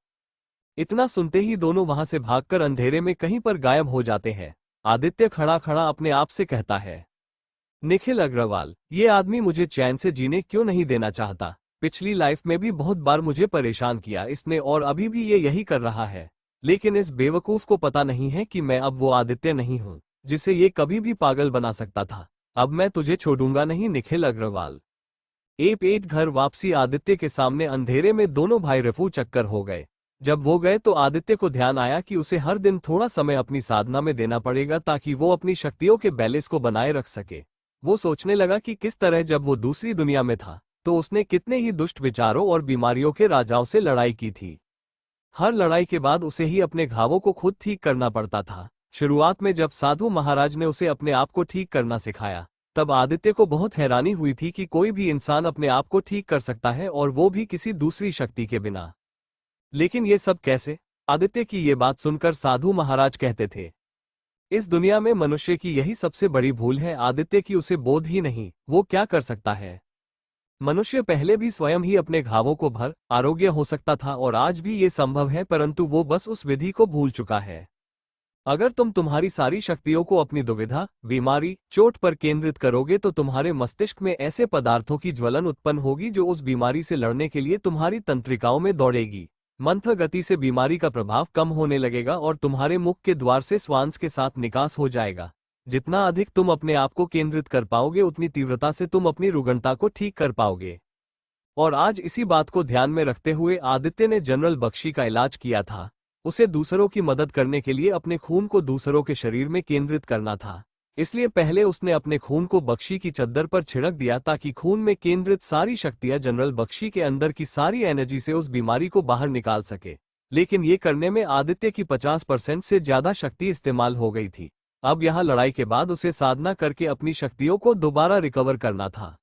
इतना सुनते ही दोनों वहां से भागकर अंधेरे में कहीं पर गायब हो जाते हैं। आदित्य खड़ा खड़ा अपने आप से कहता है, निखिल अग्रवाल, ये आदमी मुझे चैन से जीने क्यों नहीं देना चाहता। पिछली लाइफ में भी बहुत बार मुझे परेशान किया इसने और अभी भी ये यही कर रहा है। लेकिन इस बेवकूफ को पता नहीं है कि मैं अब वो आदित्य नहीं हूं जिसे ये कभी भी पागल बना सकता था। अब मैं तुझे छोड़ूंगा नहीं निखिल अग्रवाल। एक घर वापसी आदित्य के सामने अंधेरे में दोनों भाई रफू चक्कर हो गए। जब वो गए तो आदित्य को ध्यान आया कि उसे हर दिन थोड़ा समय अपनी साधना में देना पड़ेगा ताकि वो अपनी शक्तियों के बैलेंस को बनाए रख सके। वो सोचने लगा कि किस तरह जब वो दूसरी दुनिया में था तो उसने कितने ही दुष्ट विचारों और बीमारियों के राजाओं से लड़ाई की थी। हर लड़ाई के बाद उसे ही अपने घावों को खुद ठीक करना पड़ता था। शुरुआत में जब साधु महाराज ने उसे अपने आप को ठीक करना सिखाया, तब आदित्य को बहुत हैरानी हुई थी कि कोई भी इंसान अपने आप को ठीक कर सकता है, और वो भी किसी दूसरी शक्ति के बिना। लेकिन ये सब कैसे? आदित्य की ये बात सुनकर साधु महाराज कहते थे, इस दुनिया में मनुष्य की यही सबसे बड़ी भूल है आदित्य, की उसे बोध ही नहीं वो क्या कर सकता है। मनुष्य पहले भी स्वयं ही अपने घावों को भर आरोग्य हो सकता था, और आज भी ये संभव है, परंतु वो बस उस विधि को भूल चुका है। अगर तुम तुम्हारी सारी शक्तियों को अपनी दुविधा, बीमारी, चोट पर केंद्रित करोगे तो तुम्हारे मस्तिष्क में ऐसे पदार्थों की ज्वलन उत्पन्न होगी जो उस बीमारी से लड़ने के लिए तुम्हारी तंत्रिकाओं में दौड़ेगी। मंथर गति से बीमारी का प्रभाव कम होने लगेगा और तुम्हारे मुख के द्वार से श्वास के साथ निकास हो जाएगा। जितना अधिक तुम अपने आप को केंद्रित कर पाओगे, उतनी तीव्रता से तुम अपनी रुग्णता को ठीक कर पाओगे। और आज इसी बात को ध्यान में रखते हुए आदित्य ने जनरल बख्शी का इलाज किया था। उसे दूसरों की मदद करने के लिए अपने खून को दूसरों के शरीर में केंद्रित करना था। इसलिए पहले उसने अपने खून को बख्शी की चद्दर पर छिड़क दिया, ताकि खून में केंद्रित सारी शक्तियां जनरल बख्शी के अंदर की सारी एनर्जी से उस बीमारी को बाहर निकाल सके। लेकिन ये करने में आदित्य की 50% से ज्यादा शक्ति इस्तेमाल हो गई थी। अब यहाँ लड़ाई के बाद उसे साधना करके अपनी शक्तियों को दोबारा रिकवर करना था।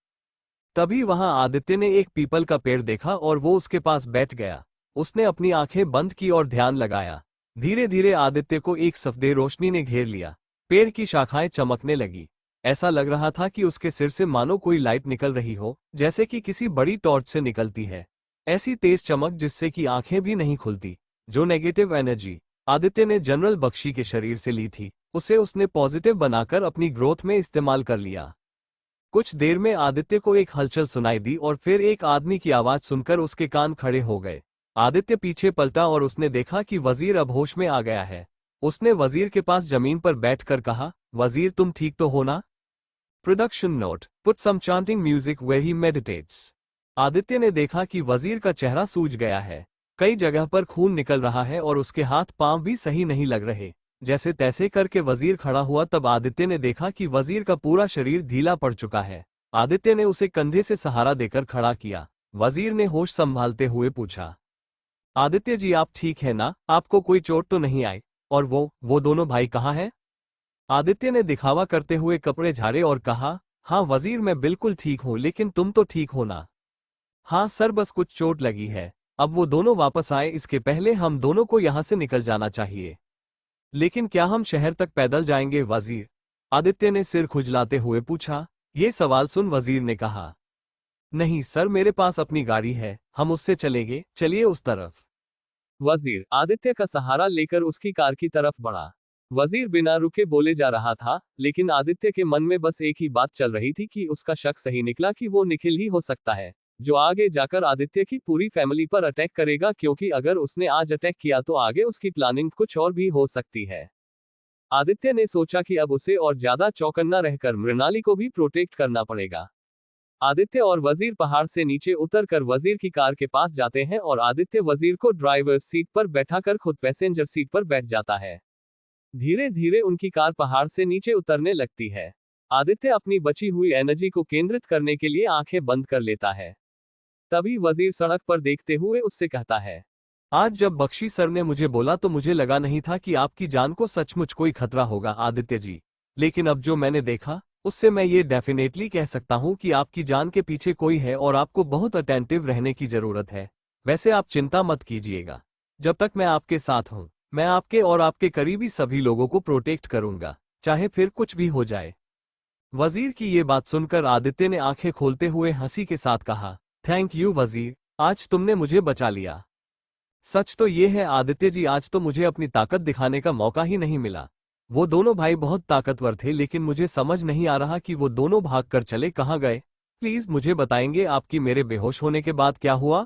तभी वहां आदित्य ने एक पीपल का पेड़ देखा और वो उसके पास बैठ गया। उसने अपनी आंखें बंद की और ध्यान लगाया। धीरे धीरे आदित्य को एक सफेद रोशनी ने घेर लिया। पेड़ की शाखाएं चमकने लगी। ऐसा लग रहा था कि उसके सिर से मानो कोई लाइट निकल रही हो, जैसे कि किसी बड़ी टॉर्च से निकलती है। ऐसी तेज चमक जिससे कि आंखें भी नहीं खुलती। जो नेगेटिव एनर्जी आदित्य ने जनरल बख्शी के शरीर से ली थी, उसे उसने पॉजिटिव बनाकर अपनी ग्रोथ में इस्तेमाल कर लिया। कुछ देर में आदित्य को एक हलचल सुनाई दी और फिर एक आदमी की आवाज सुनकर उसके कान खड़े हो गए। आदित्य पीछे पलटा और उसने देखा कि वजीर अब होश में आ गया है। उसने वजीर के पास जमीन पर बैठकर कहा, वजीर तुम ठीक तो हो ना? Production note, put some chanting music where he meditates. Aditya ने देखा कि वजीर का चेहरा सूज गया है। कई जगह पर खून निकल रहा है और उसके हाथ पांव भी सही नहीं लग रहे। जैसे तैसे करके वजीर खड़ा हुआ, तब आदित्य ने देखा कि वजीर का पूरा शरीर ढीला पड़ चुका है। आदित्य ने उसे कंधे से सहारा देकर खड़ा किया। वजीर ने होश संभालते हुए पूछा, आदित्य जी आप ठीक है ना? आपको कोई चोट तो नहीं आई? और वो दोनों भाई कहाँ हैं? आदित्य ने दिखावा करते हुए कपड़े झाड़े और कहा, हाँ वजीर मैं बिल्कुल ठीक हूँ, लेकिन तुम तो ठीक हो ना? हाँ सर, बस कुछ चोट लगी है। अब वो दोनों वापस आए इसके पहले हम दोनों को यहाँ से निकल जाना चाहिए। लेकिन क्या हम शहर तक पैदल जाएंगे वजीर? आदित्य ने सिर खुजलाते हुए पूछा। ये सवाल सुन वजीर ने कहा, नहीं सर, मेरे पास अपनी गाड़ी है, हम उससे चलेंगे, चलिए उस तरफ। वजीर आदित्य का सहारा लेकर उसकी कार की तरफ बढ़ा। वजीर बिना रुके बोले जा रहा था, लेकिन आदित्य के मन में बस एक ही बात चल रही थी कि उसका शक सही निकला कि वो निखिल ही हो सकता है, जो आगे जाकर आदित्य की पूरी फैमिली पर अटैक करेगा, क्योंकि अगर उसने आज अटैक किया तो आगे उसकी प्लानिंग कुछ और भी हो सकती है। आदित्य ने सोचा कि अब उसे और ज्यादा चौकन्ना रहकर मृणाली को भी प्रोटेक्ट करना पड़ेगा। आदित्य और वजीर पहाड़ से नीचे उतरकर वजीर की कार के पास जाते हैं और आदित्य वजीर को ड्राइवर सीट पर बैठाकर खुद पैसेंजर सीट पर बैठ जाता है। धीरे धीरे उनकी कार पहाड़ से नीचे उतरने लगती है। आदित्य अपनी बची हुई एनर्जी को केंद्रित करने के लिए आंखें बंद कर लेता है। तभी वजीर सड़क पर देखते हुए उससे कहता है, आज जब बख्शी सर ने मुझे बोला तो मुझे लगा नहीं था कि आपकी जान को सचमुच कोई खतरा होगा आदित्य जी, लेकिन अब जो मैंने देखा उससे मैं ये डेफिनेटली कह सकता हूँ कि आपकी जान के पीछे कोई है और आपको बहुत अटेंटिव रहने की जरूरत है। वैसे आप चिंता मत कीजिएगा, जब तक मैं आपके साथ हूँ मैं आपके और आपके करीबी सभी लोगों को प्रोटेक्ट करूंगा, चाहे फिर कुछ भी हो जाए। वजीर की ये बात सुनकर आदित्य ने आंखें खोलते हुए हंसी के साथ कहा, थैंक यू वजीर, आज तुमने मुझे बचा लिया। सच तो ये है आदित्य जी, आज तो मुझे अपनी ताकत दिखाने का मौका ही नहीं मिला। वो दोनों भाई बहुत ताकतवर थे, लेकिन मुझे समझ नहीं आ रहा कि वो दोनों भागकर चले कहाँ गए। प्लीज मुझे बताएंगे आपकी मेरे बेहोश होने के बाद क्या हुआ?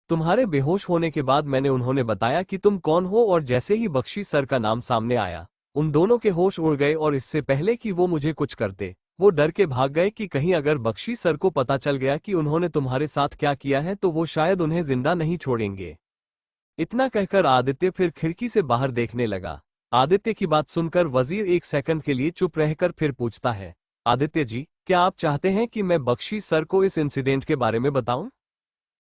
तुम्हारे बेहोश होने के बाद मैंने उन्होंने बताया कि तुम कौन हो, और जैसे ही बख्शी सर का नाम सामने आया उन दोनों के होश उड़ गए, और इससे पहले कि वो मुझे कुछ करते वो डर के भाग गए कि कहीं अगर बख्शी सर को पता चल गया कि उन्होंने तुम्हारे साथ क्या किया है तो वो शायद उन्हें जिंदा नहीं छोड़ेंगे। इतना कहकर आदित्य फिर खिड़की से बाहर देखने लगा। आदित्य की बात सुनकर वजीर एक सेकंड के लिए चुप रहकर फिर पूछता है, आदित्य जी क्या आप चाहते हैं कि मैं बख्शी सर को इस इंसिडेंट के बारे में बताऊं?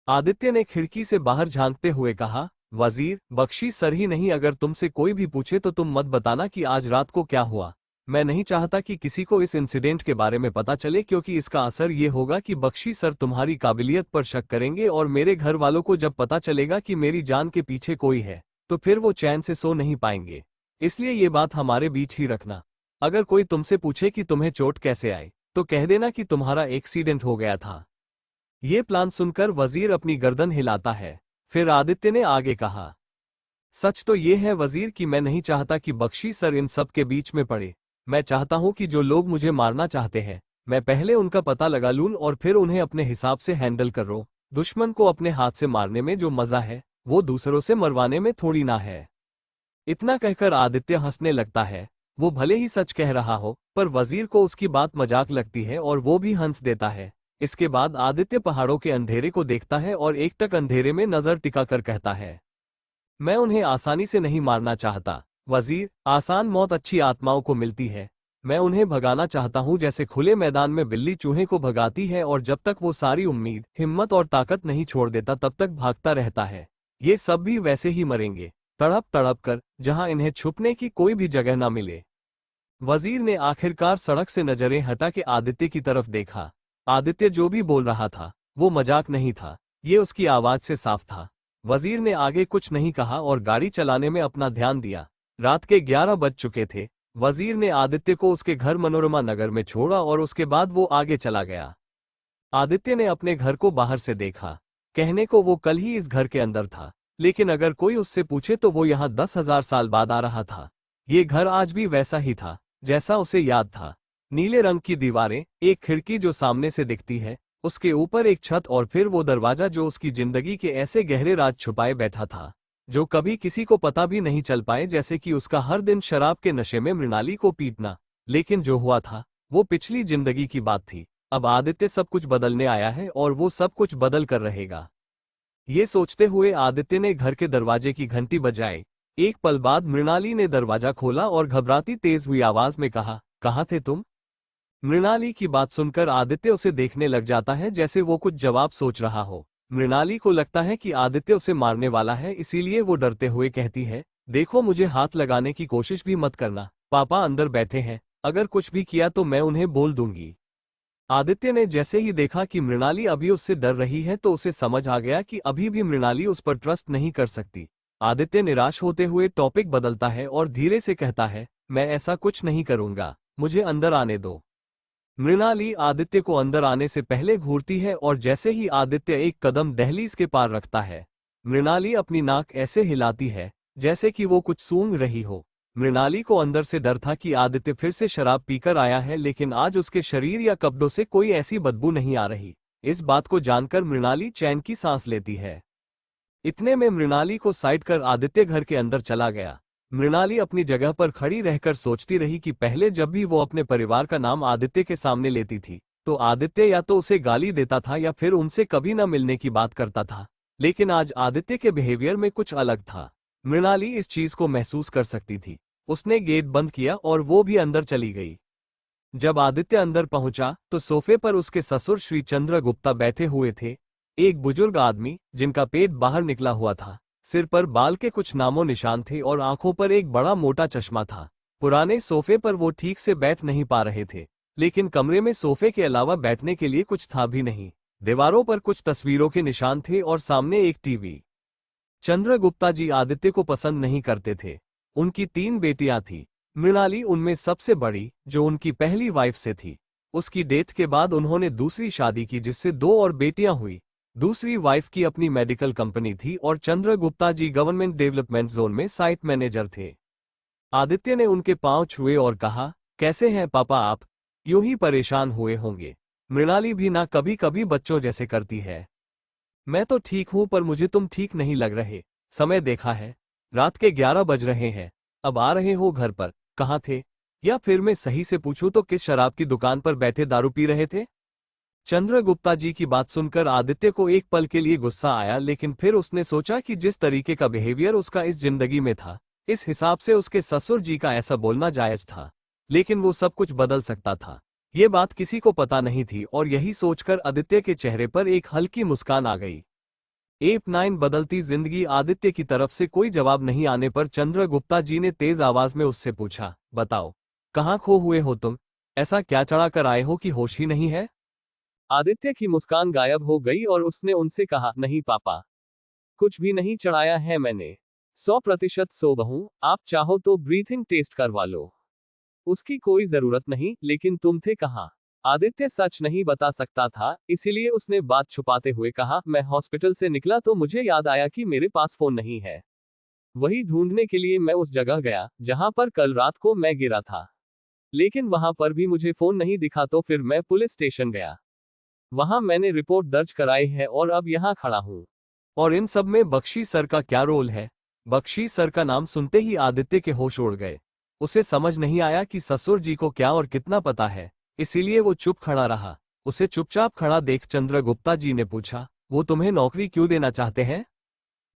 आदित्य ने खिड़की से बाहर झांकते हुए कहा, वजीर, बख्शी सर ही नहीं, अगर तुमसे कोई भी पूछे तो तुम मत बताना कि आज रात को क्या हुआ। मैं नहीं चाहता कि किसी को इस इंसिडेंट के बारे में पता चले, क्योंकि इसका असर ये होगा कि बख्शी सर तुम्हारी काबिलियत पर शक करेंगे और मेरे घर वालों को जब पता चलेगा कि मेरी जान के पीछे कोई है तो फिर वो चैन से सो नहीं पाएंगे। इसलिए ये बात हमारे बीच ही रखना। अगर कोई तुमसे पूछे कि तुम्हें चोट कैसे आई तो कह देना कि तुम्हारा एक्सीडेंट हो गया था। ये प्लान सुनकर वजीर अपनी गर्दन हिलाता है। फिर आदित्य ने आगे कहा, सच तो ये है वजीर कि मैं नहीं चाहता कि बख्शी सर इन सब के बीच में पड़े। मैं चाहता हूं कि जो लोग मुझे मारना चाहते हैं मैं पहले उनका पता लगा लूं और फिर उन्हें अपने हिसाब से हैंडल करूं। दुश्मन को अपने हाथ से मारने में जो मजा है वो दूसरों से मरवाने में थोड़ी ना है। इतना कहकर आदित्य हंसने लगता है। वो भले ही सच कह रहा हो पर वजीर को उसकी बात मजाक लगती है और वो भी हंस देता है। इसके बाद आदित्य पहाड़ों के अंधेरे को देखता है और एकटक अंधेरे में नजर टिकाकर कहता है, मैं उन्हें आसानी से नहीं मारना चाहता वजीर। आसान मौत अच्छी आत्माओं को मिलती है। मैं उन्हें भगाना चाहता हूं जैसे खुले मैदान में बिल्ली चूहे को भगाती है और जब तक वो सारी उम्मीद, हिम्मत और ताकत नहीं छोड़ देता तब तक भागता रहता है। ये सब भी वैसे ही मरेंगे, तड़प तड़प कर, जहां इन्हें छुपने की कोई भी जगह ना मिले। वजीर ने आखिरकार सड़क से नजरें हटा के आदित्य की तरफ देखा। आदित्य जो भी बोल रहा था वो मजाक नहीं था, ये उसकी आवाज से साफ था। वजीर ने आगे कुछ नहीं कहा और गाड़ी चलाने में अपना ध्यान दिया। रात के 11 बज चुके थे। वजीर ने आदित्य को उसके घर मनोरमा नगर में छोड़ा और उसके बाद वो आगे चला गया। आदित्य ने अपने घर को बाहर से देखा। कहने को वो कल ही इस घर के अंदर था, लेकिन अगर कोई उससे पूछे तो वो यहाँ 10,000 साल बाद आ रहा था। ये घर आज भी वैसा ही था जैसा उसे याद था। नीले रंग की दीवारें, एक खिड़की जो सामने से दिखती है, उसके ऊपर एक छत और फिर वो दरवाजा जो उसकी जिंदगी के ऐसे गहरे राज छुपाए बैठा था जो कभी किसी को पता भी नहीं चल पाए, जैसे कि उसका हर दिन शराब के नशे में मृणाली को पीटना। लेकिन जो हुआ था वो पिछली जिंदगी की बात थी। अब आदित्य सब कुछ बदलने आया है और वो सब कुछ बदल कर रहेगा। ये सोचते हुए आदित्य ने घर के दरवाजे की घंटी बजाई। एक पल बाद मृणाली ने दरवाजा खोला और घबराती तेज हुई आवाज में कहा, कहाँ थे तुम? मृणाली की बात सुनकर आदित्य उसे देखने लग जाता है जैसे वो कुछ जवाब सोच रहा हो। मृणाली को लगता है कि आदित्य उसे मारने वाला है, इसीलिए वो डरते हुए कहती है, देखो मुझे हाथ लगाने की कोशिश भी मत करना, पापा अंदर बैठे हैं, अगर कुछ भी किया तो मैं उन्हें बोल दूंगी। आदित्य ने जैसे ही देखा कि मृणाली अभी उससे डर रही है तो उसे समझ आ गया कि अभी भी मृणाली उस पर ट्रस्ट नहीं कर सकती। आदित्य निराश होते हुए टॉपिक बदलता है और धीरे से कहता है, मैं ऐसा कुछ नहीं करूंगा, मुझे अंदर आने दो। मृणाली आदित्य को अंदर आने से पहले घूरती है और जैसे ही आदित्य एक कदम दहलीज के पार रखता है, मृणाली अपनी नाक ऐसे हिलाती है जैसे कि वो कुछ सूंघ रही हो। मृणाली को अंदर से डर था कि आदित्य फिर से शराब पीकर आया है, लेकिन आज उसके शरीर या कपड़ों से कोई ऐसी बदबू नहीं आ रही। इस बात को जानकर मृणाली चैन की सांस लेती है। इतने में मृणाली को साइड कर आदित्य घर के अंदर चला गया। मृणाली अपनी जगह पर खड़ी रहकर सोचती रही कि पहले जब भी वो अपने परिवार का नाम आदित्य के सामने लेती थी तो आदित्य या तो उसे गाली देता था या फिर उनसे कभी न मिलने की बात करता था, लेकिन आज आदित्य के बिहेवियर में कुछ अलग था। मृणाली इस चीज को महसूस कर सकती थी। उसने गेट बंद किया और वो भी अंदर चली गई। जब आदित्य अंदर पहुंचा तो सोफे पर उसके ससुर श्री चंद्रगुप्ता बैठे हुए थे। एक बुजुर्ग आदमी जिनका पेट बाहर निकला हुआ था, सिर पर बाल के कुछ नामो निशान थे और आंखों पर एक बड़ा मोटा चश्मा था। पुराने सोफे पर वो ठीक से बैठ नहीं पा रहे थे, लेकिन कमरे में सोफे के अलावा बैठने के लिए कुछ था भी नहीं। दीवारों पर कुछ तस्वीरों के निशान थे और सामने एक टीवी। चंद्रगुप्ता जी आदित्य को पसंद नहीं करते थे। उनकी 3 बेटियां थी। मृणाली उनमें सबसे बड़ी, जो उनकी पहली वाइफ से थी। उसकी डेथ के बाद उन्होंने दूसरी शादी की जिससे 2 और बेटियां हुई। दूसरी वाइफ की अपनी मेडिकल कंपनी थी और चंद्रगुप्ता जी गवर्नमेंट डेवलपमेंट जोन में साइट मैनेजर थे। आदित्य ने उनके पांव छुए और कहा, कैसे हैं पापा आप? यूं ही परेशान हुए होंगे। मृणाली भी ना कभी कभी बच्चों जैसे करती है। मैं तो ठीक हूं पर मुझे तुम ठीक नहीं लग रहे। समय देखा है, रात के 11 बज रहे हैं। अब आ रहे हो घर पर, कहाँ थे? या फिर मैं सही से पूछूं तो किस शराब की दुकान पर बैठे दारू पी रहे थे? चंद्रगुप्ता जी की बात सुनकर आदित्य को एक पल के लिए गुस्सा आया, लेकिन फिर उसने सोचा कि जिस तरीके का बिहेवियर उसका इस जिंदगी में था, इस हिसाब से उसके ससुर जी का ऐसा बोलना जायज था। लेकिन वो सब कुछ बदल सकता था, ये बात किसी को पता नहीं थी और यही सोचकर आदित्य के चेहरे पर एक हल्की मुस्कान आ गई। एप 9 बदलती जिंदगी। आदित्य की तरफ से कोई जवाब नहीं आने पर चंद्रगुप्ता जी ने तेज आवाज में उससे पूछा, बताओ, कहाँ खो हुए हो तुम? ऐसा क्या चढ़ा कर आए हो कि होश ही नहीं है? आदित्य की मुस्कान गायब हो गई और उसने उनसे कहा, नहीं पापा, कुछ भी नहीं चढ़ाया है मैंने। 100% सोब हूं, आप चाहो तो ब्रीथिंग टेस्ट करवा लो। उसकी कोई जरूरत नहीं, लेकिन तुम थे कहाँ? आदित्य सच नहीं बता सकता था, इसीलिए उसने बात छुपाते हुए कहा, मैं हॉस्पिटल से निकला तो मुझे याद आया कि मेरे पास फोन नहीं है। वही ढूंढने के लिए मैं उस जगह गया जहां पर कल रात को मैं गिरा था। लेकिन वहां पर भी मुझे फोन नहीं दिखा तो फिर मैं पुलिस स्टेशन गया। वहां मैंने रिपोर्ट दर्ज कराई है और अब यहाँ खड़ा हूँ। और इन सब में बख्शी सर का क्या रोल है? बख्शी सर का नाम सुनते ही आदित्य के होश उड़ गए। उसे समझ नहीं आया कि ससुर जी को क्या और कितना पता है, इसीलिए वो चुप खड़ा रहा। उसे चुपचाप खड़ा देख चंद्रगुप्ता जी ने पूछा, वो तुम्हें नौकरी क्यों देना चाहते हैं?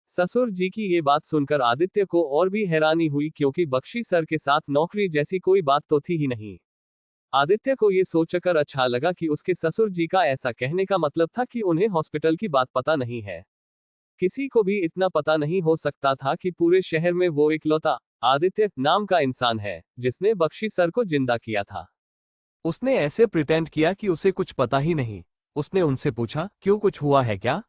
ससुर जी की ये बात सुनकर आदित्य को और भी हैरानी हुई, क्योंकि बख्शी सर के साथ नौकरी जैसी कोई बात तो थी ही नहीं। आदित्य को ये सोचकर अच्छा लगा कि उसके ससुर जी का ऐसा कहने का मतलब था कि उन्हें हॉस्पिटल की बात पता नहीं है। किसी को भी इतना पता नहीं हो सकता था कि पूरे शहर में वो इकलौता आदित्य नाम का इंसान है जिसने बख्शी सर को जिंदा किया था। उसने ऐसे प्रिटेंड किया कि उसे कुछ पता ही नहीं। उसने उनसे पूछा, क्यों, कुछ हुआ है क्या?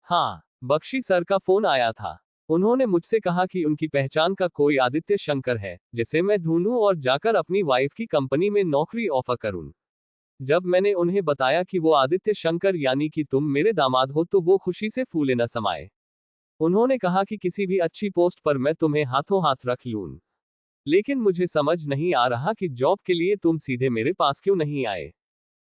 हाँ, बख्शी सर का फोन आया था। उन्होंने मुझसे कहा कि उनकी पहचान का कोई आदित्य शंकर है जिसे मैं ढूंढूं और जाकर अपनी वाइफ की कंपनी में नौकरी ऑफर करूं। जब मैंने उन्हें बताया कि वो आदित्य शंकर यानी कि तुम मेरे दामाद हो तो वो खुशी से फूले न समाये। उन्होंने कहा कि किसी भी अच्छी पोस्ट पर मैं तुम्हें हाथों हाथ रख लूं। लेकिन मुझे समझ नहीं आ रहा कि जॉब के लिए तुम सीधे मेरे पास क्यों नहीं आए?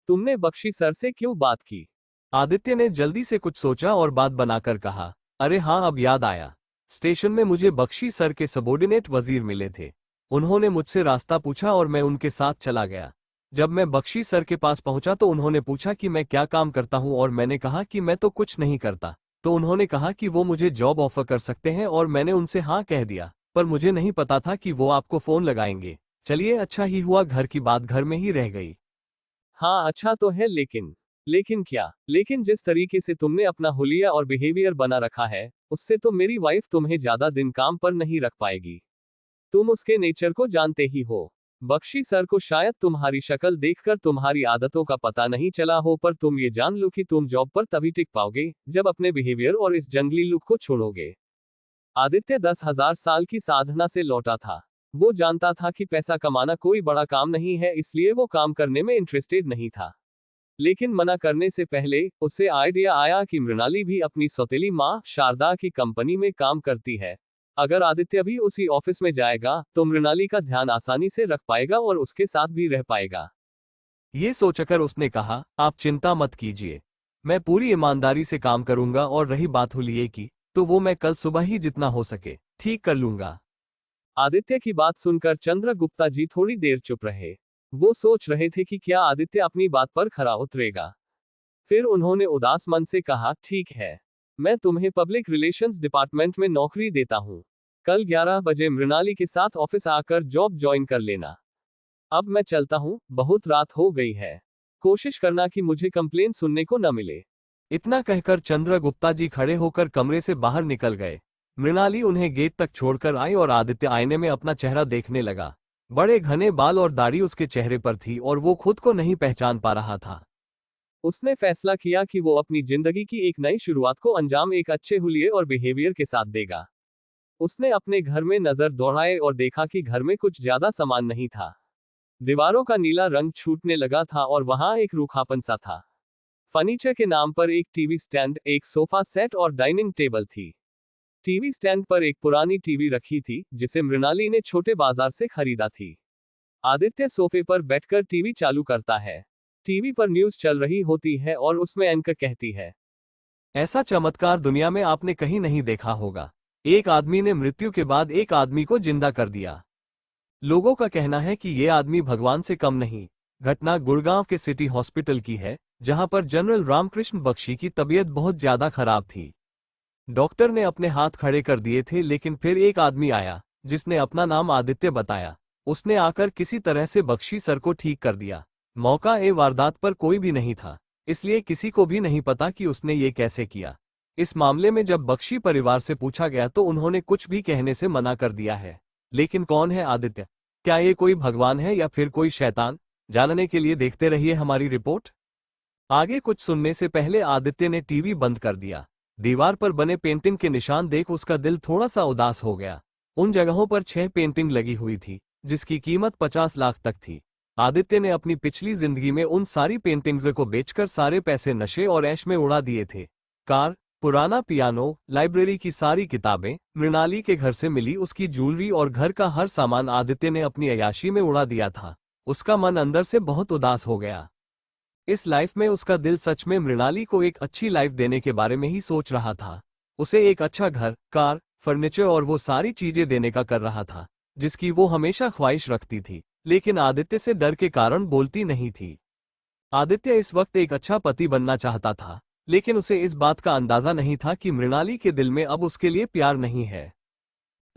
तुमने बख्शी सर से क्यों बात की? आदित्य ने जल्दी से कुछ सोचा और बात बनाकर कहा, अरे हाँ, अब याद आया। स्टेशन में मुझे बख्शी सर के सबॉर्डिनेट वजीर मिले थे। उन्होंने मुझसे रास्ता पूछा और मैं उनके साथ चला गया। जब मैं बख्शी सर के पास पहुंचा तो उन्होंने पूछा कि मैं क्या काम करता हूं और मैंने कहा कि मैं तो कुछ नहीं करता। तो उन्होंने कहा कि वो मुझे जॉब ऑफर कर सकते हैं और मैंने उनसे हाँ कह दिया, पर मुझे नहीं पता था कि वो आपको फोन लगाएंगे। चलिए, अच्छा ही हुआ घर की बात घर में ही रह गई। हाँ, अच्छा तो है, लेकिन क्या? लेकिन जिस तरीके से तुमने अपना हुलिया और बिहेवियर बना रखा है, उससे तो मेरी वाइफ तुम्हें ज्यादा दिन काम पर नहीं रख पाएगी। तुम उसके नेचर को जानते ही हो। बख्शी सर को शायद तुम्हारी शक्ल देखकर तुम्हारी आदतों का पता नहीं चला हो, पर तुम ये जान लो कि तुम जॉब पर तभी टिक पाओगे जब अपने बिहेवियर और इस जंगली लुक को छोड़ोगे। आदित्य 10,000 साल की साधना से लौटा था। वो जानता था कि पैसा कमाना कोई बड़ा काम नहीं है, इसलिए वो काम करने में इंटरेस्टेड नहीं था। लेकिन मना करने से पहले उसे आइडिया आया कि मृणाली भी अपनी सौतेली माँ शारदा की कंपनी में काम करती है। अगर आदित्य भी उसी ऑफिस में जाएगा तो मृणाली का ध्यान आसानी से रख पाएगा और उसके साथ भी रह पाएगा। ये सोचकर उसने कहा, आप चिंता मत कीजिए, मैं पूरी ईमानदारी से काम करूंगा और रही बात हुलिये की, तो वो मैं कल सुबह ही जितना हो सके ठीक कर लूंगा। आदित्य की बात सुनकर चंद्रगुप्ता जी थोड़ी देर चुप रहे। वो सोच रहे थे कि क्या आदित्य अपनी बात पर खरा उतरेगा। फिर उन्होंने उदास मन से कहा, ठीक है, मैं तुम्हें पब्लिक रिलेशंस डिपार्टमेंट में नौकरी देता हूँ। कल 11 बजे मृणाली के साथ ऑफिस आकर जॉब ज्वाइन कर लेना। अब मैं चलता हूँ, बहुत रात हो गई है। कोशिश करना कि मुझे कंप्लेन सुनने को न मिले। इतना कहकर चंद्रगुप्ता जी खड़े होकर कमरे से बाहर निकल गए। मृणाली उन्हें गेट तक छोड़कर आई और आदित्य आईने में अपना चेहरा देखने लगा। बड़े घने बाल और दाढ़ी उसके चेहरे पर थी और वो खुद को नहीं पहचान पा रहा था। उसने फैसला किया कि वो अपनी जिंदगी की एक नई शुरुआत को अंजाम एक अच्छे हुलिये और बिहेवियर के साथ देगा। उसने अपने घर में नजर दौड़ाए और देखा कि घर में कुछ ज्यादा सामान नहीं था। दीवारों का नीला रंग छूटने लगा था और वहां एक रूखापन सा था। फर्नीचर के नाम पर एक टीवी स्टैंड, एक सोफा सेट और डाइनिंग टेबल थी। टीवी स्टैंड पर एक पुरानी टीवी रखी थी जिसे मृणाली ने छोटे बाजार से खरीदा थी। आदित्य सोफे पर बैठकर टीवी चालू करता है। टीवी पर न्यूज चल रही होती है और उसमें एंकर कहती है, ऐसा चमत्कार दुनिया में आपने कहीं नहीं देखा होगा। एक आदमी ने मृत्यु के बाद एक आदमी को जिंदा कर दिया। लोगों का कहना है कि ये आदमी भगवान से कम नहीं। घटना गुड़गांव के सिटी हॉस्पिटल की है, जहां पर जनरल रामकृष्ण बख्शी की तबीयत बहुत ज्यादा खराब थी। डॉक्टर ने अपने हाथ खड़े कर दिए थे, लेकिन फिर एक आदमी आया जिसने अपना नाम आदित्य बताया। उसने आकर किसी तरह से बख्शी सर को ठीक कर दिया। मौका ए वारदात पर कोई भी नहीं था, इसलिए किसी को भी नहीं पता कि उसने ये कैसे किया। इस मामले में जब बख्शी परिवार से पूछा गया तो उन्होंने कुछ भी कहने से मना कर दिया है। लेकिन कौन है आदित्य? क्या ये कोई भगवान है या फिर कोई शैतान? जानने के लिए देखते रहिए हमारी रिपोर्ट। आगे कुछ सुनने से पहले आदित्य ने टीवी बंद कर दिया। दीवार पर बने पेंटिंग के निशान देख उसका दिल थोड़ा सा उदास हो गया। उन जगहों पर 6 पेंटिंग लगी हुई थी जिसकी कीमत 50 लाख तक थी। आदित्य ने अपनी पिछली जिंदगी में उन सारी पेंटिंग्स को बेचकर सारे पैसे नशे और ऐश में उड़ा दिए थे। कार, पुराना पियानो, लाइब्रेरी की सारी किताबें, मृणाली के घर से मिली उसकी ज्वेलरी और घर का हर सामान आदित्य ने अपनी अय्याशी में उड़ा दिया था। उसका मन अंदर से बहुत उदास हो गया। इस लाइफ में उसका दिल सच में मृणाली को एक अच्छी लाइफ देने के बारे में ही सोच रहा था। उसे एक अच्छा घर, कार, फर्नीचर और वो सारी चीजें देने का कर रहा था जिसकी वो हमेशा ख्वाहिश रखती थी, लेकिन आदित्य से डर के कारण बोलती नहीं थी। आदित्य इस वक्त एक अच्छा पति बनना चाहता था, लेकिन उसे इस बात का अंदाजा नहीं था कि मृणाली के दिल में अब उसके लिए प्यार नहीं है।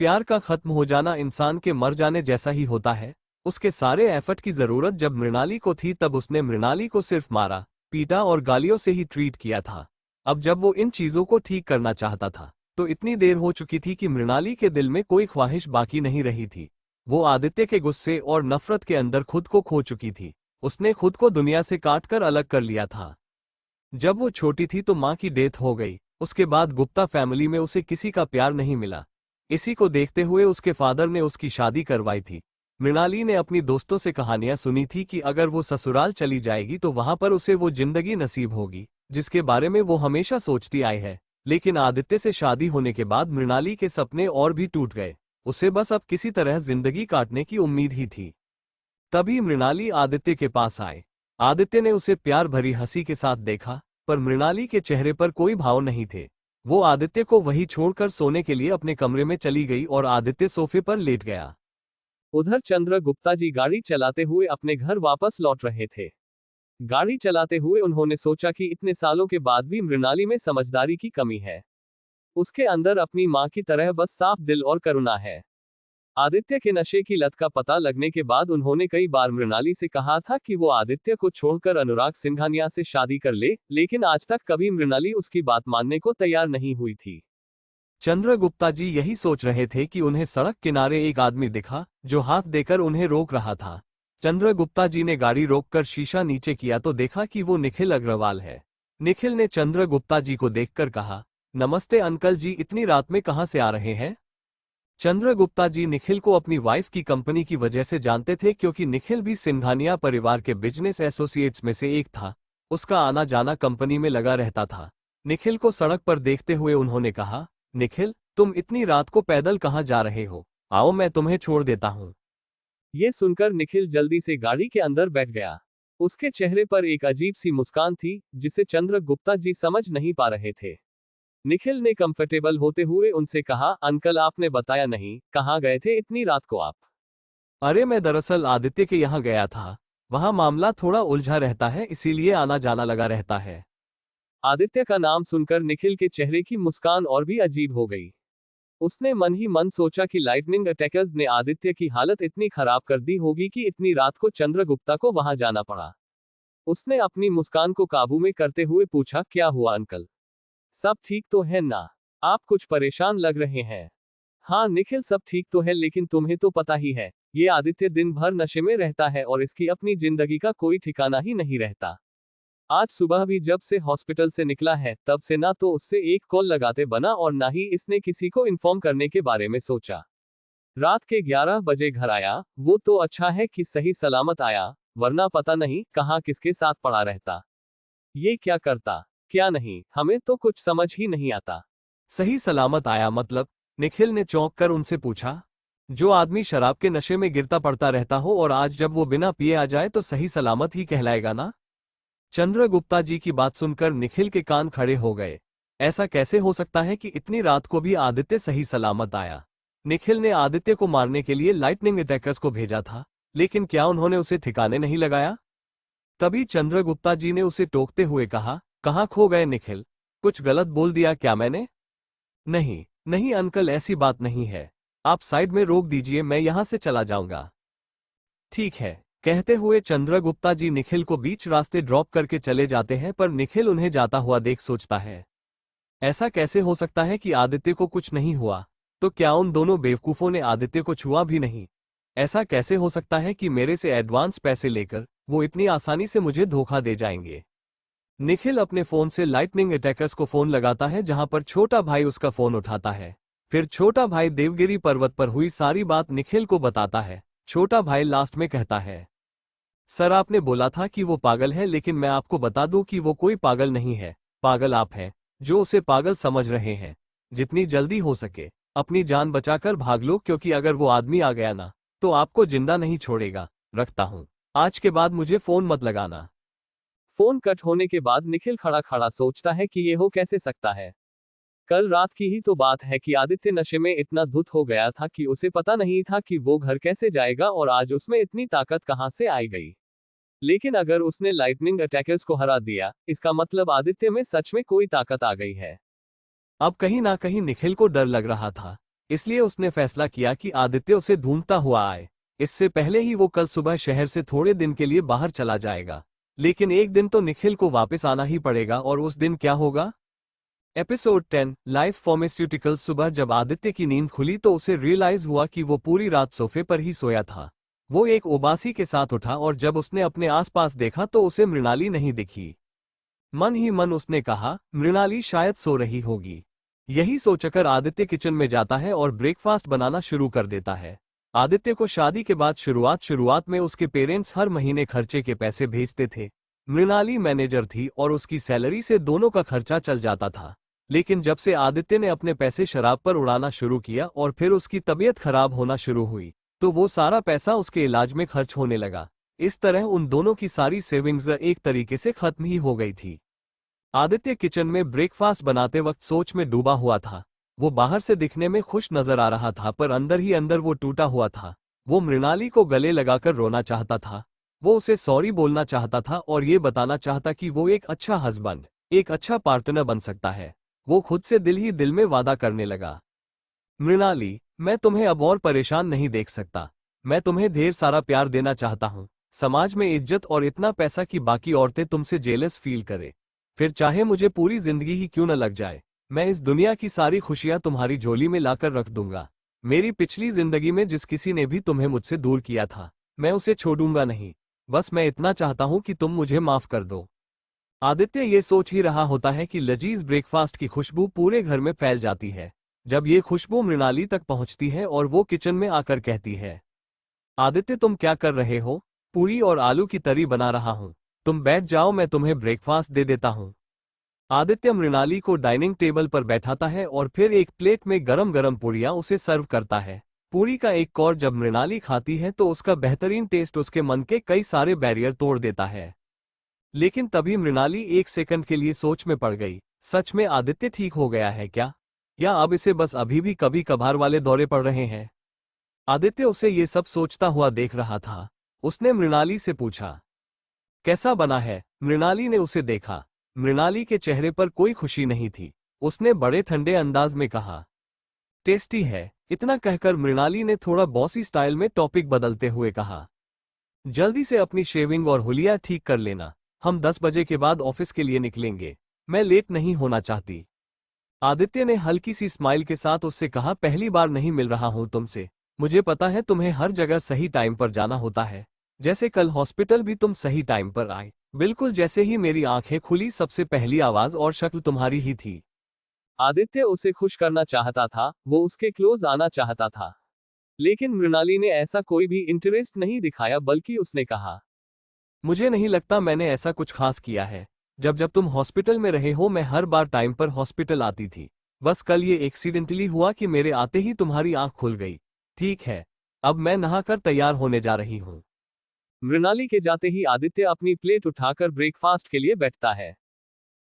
प्यार का खत्म हो जाना इंसान के मर जाने जैसा ही होता है। उसके सारे एफर्ट की जरूरत जब मृणाली को थी तब उसने मृणाली को सिर्फ मारा, पीटा और गालियों से ही ट्रीट किया था। अब जब वो इन चीजों को ठीक करना चाहता था तो इतनी देर हो चुकी थी कि मृणाली के दिल में कोई ख्वाहिश बाकी नहीं रही थी। वो आदित्य के गुस्से और नफरत के अंदर खुद को खो चुकी थी। उसने खुद को दुनिया से काट कर अलग कर लिया था। जब वो छोटी थी तो माँ की डेथ हो गई। उसके बाद गुप्ता फैमिली में उसे किसी का प्यार नहीं मिला। इसी को देखते हुए उसके फादर ने उसकी शादी करवाई थी। मृणाली ने अपनी दोस्तों से कहानियां सुनी थी कि अगर वो ससुराल चली जाएगी तो वहां पर उसे वो जिंदगी नसीब होगी जिसके बारे में वो हमेशा सोचती आई है। लेकिन आदित्य से शादी होने के बाद मृणाली के सपने और भी टूट गए। उसे बस अब किसी तरह जिंदगी काटने की उम्मीद ही थी। तभी मृणाली आदित्य के पास आए। आदित्य ने उसे प्यार भरी हंसी के साथ देखा, पर मृणाली के चेहरे पर कोई भाव नहीं थे। वो आदित्य को वहीं छोड़कर सोने के लिए अपने कमरे में चली गई और आदित्य सोफे पर लेट गया। उधर चंद्र गुप्ता जी गाड़ी चलाते हुए अपने घर वापस लौट रहे थे। गाड़ी चलाते हुए उन्होंने सोचा कि इतने सालों के बाद भी मृणाली में समझदारी की कमी है। उसके अंदर अपनी मां की तरह बस साफ दिल और करुणा है। आदित्य के नशे की लत का पता लगने के बाद उन्होंने कई बार मृणाली से कहा था कि वो आदित्य को छोड़कर अनुराग सिंघानिया से शादी कर ले, लेकिन आज तक कभी मृणाली उसकी बात मानने को तैयार नहीं हुई थी। चंद्र गुप्ता जी यही सोच रहे थे कि उन्हें सड़क किनारे एक आदमी दिखा जो हाथ देकर उन्हें रोक रहा था। चंद्र गुप्ता जी ने गाड़ी रोककर शीशा नीचे किया तो देखा कि वो निखिल अग्रवाल है। निखिल ने चंद्र गुप्ता जी को देखकर कहा, नमस्ते अंकल जी, इतनी रात में कहां से आ रहे हैं? चंद्र गुप्ता जी निखिल को अपनी वाइफ की कंपनी की वजह से जानते थे, क्योंकि निखिल भी सिंघानिया परिवार के बिजनेस एसोसिएट्स में से एक था। उसका आना जाना कंपनी में लगा रहता था। निखिल को सड़क पर देखते हुए उन्होंने कहा, निखिल, तुम इतनी रात को पैदल कहाँ जा रहे हो? आओ मैं तुम्हें छोड़ देता हूँ। ये सुनकर निखिल जल्दी से गाड़ी के अंदर बैठ गया। उसके चेहरे पर एक अजीब सी मुस्कान थी जिसे चंद्र गुप्ता जी समझ नहीं पा रहे थे। निखिल ने कंफर्टेबल होते हुए उनसे कहा, अंकल आपने बताया नहीं, कहाँ गए थे इतनी रात को आप? अरे मैं दरअसल आदित्य के यहाँ गया था। वहाँ मामला थोड़ा उलझा रहता है, इसीलिए आना जाना लगा रहता है। आदित्य का नाम सुनकर निखिल के चेहरे की मुस्कान और भी अजीब हो गई। उसने मन ही मन सोचा कि लाइटनिंग अटैकर्स ने आदित्य की हालत इतनी खराब कर दी होगी कि इतनी रात को चंद्रगुप्ता को वहां जाना पड़ा। उसने अपनी मुस्कान को काबू में करते हुए पूछा, क्या हुआ अंकल? सब ठीक तो है ना? आप कुछ परेशान लग रहे हैं। हाँ निखिल, सब ठीक तो है, लेकिन तुम्हें तो पता ही है, ये आदित्य दिन भर नशे में रहता है और इसकी अपनी जिंदगी का कोई ठिकाना ही नहीं रहता। आज सुबह भी जब से हॉस्पिटल से निकला है तब से ना तो उससे एक कॉल लगाते बना और ना ही इसने किसी को इन्फॉर्म करने के बारे में सोचा। रात के 11 बजे घर आया, वो तो अच्छा है कि सही सलामत आया, वरना पता नहीं कहाँ किसके साथ पड़ा रहता। ये क्या करता क्या नहीं, हमें तो कुछ समझ ही नहीं आता। सही सलामत आया मतलब? निखिल ने चौंक कर उनसे पूछा। जो आदमी शराब के नशे में गिरता पड़ता रहता हो और आज जब वो बिना पिए आ जाए तो सही सलामत ही कहलाएगा ना? चंद्र गुप्ता जी की बात सुनकर निखिल के कान खड़े हो गए। ऐसा कैसे हो सकता है कि इतनी रात को भी आदित्य सही सलामत आया? निखिल ने आदित्य को मारने के लिए लाइटनिंग अटैकर्स को भेजा था, लेकिन क्या उन्होंने उसे ठिकाने नहीं लगाया? तभी चंद्र गुप्ता जी ने उसे टोकते हुए कहा, कहाँ खो गए निखिल? कुछ गलत बोल दिया क्या मैंने? नहीं नहीं अंकल, ऐसी बात नहीं है। आप साइड में रोक दीजिए, मैं यहां से चला जाऊंगा। ठीक है, कहते हुए चंद्रगुप्ता जी निखिल को बीच रास्ते ड्रॉप करके चले जाते हैं, पर निखिल उन्हें जाता हुआ देख सोचता है, ऐसा कैसे हो सकता है कि आदित्य को कुछ नहीं हुआ? तो क्या उन दोनों बेवकूफों ने आदित्य को छुआ भी नहीं? ऐसा कैसे हो सकता है कि मेरे से एडवांस पैसे लेकर वो इतनी आसानी से मुझे धोखा दे जाएंगे? निखिल अपने फोन से लाइटनिंग अटैकर्स को फोन लगाता है, जहां पर छोटा भाई उसका फोन उठाता है। फिर छोटा भाई देवगिरी पर्वत पर हुई सारी बात निखिल को बताता है। छोटा भाई लास्ट में कहता है, सर आपने बोला था कि वो पागल है, लेकिन मैं आपको बता दूं कि वो कोई पागल नहीं है, पागल आप हैं जो उसे पागल समझ रहे हैं। जितनी जल्दी हो सके अपनी जान बचाकर भाग लो, क्योंकि अगर वो आदमी आ गया ना तो आपको जिंदा नहीं छोड़ेगा। रखता हूं, आज के बाद मुझे फोन मत लगाना। फोन कट होने के बाद निखिल खड़ा खड़ा सोचता है कि ये हो कैसे सकता है। कल रात की ही तो बात है कि आदित्य नशे में इतना धुत हो गया था कि उसे पता नहीं था कि वो घर कैसे जाएगा, और आज उसमें इतनी ताकत कहां से आई गई। लेकिन अगर उसने लाइटनिंग अटैकर्स को हरा दिया, इसका मतलब आदित्य में सच में कोई ताकत आ गई है। अब कहीं ना कहीं निखिल को डर लग रहा था, इसलिए उसने फैसला किया कि आदित्य उसे ढूंढता हुआ आए। इससे पहले ही वो कल सुबह शहर से थोड़े दिन के लिए बाहर चला जाएगा। लेकिन एक दिन तो निखिल को वापस आना ही पड़ेगा, और उस दिन क्या होगा? Episode 10 life pharmaceuticals. सुबह जब आदित्य की नींद खुली तो उसे रियलाइज हुआ कि वो पूरी रात सोफे पर ही सोया था। वो एक उबासी के साथ उठा, और जब उसने अपने आसपास देखा तो उसे मृणाली नहीं दिखी। मन ही मन उसने कहा, मृणाली शायद सो रही होगी। यही सोचकर आदित्य किचन में जाता है और ब्रेकफास्ट बनाना शुरू कर देता है। आदित्य को शादी के बाद शुरुआत में उसके पेरेंट्स हर महीने खर्चे के पैसे भेजते थे। मृणाली मैनेजर थी और उसकी सैलरी से दोनों का खर्चा चल जाता था। लेकिन जब से आदित्य ने अपने पैसे शराब पर उड़ाना शुरू किया और फिर उसकी तबीयत खराब होना शुरू हुई, तो वो सारा पैसा उसके इलाज में खर्च होने लगा। इस तरह उन दोनों की सारी सेविंग्स एक तरीके से खत्म ही हो गई थी। आदित्य किचन में ब्रेकफास्ट बनाते वक्त सोच में डूबा हुआ था। वो बाहर से दिखने में खुश नजर आ रहा था, पर अंदर ही अंदर वो टूटा हुआ था। वो मृणाली को गले लगाकर रोना चाहता था। वो उसे सॉरी बोलना चाहता था और ये बताना चाहता कि वो एक अच्छा हस्बैंड, एक अच्छा पार्टनर बन सकता है। वो खुद से दिल ही दिल में वादा करने लगा, मृणाली, मैं तुम्हें अब और परेशान नहीं देख सकता। मैं तुम्हें ढेर सारा प्यार देना चाहता हूँ, समाज में इज्जत और इतना पैसा कि बाकी औरतें तुमसे जेलस फील करे। फिर चाहे मुझे पूरी जिंदगी ही क्यों न लग जाए, मैं इस दुनिया की सारी खुशियां तुम्हारी झोली में लाकर रख दूंगा। मेरी पिछली जिंदगी में जिस किसी ने भी तुम्हें मुझसे दूर किया था, मैं उसे छोड़ूंगा नहीं। बस मैं इतना चाहता हूं कि तुम मुझे माफ कर दो। आदित्य ये सोच ही रहा होता है कि लजीज ब्रेकफास्ट की खुशबू पूरे घर में फैल जाती है। जब ये खुशबू मृणाली तक पहुंचती है और वो किचन में आकर कहती है, आदित्य तुम क्या कर रहे हो? पूरी और आलू की तरी बना रहा हूं, तुम बैठ जाओ, मैं तुम्हें ब्रेकफास्ट दे देता हूं। आदित्य मृणाली को डाइनिंग टेबल पर बैठाता है और फिर एक प्लेट में गरम गरम पूरियां उसे सर्व करता है। पूरी का एक कौर जब मृणाली खाती है तो उसका बेहतरीन टेस्ट उसके मन के कई सारे बैरियर तोड़ देता है। लेकिन तभी मृणाली एक सेकंड के लिए सोच में पड़ गई। सच में आदित्य ठीक हो गया है क्या, या अब इसे बस अभी भी कभी कभार वाले दौरे पड़ रहे हैं? आदित्य उसे ये सब सोचता हुआ देख रहा था। उसने मृणाली से पूछा, कैसा बना है? मृणाली ने उसे देखा। मृणाली के चेहरे पर कोई खुशी नहीं थी। उसने बड़े ठंडे अंदाज में कहा, टेस्टी है। इतना कहकर मृणाली ने थोड़ा बॉसी स्टाइल में टॉपिक बदलते हुए कहा, जल्दी से अपनी शेविंग और हुलिया ठीक कर लेना, हम 10 बजे के बाद ऑफिस के लिए निकलेंगे। मैं लेट नहीं होना चाहती। आदित्य ने हल्की सी स्माइल के साथ उससे कहा, पहली बार नहीं मिल रहा हूं तुमसे। मुझे पता है तुम्हें हर जगह सही टाइम पर जाना होता है। जैसे कल हॉस्पिटल भी तुम सही टाइम पर आए, बिल्कुल जैसे ही मेरी आंखें खुली सबसे पहली आवाज और शक्ल तुम्हारी ही थी। आदित्य उसे खुश करना चाहता था, वो उसके क्लोज आना चाहता था। लेकिन मृणाली ने ऐसा कोई भी इंटरेस्ट नहीं दिखाया, बल्कि उसने कहा, मुझे नहीं लगता मैंने ऐसा कुछ खास किया है। जब जब तुम हॉस्पिटल में रहे हो मैं हर बार टाइम पर हॉस्पिटल आती थी। बस कल ये एक्सीडेंटली हुआ कि मेरे आते ही तुम्हारी आंख खुल गई। ठीक है, अब मैं नहाकर तैयार होने जा रही हूँ। मृणाली के जाते ही आदित्य अपनी प्लेट उठाकर ब्रेकफास्ट के लिए बैठता है।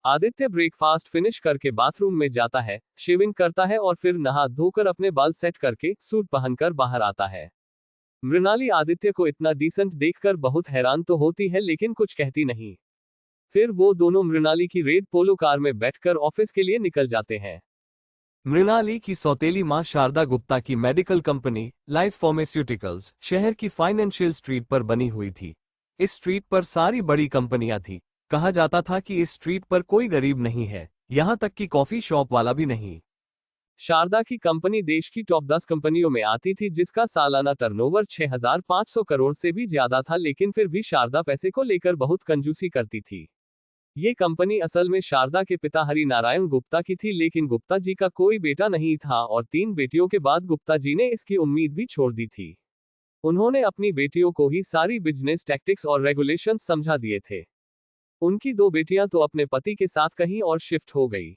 आदित्य ब्रेकफास्ट फिनिश करके बाथरूम में जाता है, शेविंग करता है और फिर नहा धोकर अपने बाल सेट करके सूट पहनकर बाहर आता है। मृणाली आदित्य को इतना डिसेंट देखकर बहुत हैरान तो होती है, लेकिन कुछ कहती नहीं। फिर वो दोनों मृणाली की रेड पोलो कार में बैठकर ऑफिस के लिए निकल जाते हैं। मृणाली की सौतेली मां शारदा गुप्ता की मेडिकल कंपनी लाइफ फार्मास्यूटिकल्स शहर की फाइनेंशियल स्ट्रीट पर बनी हुई थी। इस स्ट्रीट पर सारी बड़ी कंपनियां थी। कहा जाता था कि इस स्ट्रीट पर कोई गरीब नहीं है। यहां तक कि कॉफी शॉप वाला भी नहीं। शारदा की कंपनी देश की टॉप 10 कंपनियों में आती थी, जिसका सालाना टर्नओवर 6,500 करोड़ से भी ज्यादा था, लेकिन फिर भी शारदा पैसे को लेकर बहुत कंजूसी करती थी। ये कंपनी असल में शारदा के पिता हरि नारायण गुप्ता की थी, लेकिन गुप्ता जी का कोई बेटा नहीं था और 3 बेटियों के बाद गुप्ता जी ने इसकी उम्मीद भी छोड़ दी थी। उन्होंने अपनी बेटियों को ही सारी बिजनेस टैक्टिक्स और रेगुलेशंस समझा दिए थे। उनकी 2 बेटियां तो अपने पति के साथ कहीं और शिफ्ट हो गई।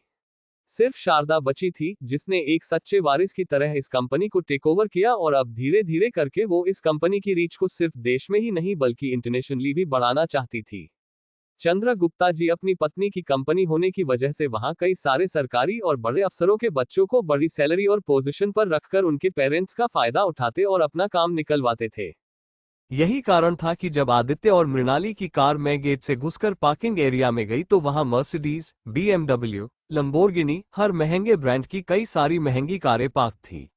सिर्फ शारदा बची थी, जिसने एक सच्चे वारिस की तरह इस कंपनी को टेक ओवर किया और अब धीरे धीरे करके वो इस कंपनी की रीच को सिर्फ देश में ही नहीं बल्कि इंटरनेशनली भी बढ़ाना चाहती थी। चंद्र गुप्ता जी अपनी पत्नी की कंपनी होने की वजह से वहां कई सारे सरकारी और बड़े अफसरों के बच्चों को बड़ी सैलरी और पोजीशन पर रखकर उनके पेरेंट्स का फायदा उठाते और अपना काम निकलवाते थे। यही कारण था कि जब आदित्य और मृणाली की कार में गेट से घुसकर पार्किंग एरिया में गई तो वहां मर्सिडीज, BMW, लंबोर्गिनी, हर महंगे ब्रांड की कई सारी महंगी कारें पार्क थी।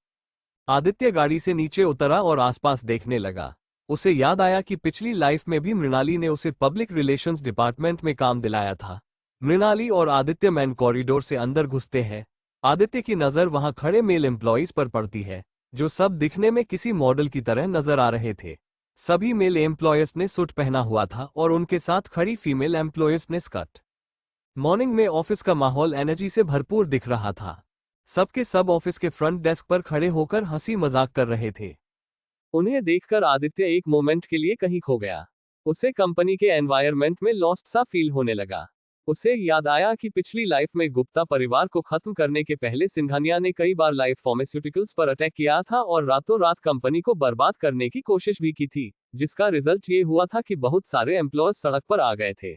आदित्य गाड़ी से नीचे उतरा और आसपास देखने लगा। उसे याद आया कि पिछली लाइफ में भी मृणाली ने उसे पब्लिक रिलेशंस डिपार्टमेंट में काम दिलाया था। मृणाली और आदित्य मैन कॉरिडोर से अंदर घुसते हैं। आदित्य की नजर वहां खड़े मेल एम्प्लॉइज पर पड़ती है, जो सब दिखने में किसी मॉडल की तरह नजर आ रहे थे। सभी मेल एम्प्लॉयर्स ने सूट पहना हुआ था और उनके साथ खड़ी फीमेल एम्प्लॉयर्स ने स्कर्ट। मॉर्निंग में ऑफिस का माहौल एनर्जी से भरपूर दिख रहा था। सबके सब ऑफिस के फ्रंट डेस्क पर खड़े होकर हंसी मजाक कर रहे थे। उन्हें देखकर आदित्य एक मोमेंट के लिए कहीं खो गया। उसे कंपनी के एनवायरनमेंट में लॉस्ट सा फील होने लगा। उसे याद आया कि पिछली लाइफ में गुप्ता परिवार को खत्म करने के पहले सिंघानिया ने कई बार लाइफ फार्मास्यूटिकल्स पर अटैक किया था और रातों रात कंपनी को बर्बाद करने की कोशिश भी की थी, जिसका रिजल्ट ये हुआ था कि बहुत सारे एम्प्लॉयर्स सड़क पर आ गए थे।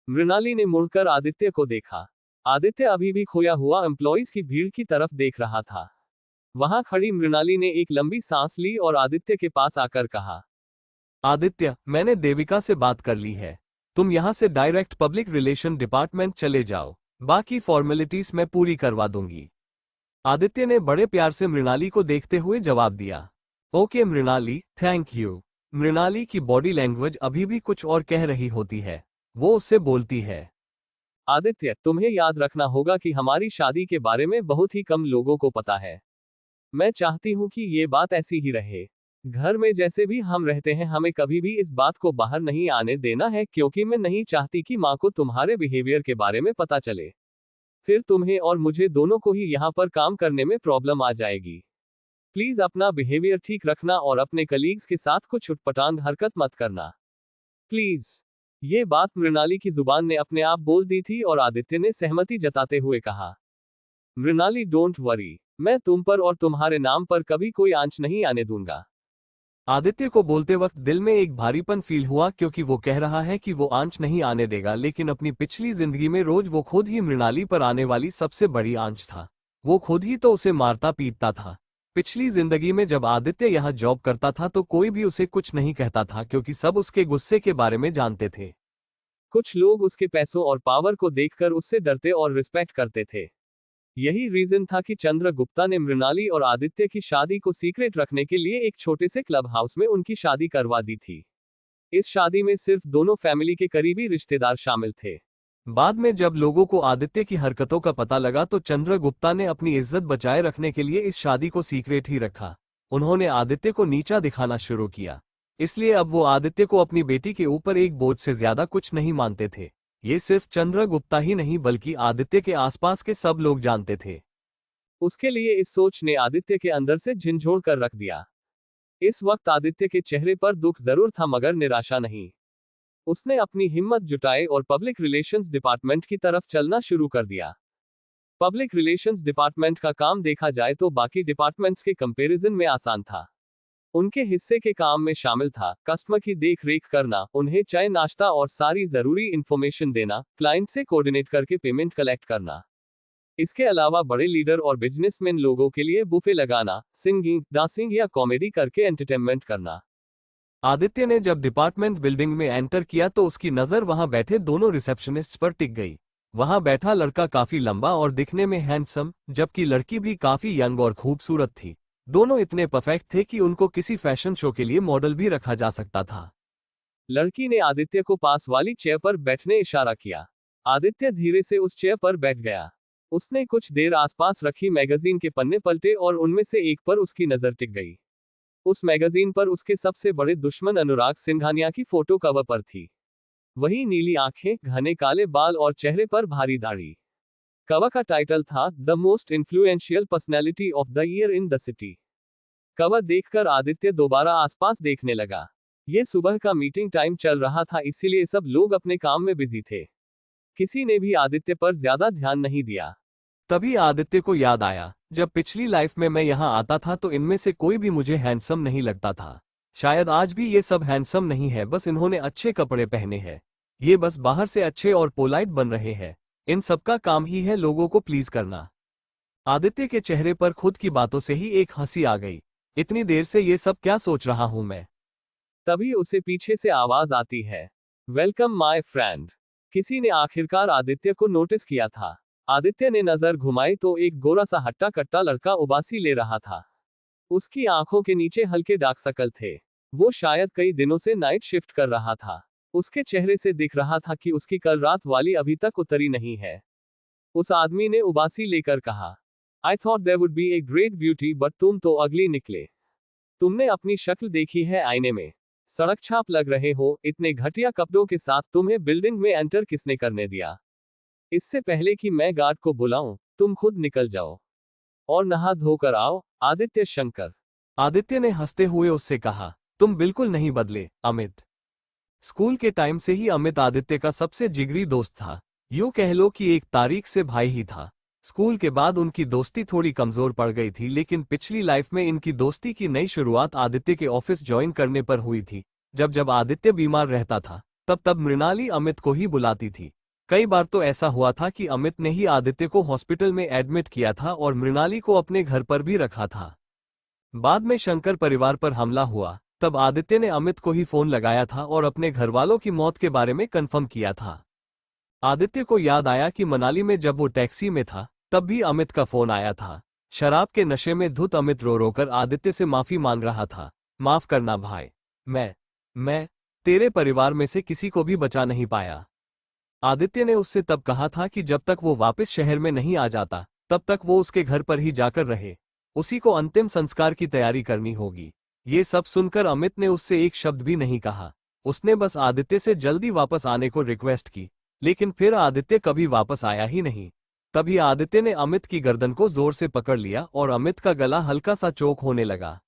मृणाली ने मुड़कर आदित्य को देखा। आदित्य अभी भी खोया हुआ एम्प्लॉयज की भीड़ की तरफ देख रहा था। वहां खड़ी मृणाली ने एक लंबी सांस ली और आदित्य के पास आकर कहा, आदित्य, मैंने देविका से बात कर ली है। तुम यहां से डायरेक्ट पब्लिक रिलेशन डिपार्टमेंट चले जाओ, बाकी फॉर्मेलिटीज मैं पूरी करवा दूंगी। आदित्य ने बड़े प्यार से मृणाली को देखते हुए जवाब दिया, okay Mrinali, thank you. Mrinali की बॉडी लैंग्वेज अभी भी कुछ और कह रही होती है। वो उससे बोलती है, आदित्य, तुम्हें याद रखना होगा कि हमारी शादी के बारे में बहुत ही कम लोगों को पता है। मैं चाहती हूं कि ये बात ऐसी ही रहे। घर में जैसे भी हम रहते हैं, हमें कभी भी इस बात को बाहर नहीं आने देना है, क्योंकि मैं नहीं चाहती कि माँ को तुम्हारे बिहेवियर के बारे में पता चले। फिर तुम्हें और मुझे दोनों को ही यहाँ पर काम करने में प्रॉब्लम आ जाएगी। प्लीज अपना बिहेवियर ठीक रखना और अपने कलीग्स के साथ कुछ उटपटांग हरकत मत करना, प्लीज। ये बात मृणाली की जुबान ने अपने आप बोल दी थी और आदित्य ने सहमति जताते हुए कहा, मृणाली डोंट वरी, मैं तुम पर और तुम्हारे नाम पर कभी कोई आंच नहीं आने दूंगा। आदित्य को बोलते वक्त दिल में एक भारीपन फील हुआ, क्योंकि वो कह रहा है कि वो आंच नहीं आने देगा, लेकिन अपनी पिछली जिंदगी में रोज वो खुद ही मृणाली पर आने वाली सबसे बड़ी आंच था। वो खुद ही तो उसे मारता पीटता था। पिछली जिंदगी में जब आदित्य यहाँ जॉब करता था तो कोई भी उसे कुछ नहीं कहता था, क्योंकि सब उसके गुस्से के बारे में जानते थे। कुछ लोग उसके पैसों और पावर को देखकर उससे डरते और रिस्पेक्ट करते थे। यही रीजन था कि चंद्र गुप्ता ने मृणाली और आदित्य की शादी को सीक्रेट रखने के लिए एक छोटे से क्लब हाउस में उनकी शादी करवा दी थी। इस शादी में सिर्फ दोनों फैमिली के करीबी रिश्तेदार शामिल थे। बाद में जब लोगों को आदित्य की हरकतों का पता लगा तो चंद्र गुप्ता ने अपनी इज्जत बचाए रखने के लिए इस शादी को सीक्रेट ही रखा। उन्होंने आदित्य को नीचा दिखाना शुरू किया, इसलिए अब वो आदित्य को अपनी बेटी के ऊपर एक बोझ से ज्यादा कुछ नहीं मानते थे। ये सिर्फ चंद्र गुप्ता ही नहीं बल्कि आदित्य के आसपास के सब लोग जानते थे। उसके लिए इस सोच ने आदित्य के अंदर से झिंझोड़ कर रख दिया। इस वक्त आदित्य के चेहरे पर दुख जरूर था, मगर निराशा नहीं। उसने अपनी हिम्मत जुटाई और पब्लिक रिलेशंस डिपार्टमेंट की तरफ चलना शुरू कर दिया। पब्लिक रिलेशंस डिपार्टमेंट का काम देखा जाए तो बाकी डिपार्टमेंट्स के कंपैरिजन में आसान था। उनके हिस्से के काम में शामिल था कस्टमर की देख रेख करना, उन्हें चाय नाश्ता और सारी जरूरी इंफॉर्मेशन देना, क्लाइंट से कोऑर्डिनेट करके पेमेंट कलेक्ट करना। इसके अलावा बड़े लीडर और बिजनेसमैन लोगों के लिए बुफे लगाना, सिंगिंग, डांसिंग या कॉमेडी करके एंटरटेनमेंट करना। आदित्य ने जब डिपार्टमेंट बिल्डिंग में एंटर किया तो उसकी नजर वहां बैठे दोनों रिसेप्शनिस्ट्स पर टिक गई। वहां बैठा लड़का काफी लंबा और दिखने में हैंडसम, जबकि लड़की भी काफी यंग और खूबसूरत थी। दोनों इतने परफेक्ट थे कि उनको किसी फैशन शो के लिए मॉडल भी रखा जा सकता था। लड़की ने आदित्य को पास वाली चेयर पर बैठने इशारा किया। आदित्य धीरे से उस चेयर पर बैठ गया। उसने कुछ देर आसपास रखी मैगजीन के पन्ने पलटे और उनमें से एक पर उसकी नजर टिक गई। उस मैगजीन पर उसके सबसे बड़े दुश्मन अनुराग सिंघानिया की फोटो कवर पर थी। वही नीली आंखें, घने काले बाल और चेहरे पर भारी दाढ़ी। कवर का टाइटल था the most influential personality of the year in the city. Cover देखकर आदित्य दोबारा आसपास देखने लगा। ये सुबह का मीटिंग टाइम चल रहा था, इसीलिए सब लोग अपने काम में बिजी थे। किसी ने भी आदित्य पर ज्यादा ध्यान नहीं दिया। तभी आदित्य को याद आया, जब पिछली लाइफ में मैं यहाँ आता था तो इनमें से कोई भी मुझे हैंडसम नहीं लगता था। शायद आज भी ये सब हैंडसम नहीं है, बस इन्होंने अच्छे कपड़े पहने हैं। ये बस बाहर से अच्छे और पोलाइट बन रहे हैं। इन सबका काम ही है लोगों को प्लीज करना। आदित्य के चेहरे पर खुद की बातों से ही एक हंसी आ गई। इतनी देर से ये सब क्या सोच रहा हूं मैं। तभी उसे पीछे से आवाज आती है, वेलकम माय फ्रेंड। किसी ने आखिरकार आदित्य को नोटिस किया था। आदित्य ने नजर घुमाई तो एक गोरा सा हट्टा कट्टा लड़का उबासी ले रहा था। उसकी आंखों के नीचे हल्के डार्क सर्कल थे। वो शायद कई दिनों से नाइट शिफ्ट कर रहा था। उसके चेहरे से दिख रहा था कि उसकी कल रात वाली अभी तक उतरी नहीं है। उस आदमी ने उबासी लेकर कहा, I thought there would be a great beauty but तुम तो अगली निकले। तुमने अपनी शक्ल देखी है आईने में? सड़क छाप लग रहे हो। इतने घटिया कपड़ों के साथ तुम्हें बिल्डिंग में एंटर किसने करने दिया? इससे पहले कि मैं गार्ड को बुलाऊं, तुम खुद निकल जाओ और नहा धोकर आओ। आदित्य शंकर। आदित्य ने हंसते हुए उससे कहा, तुम बिल्कुल नहीं बदले अमित। स्कूल के टाइम से ही अमित आदित्य का सबसे जिगरी दोस्त था। यूं कह लो कि एक तारीख से भाई ही था। स्कूल के बाद उनकी दोस्ती थोड़ी कमजोर पड़ गई थी, लेकिन पिछली लाइफ में इनकी दोस्ती की नई शुरुआत आदित्य के ऑफिस ज्वाइन करने पर हुई थी। जब जब आदित्य बीमार रहता था तब तब मृणाली अमित को ही बुलाती थी। कई बार तो ऐसा हुआ था कि अमित ने ही आदित्य को हॉस्पिटल में एडमिट किया था और मृणाली को अपने घर पर भी रखा था। बाद में शंकर परिवार पर हमला हुआ, तब आदित्य ने अमित को ही फोन लगाया था और अपने घरवालों की मौत के बारे में कंफर्म किया था। आदित्य को याद आया कि मनाली में जब वो टैक्सी में था तब भी अमित का फोन आया था। शराब के नशे में धुत अमित रो रोकर आदित्य से माफी मांग रहा था। माफ करना भाई, मैं तेरे परिवार में से किसी को भी बचा नहीं पाया। आदित्य ने उससे तब कहा था कि जब तक वो वापस शहर में नहीं आ जाता तब तक वो उसके घर पर ही जाकर रहे। उसी को अंतिम संस्कार की तैयारी करनी होगी। ये सब सुनकर अमित ने उससे एक शब्द भी नहीं कहा। उसने बस आदित्य से जल्दी वापस आने को रिक्वेस्ट की, लेकिन फिर आदित्य कभी वापस आया ही नहीं। तभी आदित्य ने अमित की गर्दन को जोर से पकड़ लिया और अमित का गला हल्का सा चोक होने लगा।